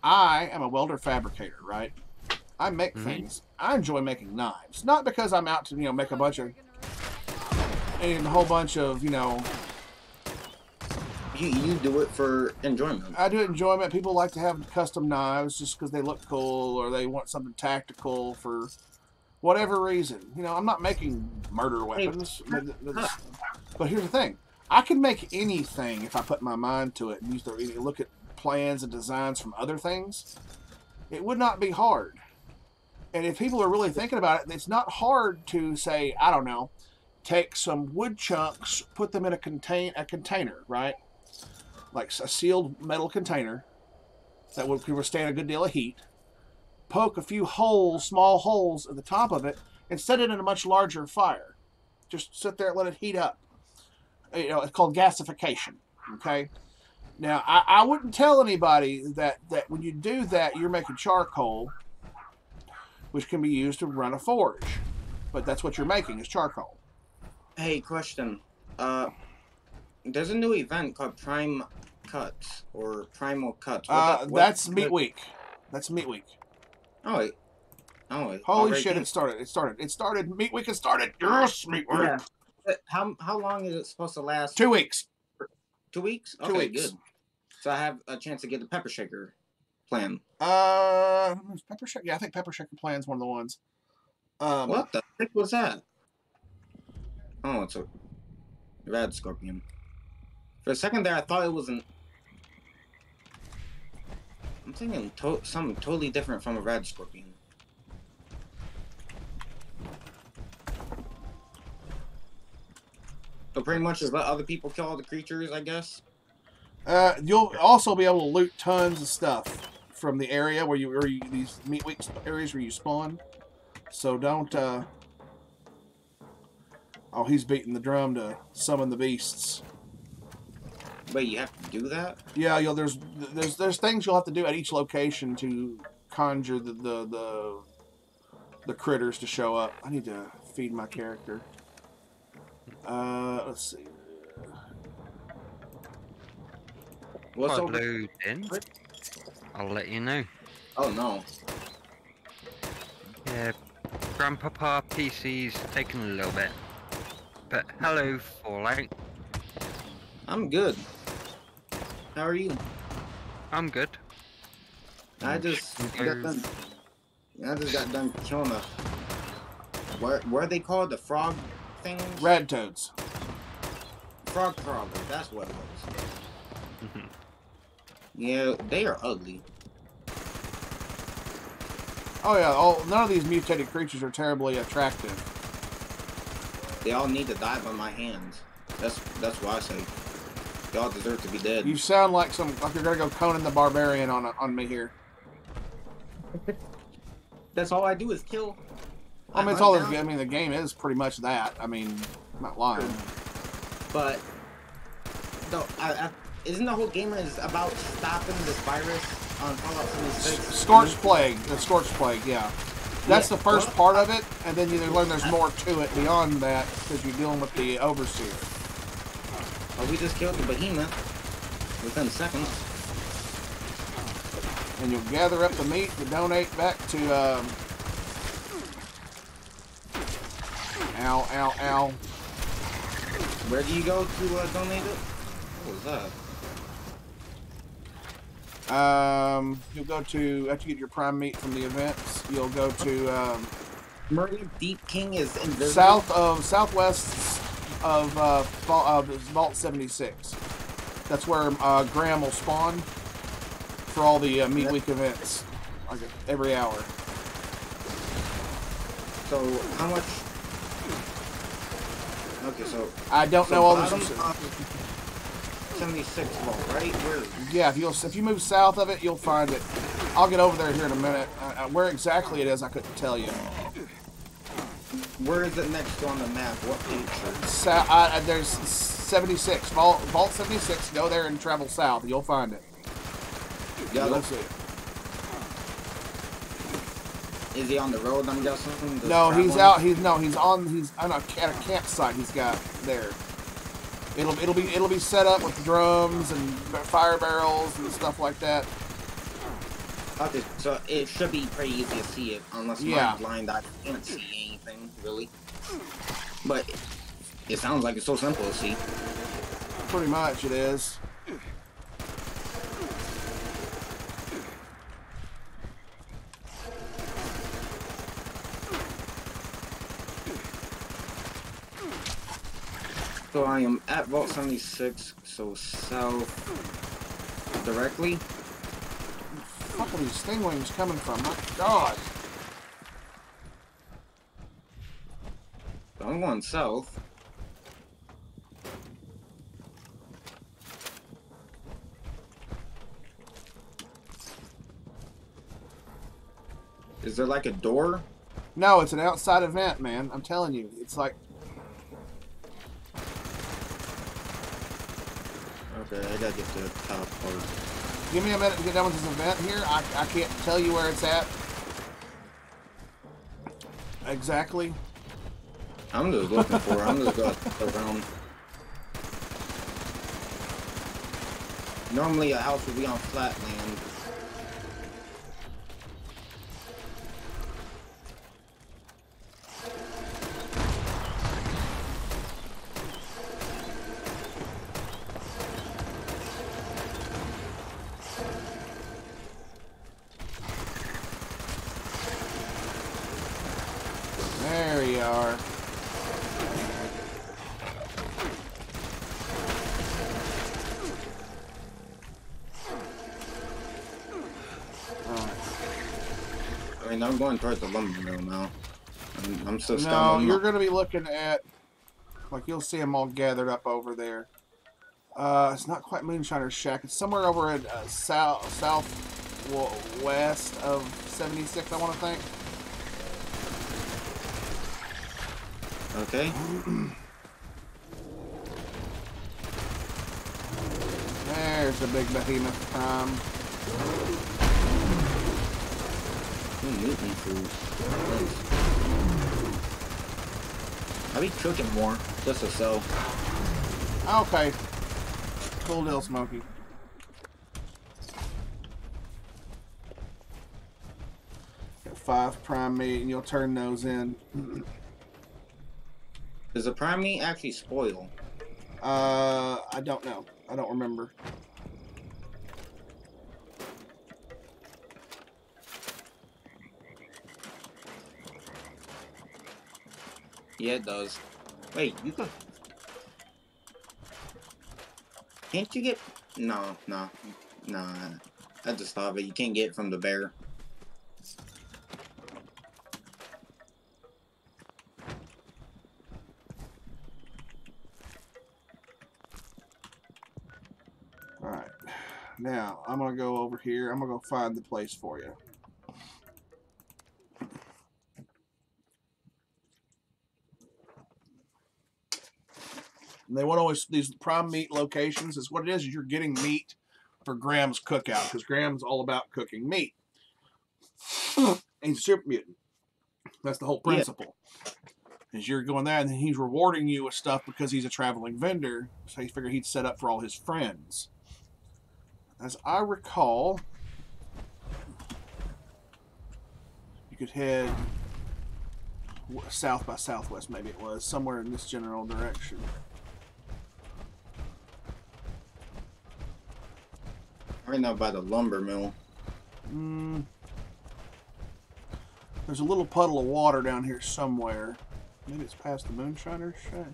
I am a welder fabricator, right? I make things. I enjoy making knives. Not because I'm out to, you know, make a bunch of... and a whole bunch of, you know... You do it for enjoyment. I do it enjoyment. People like to have custom knives just because they look cool, or they want something tactical for whatever reason. You know, I'm not making murder weapons. But here's the thing. I can make anything if I put my mind to it and look at plans and designs from other things. It would not be hard. And if people are really thinking about it, it's not hard to say, I don't know, take some wood chunks, put them in a container, right? Like a sealed metal container that would withstand a good deal of heat. Poke a few holes, small holes at the top of it, and set it in a much larger fire. Just sit there and let it heat up. You know, it's called gasification. Okay. Now, I wouldn't tell anybody that when you do that, you're making charcoal, which can be used to run a forge. But that's what you're making, is charcoal. Hey, question. There's a new event called Prime Cuts, or Primal Cuts. That's Meat Week. That's Meat Week. Oh, wait. Holy shit, it started. Meat Week has started. Yes, Meat Week. Yeah. How long is it supposed to last? 2 weeks. 2 weeks? Okay, 2 weeks. Good. So I have a chance to get the Pepper Shaker plan. Pepper Shaker? Yeah, I think Pepper Shaker plan's one of the ones. What the heck was that? Oh, it's a Rad Scorpion. For a second there, I thought it was an... I'm thinking something totally different from a Rad Scorpion. So pretty much just let other people kill all the creatures, I guess? You'll also be able to loot tons of stuff from the area where these Meat Week areas where you spawn. So don't, Oh, he's beating the drum to summon the beasts. Wait, you have to do that? Yeah, there's things you'll have to do at each location to conjure the critters to show up. I need to feed my character. Let's see. What's I'll over? load in. I'll let you know. Oh no. Yeah, Grandpapa PC's taking a little bit. But hello, Fallout. I'm good. How are you? I'm good. I just got done killing a. What are they called? The frog things? Red toads. Frog crawler. That's what it was. Yeah, they are ugly. Oh yeah. None of these mutated creatures are terribly attractive. They all need to die by my hands. That's what I say. They all deserve to be dead. You sound like you're gonna go Conan the Barbarian on me here. That's all I do is kill. I mean, it's all. I mean, the game is pretty much that. I mean, I'm not lying. But no, isn't the whole game is about stopping this virus on Fallout 76? Scorched Plague. The Scorched Plague. Yeah. That's the first part of it, and then you learn there's more to it beyond that because you're dealing with the Overseer. Oh, we just killed the behemoth within seconds. And you'll gather up the meat to donate back to, ow, ow, ow. Where do you go to donate it? What was that? You'll go to, after you get your prime meat from the events, you'll go to, Murray Deep King is invisible. Southwest of Vault 76. That's where Graham will spawn for all the Meat Week events, like every hour. So how much? Okay, so I don't know all this. 76 vault, right? Where? Yeah, if you move south of it, you'll find it. I'll get over there here in a minute. Where exactly it is, I couldn't tell you. Where is it next on the map? What picture? There's 76. Vault 76. Go there and travel south. You'll find it. Yeah, you'll see it. Is he on the road? I'm guessing. No, he's out. He's on a campsite. He's got there. It'll be set up with drums and fire barrels and stuff like that. Okay, so it should be pretty easy to see it, unless I'm blind. I can't see anything really. But it sounds like it's so simple to see. Pretty much, it is. So I am at Vault 76, so south directly. Where are these stingwings coming from? My God. I'm going south. Is there like a door? No, it's an outside event, man. I'm telling you. It's like... Okay, I gotta get to the top part. Give me a minute to get done with this event here. I can't tell you where it's at. Exactly. I'm just looking for it. I'm just going around. Normally a house would be on flat land. There you are. I mean, I'm going towards the lumber mill now. I'm still stuck. No, you're going to be looking at, like, you'll see them all gathered up over there. It's not quite Moonshiner's Shack. It's somewhere over at southwest of 76, I want to think. Okay. There's the big behemoth prime. Meat food. I'll be cooking more, just to sell. Okay. Cool deal, Smokey. Got 5 prime meat, and you'll turn those in. Does the prime meat actually spoil? I don't know. I don't remember. Yeah, it does. Wait, you could... Can't you get... No. I just thought of it. You can't get it from the bear. Alright. Now, I'm going to go over here. I'm going to go find the place for you. And they want always these prime meat locations. Is what it is you're getting meat for Graham's cookout, because Graham's all about cooking meat. He's a super mutant. That's the whole principle. Yeah. Is you're going there, and then he's rewarding you with stuff because he's a traveling vendor. So he figured he'd set up for all his friends. As I recall, you could head south by southwest, maybe it was, somewhere in this general direction. Right now by the lumber mill. There's a little puddle of water down here somewhere. Maybe it's past the Moonshiner's shack.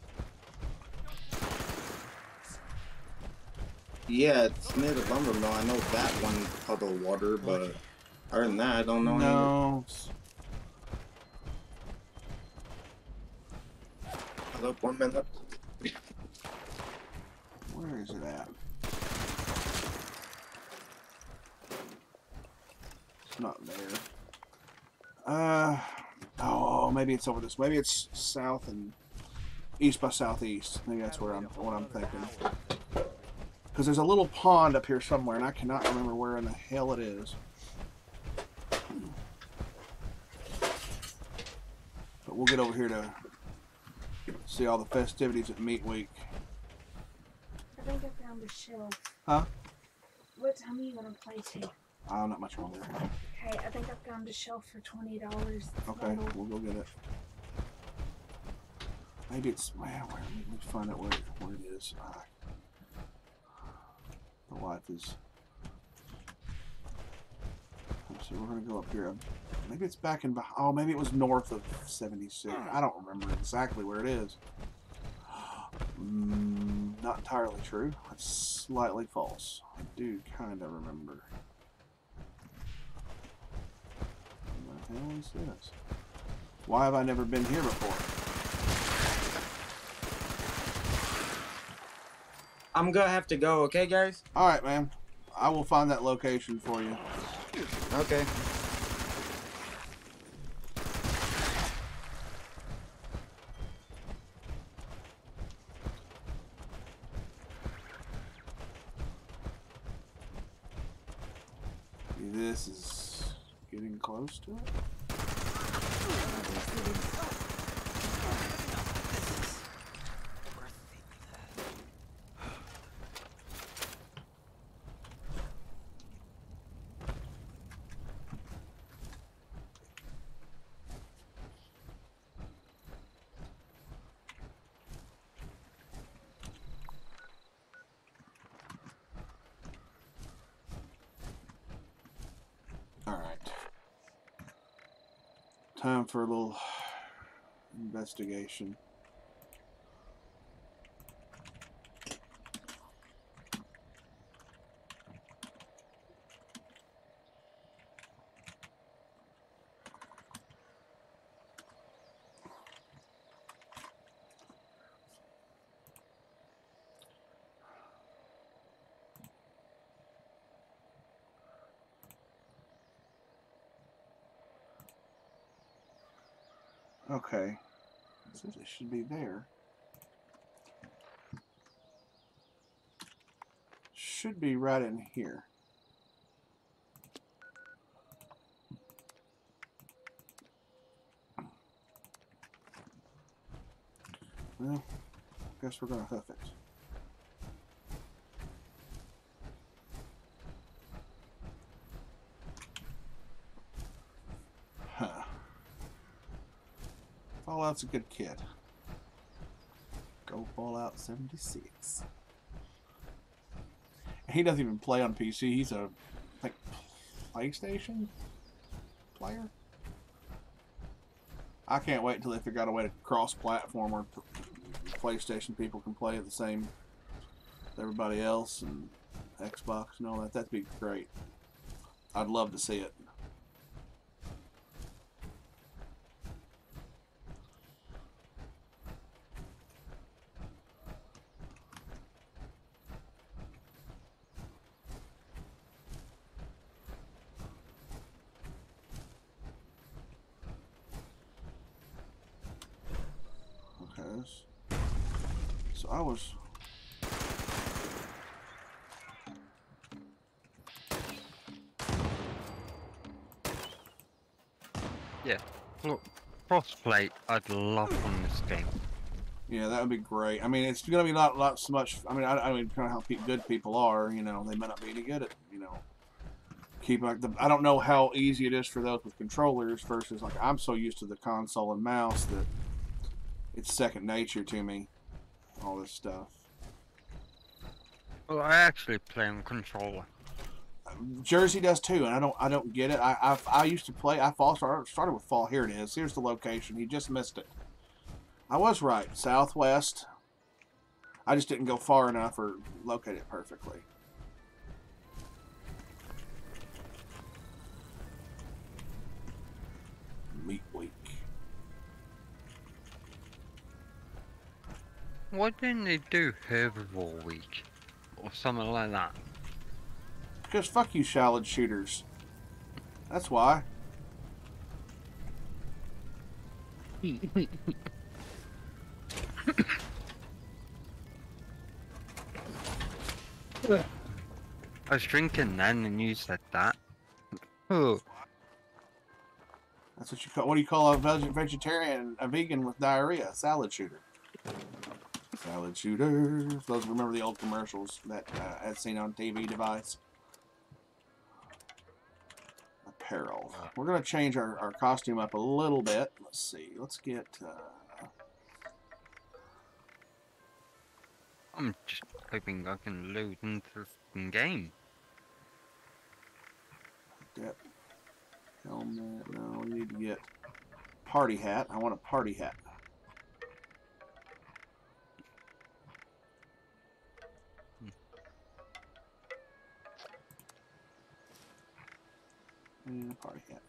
Yeah, it's near the lumber mill. I know that one puddle of water, but other than that, I don't know. No. Hello, 1 minute. Where is it at? It's not there. Oh, maybe it's over this. Maybe it's south and east by southeast. Maybe that's where what I'm thinking. Because there's a little pond up here somewhere, and I cannot remember where in the hell it is. But we'll get over here to see all the festivities at Meat Week. I think I found a shelf. Huh? What time do you want to play to? Not much longer. Okay, I think I found a shelf for $20. Okay, we'll go get it. Maybe it's, well, let me find out where it is. The life is. So we're gonna go up here. Maybe it's back in. Oh, maybe it was north of 76. I don't remember exactly where it is. Not entirely true. That's slightly false. I do kind of remember. What the hell is this? Why have I never been here before? I'm gonna have to go, okay, guys? Alright, man. I will find that location for you. Okay. This is getting close to it. Time for a little investigation. Okay, it says it should be there. should be right in here. Well, guess we're gonna hoof it. Huh. Fallout's a good kid. Go Fallout 76. He doesn't even play on PC. He's a, like, PlayStation player. I can't wait until they figure out a way to cross-platform where PlayStation people can play at the same as everybody else, and Xbox and all that. That'd be great. I'd love to see it. So I was yeah, look, crossplay I'd love on this game. Yeah, that would be great. I mean, it's gonna be not so much. I mean, I mean, kind of how good people are. You know, they might not be any good at, you know, keep like the. I don't know how easy it is for those with controllers versus like I'm so used to the console and mouse that it's second nature to me. All this stuff. Well, I actually play on controller. Jersey does too, and I don't get it. I used to play. I started with Fall. Here it is. Here's the location. He just missed it. I was right. Southwest. I just didn't go far enough or locate it perfectly. Meat Week. Why didn't they do Herbivore Week or something like that? Because fuck you, shallot shooters. That's why. I was drinking then and you said that. Oh. That's what you call. What do you call a vegetarian, a vegan with diarrhea? A salad shooter. Salad shooter. For those who remember the old commercials that I'd seen on TV device. Apparel. We're going to change our costume up a little bit. Let's see. Let's get... I'm just hoping I can load into the game. Yep. Helmet. No, we need to get party hat. I want a party hat. And a party hat.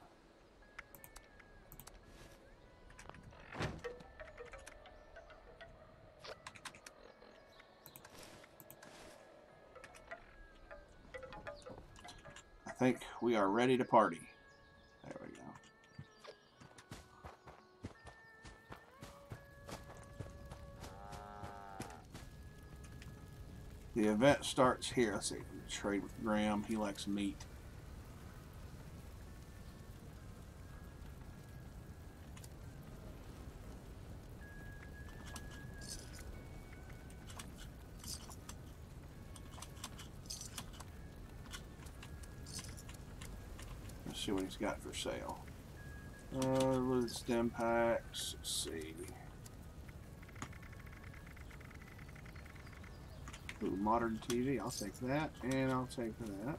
I think we are ready to party. There we go. The event starts here. Let's see. Trade with Graham. He likes meat. Let's see what he's got for sale. With stem packs. Let's see. Ooh, modern TV. I'll take that, and I'll take that.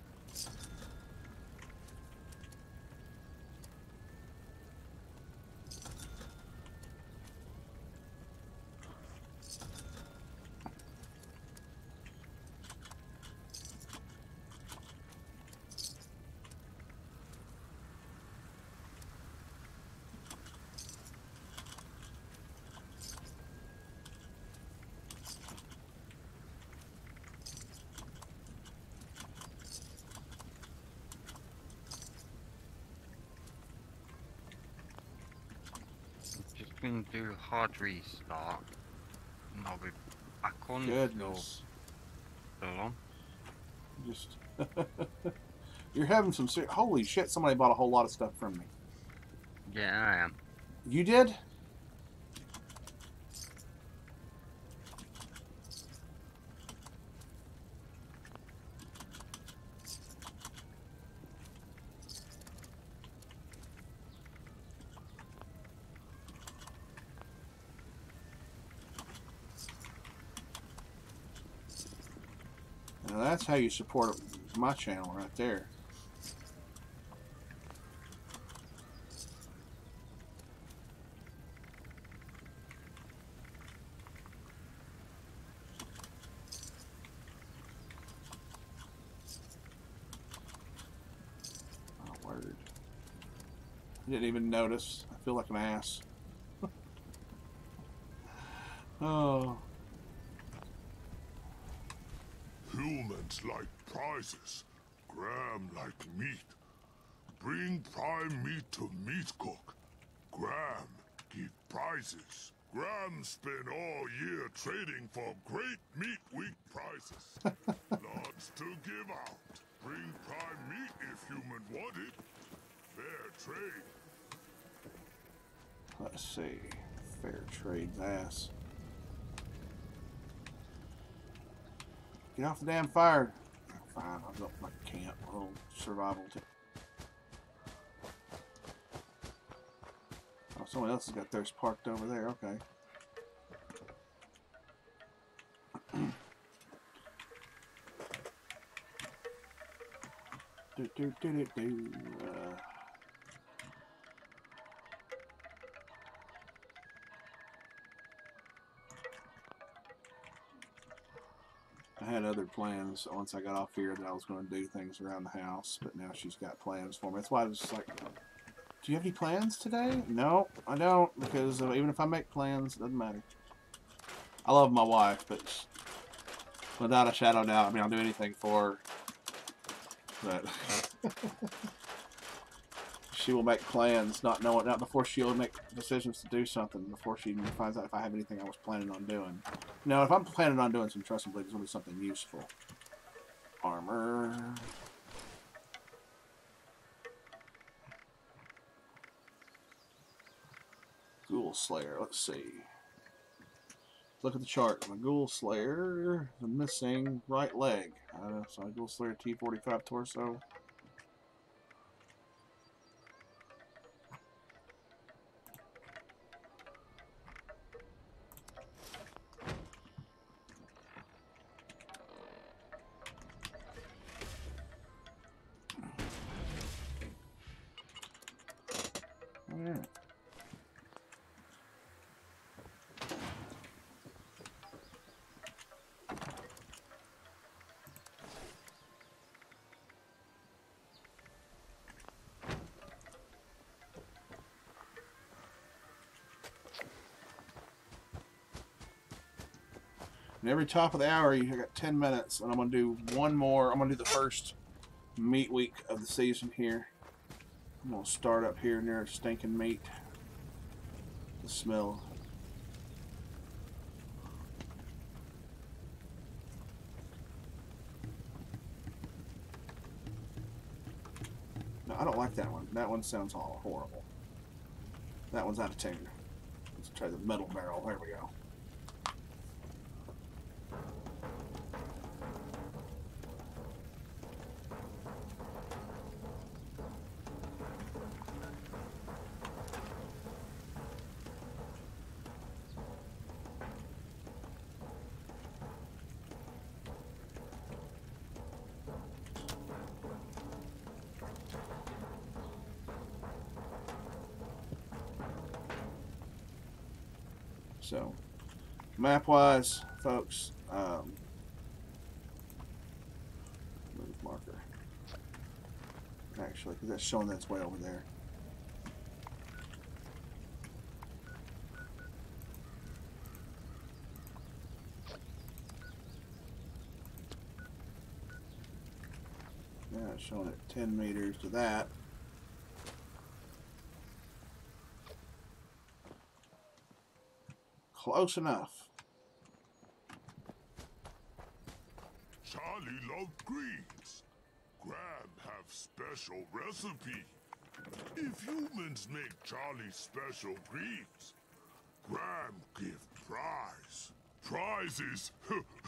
Going to do hard restart and I'll be back on. Goodness. Still on. Just you're having some holy shit! Somebody bought a whole lot of stuff from me. Yeah, I am. You did? Now that's how you support my channel right there. Oh, word. I didn't even notice. I feel like an ass. Oh. Humans like prizes. Graham like meat. Bring prime meat to meat cook. Graham give prizes. Graham spend all year trading for great meat week prizes. Lots to give out. Bring prime meat if human want it. Fair trade. Let's see. Fair trade's ass. Get off the damn fire. Fine, I'll go up my camp. A little survival tip. Oh, someone else has got theirs parked over there. Okay. I had other plans once I got off here that I was going to do things around the house, but now she's got plans for me. That's why I was just like, do you have any plans today? No, I don't, because even if I make plans, it doesn't matter. I love my wife, but without a shadow of doubt, I mean, I'll do anything for her, but she will make plans not before she'll make decisions to do something, before she even finds out if I have anything I was planning on doing. No, if I'm planning on doing some trust and believe, it's going to be something useful. Armor. Ghoul Slayer, let's see. Look at the chart. My Ghoul Slayer, the missing right leg. So Ghoul Slayer T45 torso. Yeah. And every top of the hour, you got 10 minutes, and I'm going to do one more. I'm going to do the first meat week of the season here. I'm going to start up here near stinking meat. The smell. No, I don't like that one. That one sounds all horrible. That one's out of tune. Let's try the metal barrel. There we go. So, map-wise, folks, move marker. Actually, because that's showing that's way over there. Yeah, it's showing it 10 meters to that. Close enough. Charlie love greens. Graham have special recipe. If humans make Charlie special greens, Graham give prize. Prizes.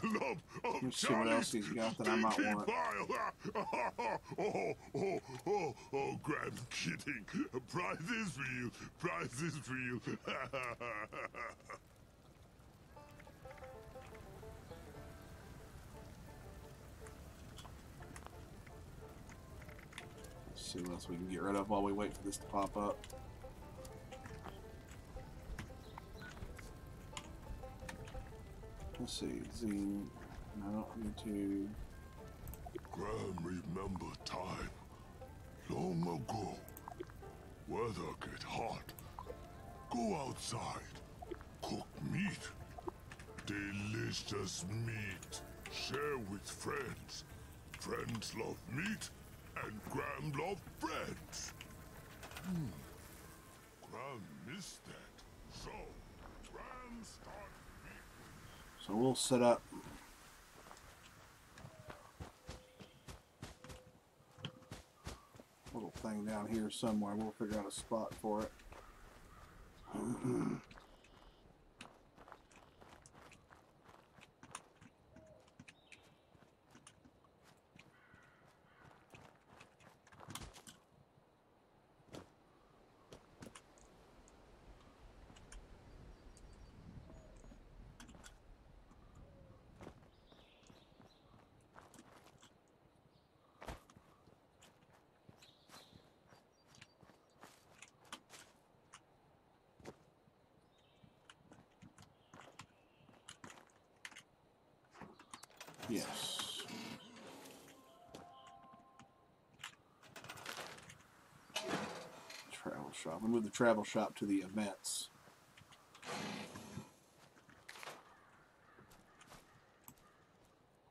Love of Let's see what else Charlie's he's got that I might stinky want. pile. Oh, Graham, kidding. Prizes for you. Prizes for you. Let's see what else we can get rid of while we wait for this to pop up. Let's see, Zine. No, I need to. Graham, remember time. Long ago. Weather get hot. Go outside. Cook meat. Delicious meat. Share with friends. Friends love meat, and Graham love friends. Graham missed that. So, Graham start. So we'll set up. Little thing down here somewhere. We'll figure out a spot for it. Yes. Travel shop. We move the travel shop to the events. I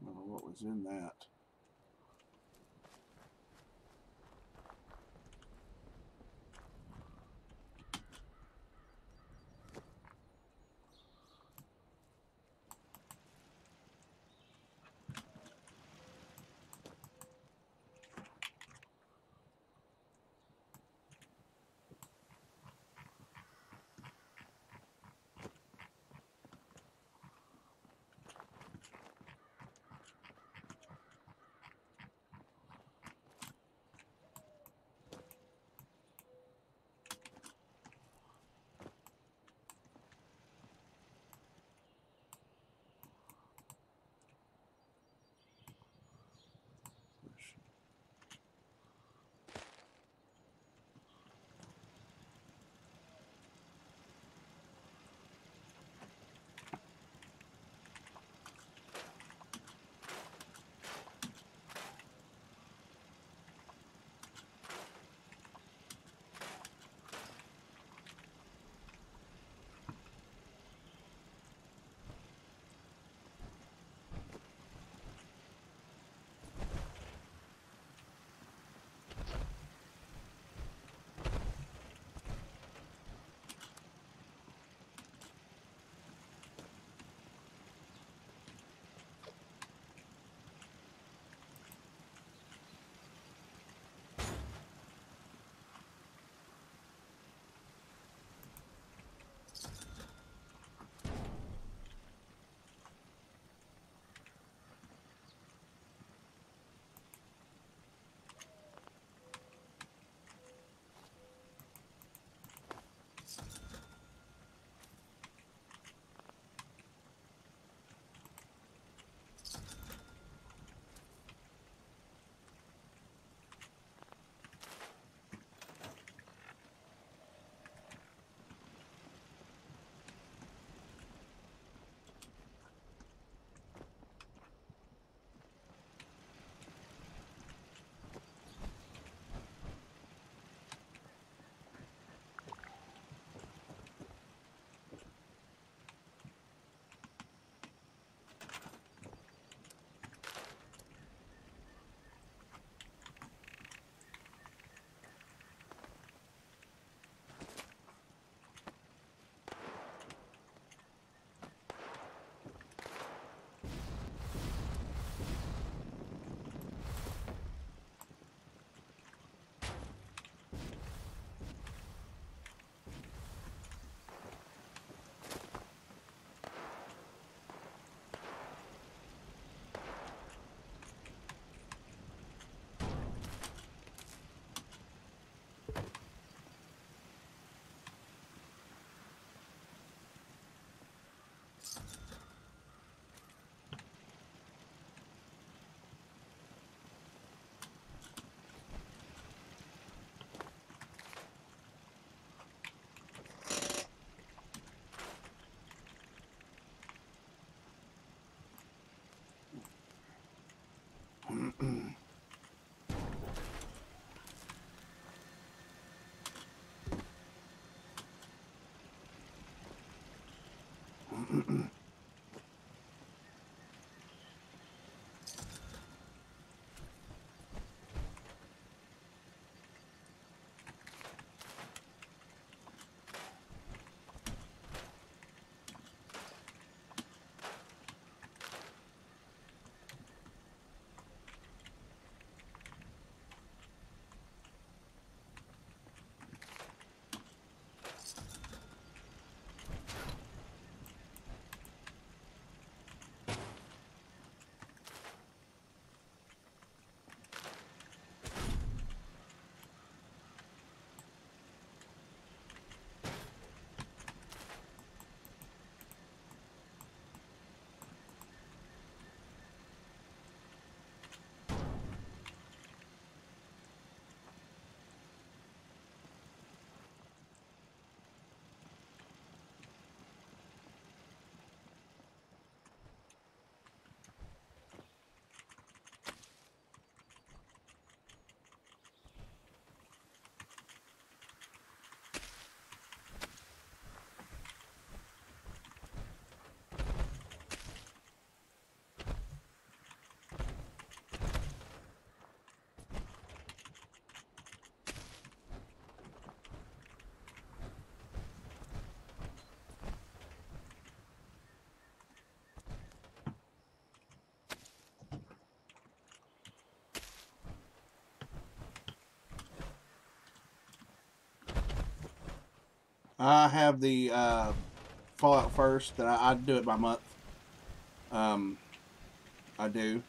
don't know what was in that. I have the Fallout first. That I do it by month. I do.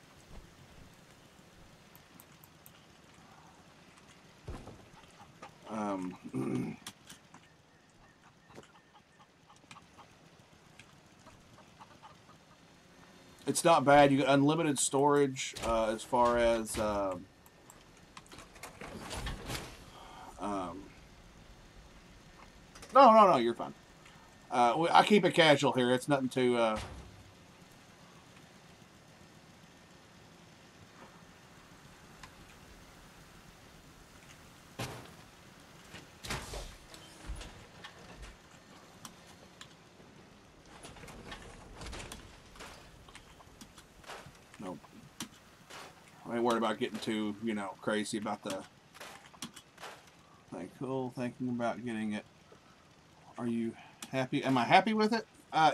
It's not bad. You get unlimited storage as far as No, you're fine. I keep it casual here. It's nothing too... Nope. I ain't worried about getting too, you know, crazy about the... Cool, thinking about getting it. Are you happy? Am I happy with it?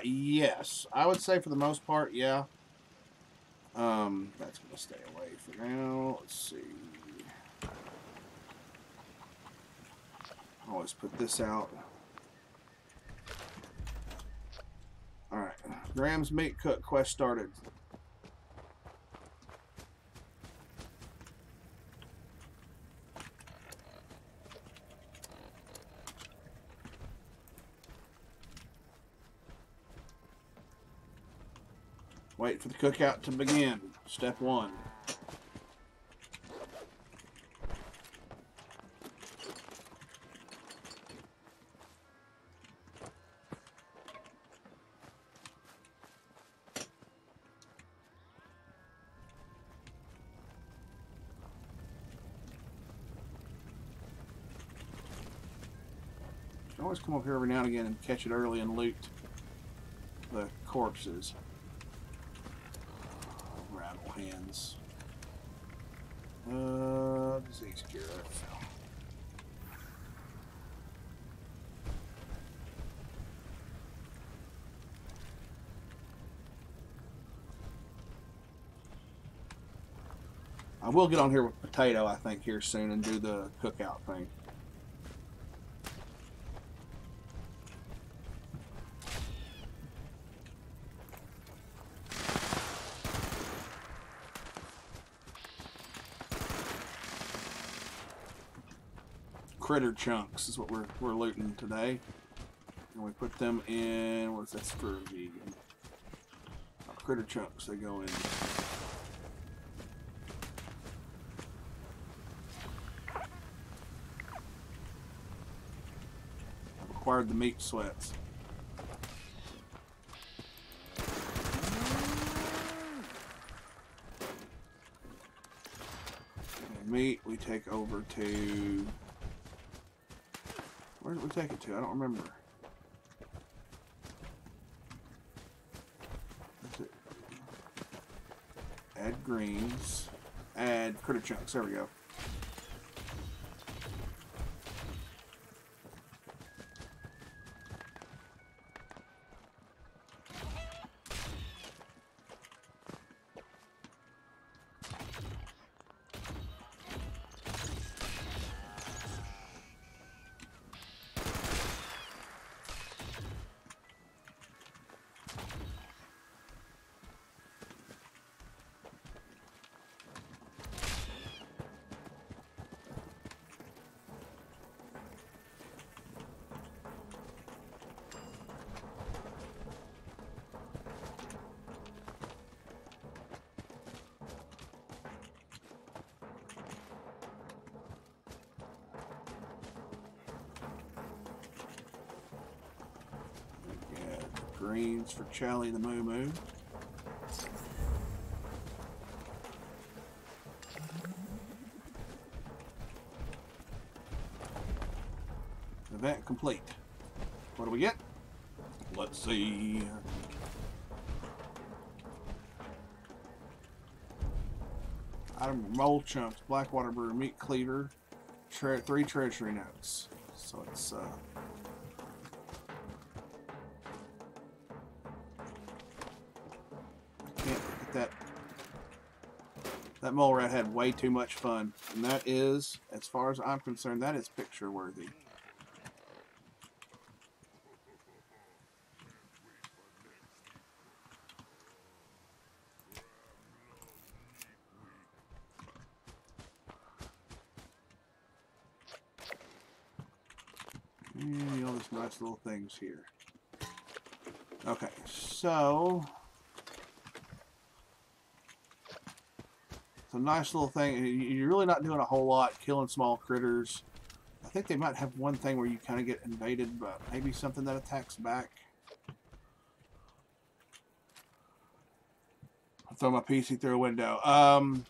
Yes. I would say for the most part, yeah. That's going to stay away for now. Let's see. Always put this out. Alright. Graham's Meat Cook quest started. Wait for the cookout to begin. Step 1. Always come up here every now and again and catch it early and loot the corpses. Hands. Disease cure. I will get on here with Potato, I think, here soon and do the cookout thing. Critter chunks is what we're looting today, and we put them in. What's that for vegan? Critter chunks. They go in. I've acquired the meat sweats. meat, we take over to... Where did we take it to? I don't remember. Add greens. Add critter chunks. There we go. Greens for Charlie the Moo Moo. Event complete. What do we get? Let's see. Item mold chunks, Blackwater Brew, meat cleaver, 3 treasury notes. So it's that mole rat had way too much fun, and that is, as far as I'm concerned, that is picture worthy. And all these nice little things here. Okay, so it's a nice little thing. You're really not doing a whole lot, killing small critters. I think they might have one thing where you kind of get invaded, but maybe something that attacks back. I'll throw my PC through a window. I'm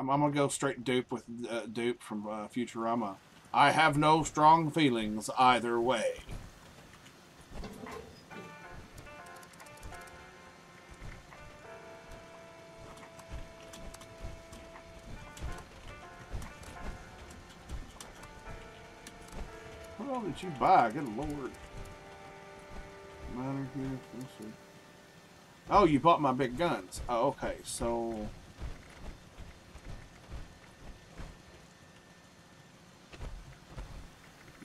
gonna go straight dupe with dupe from Futurama. I have no strong feelings either way. What all did you buy? Good lord. Miner here. Let's see. Oh, you bought my big guns. Oh, okay, so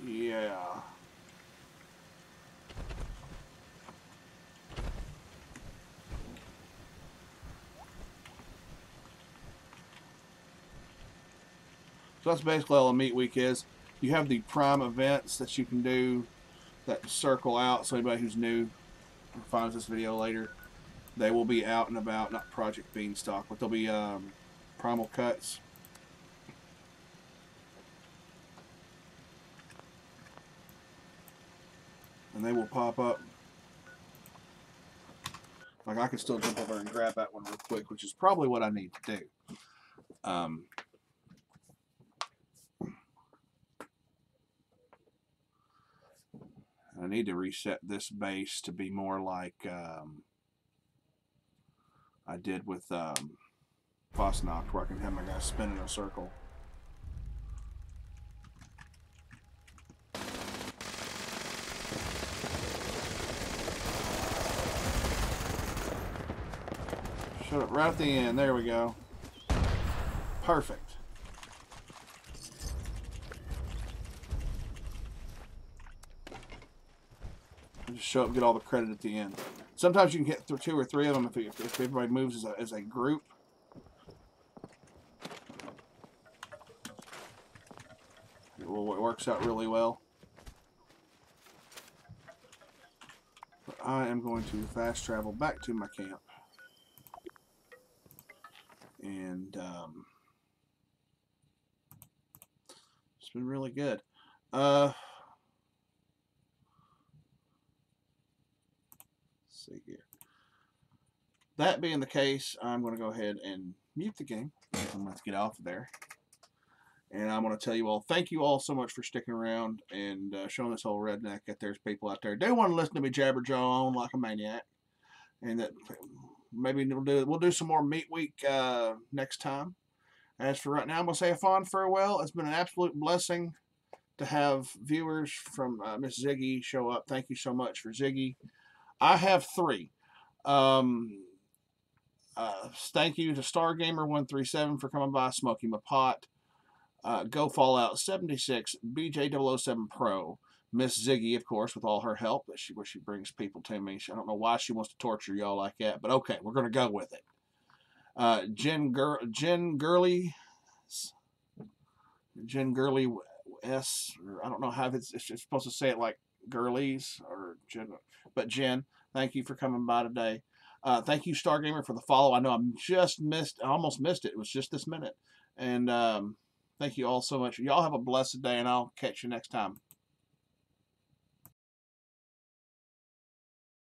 yeah. So that's basically all a meat week is. You have the prime events that you can do that circle out, so anybody who's new finds this video later, they will be out and about, not Project Beanstalk, but they'll be primal cuts. And they will pop up. Like, I can still jump over and grab that one real quick, which is probably what I need to do. I need to reset this base to be more like I did with Fosnock, where I can have my guys spin in a circle. Shut up right at the end. There we go. Perfect. Just show up and get all the credit at the end. Sometimes you can get 2 or 3 of them if everybody moves as a group. It works out really well. But I am going to fast travel back to my camp. And it's been really good. that being the case, I'm going to go ahead and mute the game. I'm going to get off of there. And I'm going to tell you all, thank you all so much for sticking around and showing this whole redneck that there's people out there do want to listen to me jabberjaw on like a maniac. And that maybe we'll do some more Meat Week next time. As for right now, I'm going to say a fond farewell. It's been an absolute blessing to have viewers from Miss Ziggy show up. Thank you so much for Ziggy. I have 3. Thank you to Stargamer137 for coming by, Smoky My Pot, Go Fallout 76, BJ007 Pro, Miss Ziggy, of course, with all her help, where she brings people to me. I don't know why she wants to torture y'all like that, but okay, we're going to go with it. Jen Gurley S, or I don't know how it's supposed to say it, like Gurley's or Jen, but Jen, thank you for coming by today. Thank you, Stargamer, for the follow. I know I almost missed it. It was just this minute. And thank you all so much. Y'all have a blessed day, and I'll catch you next time.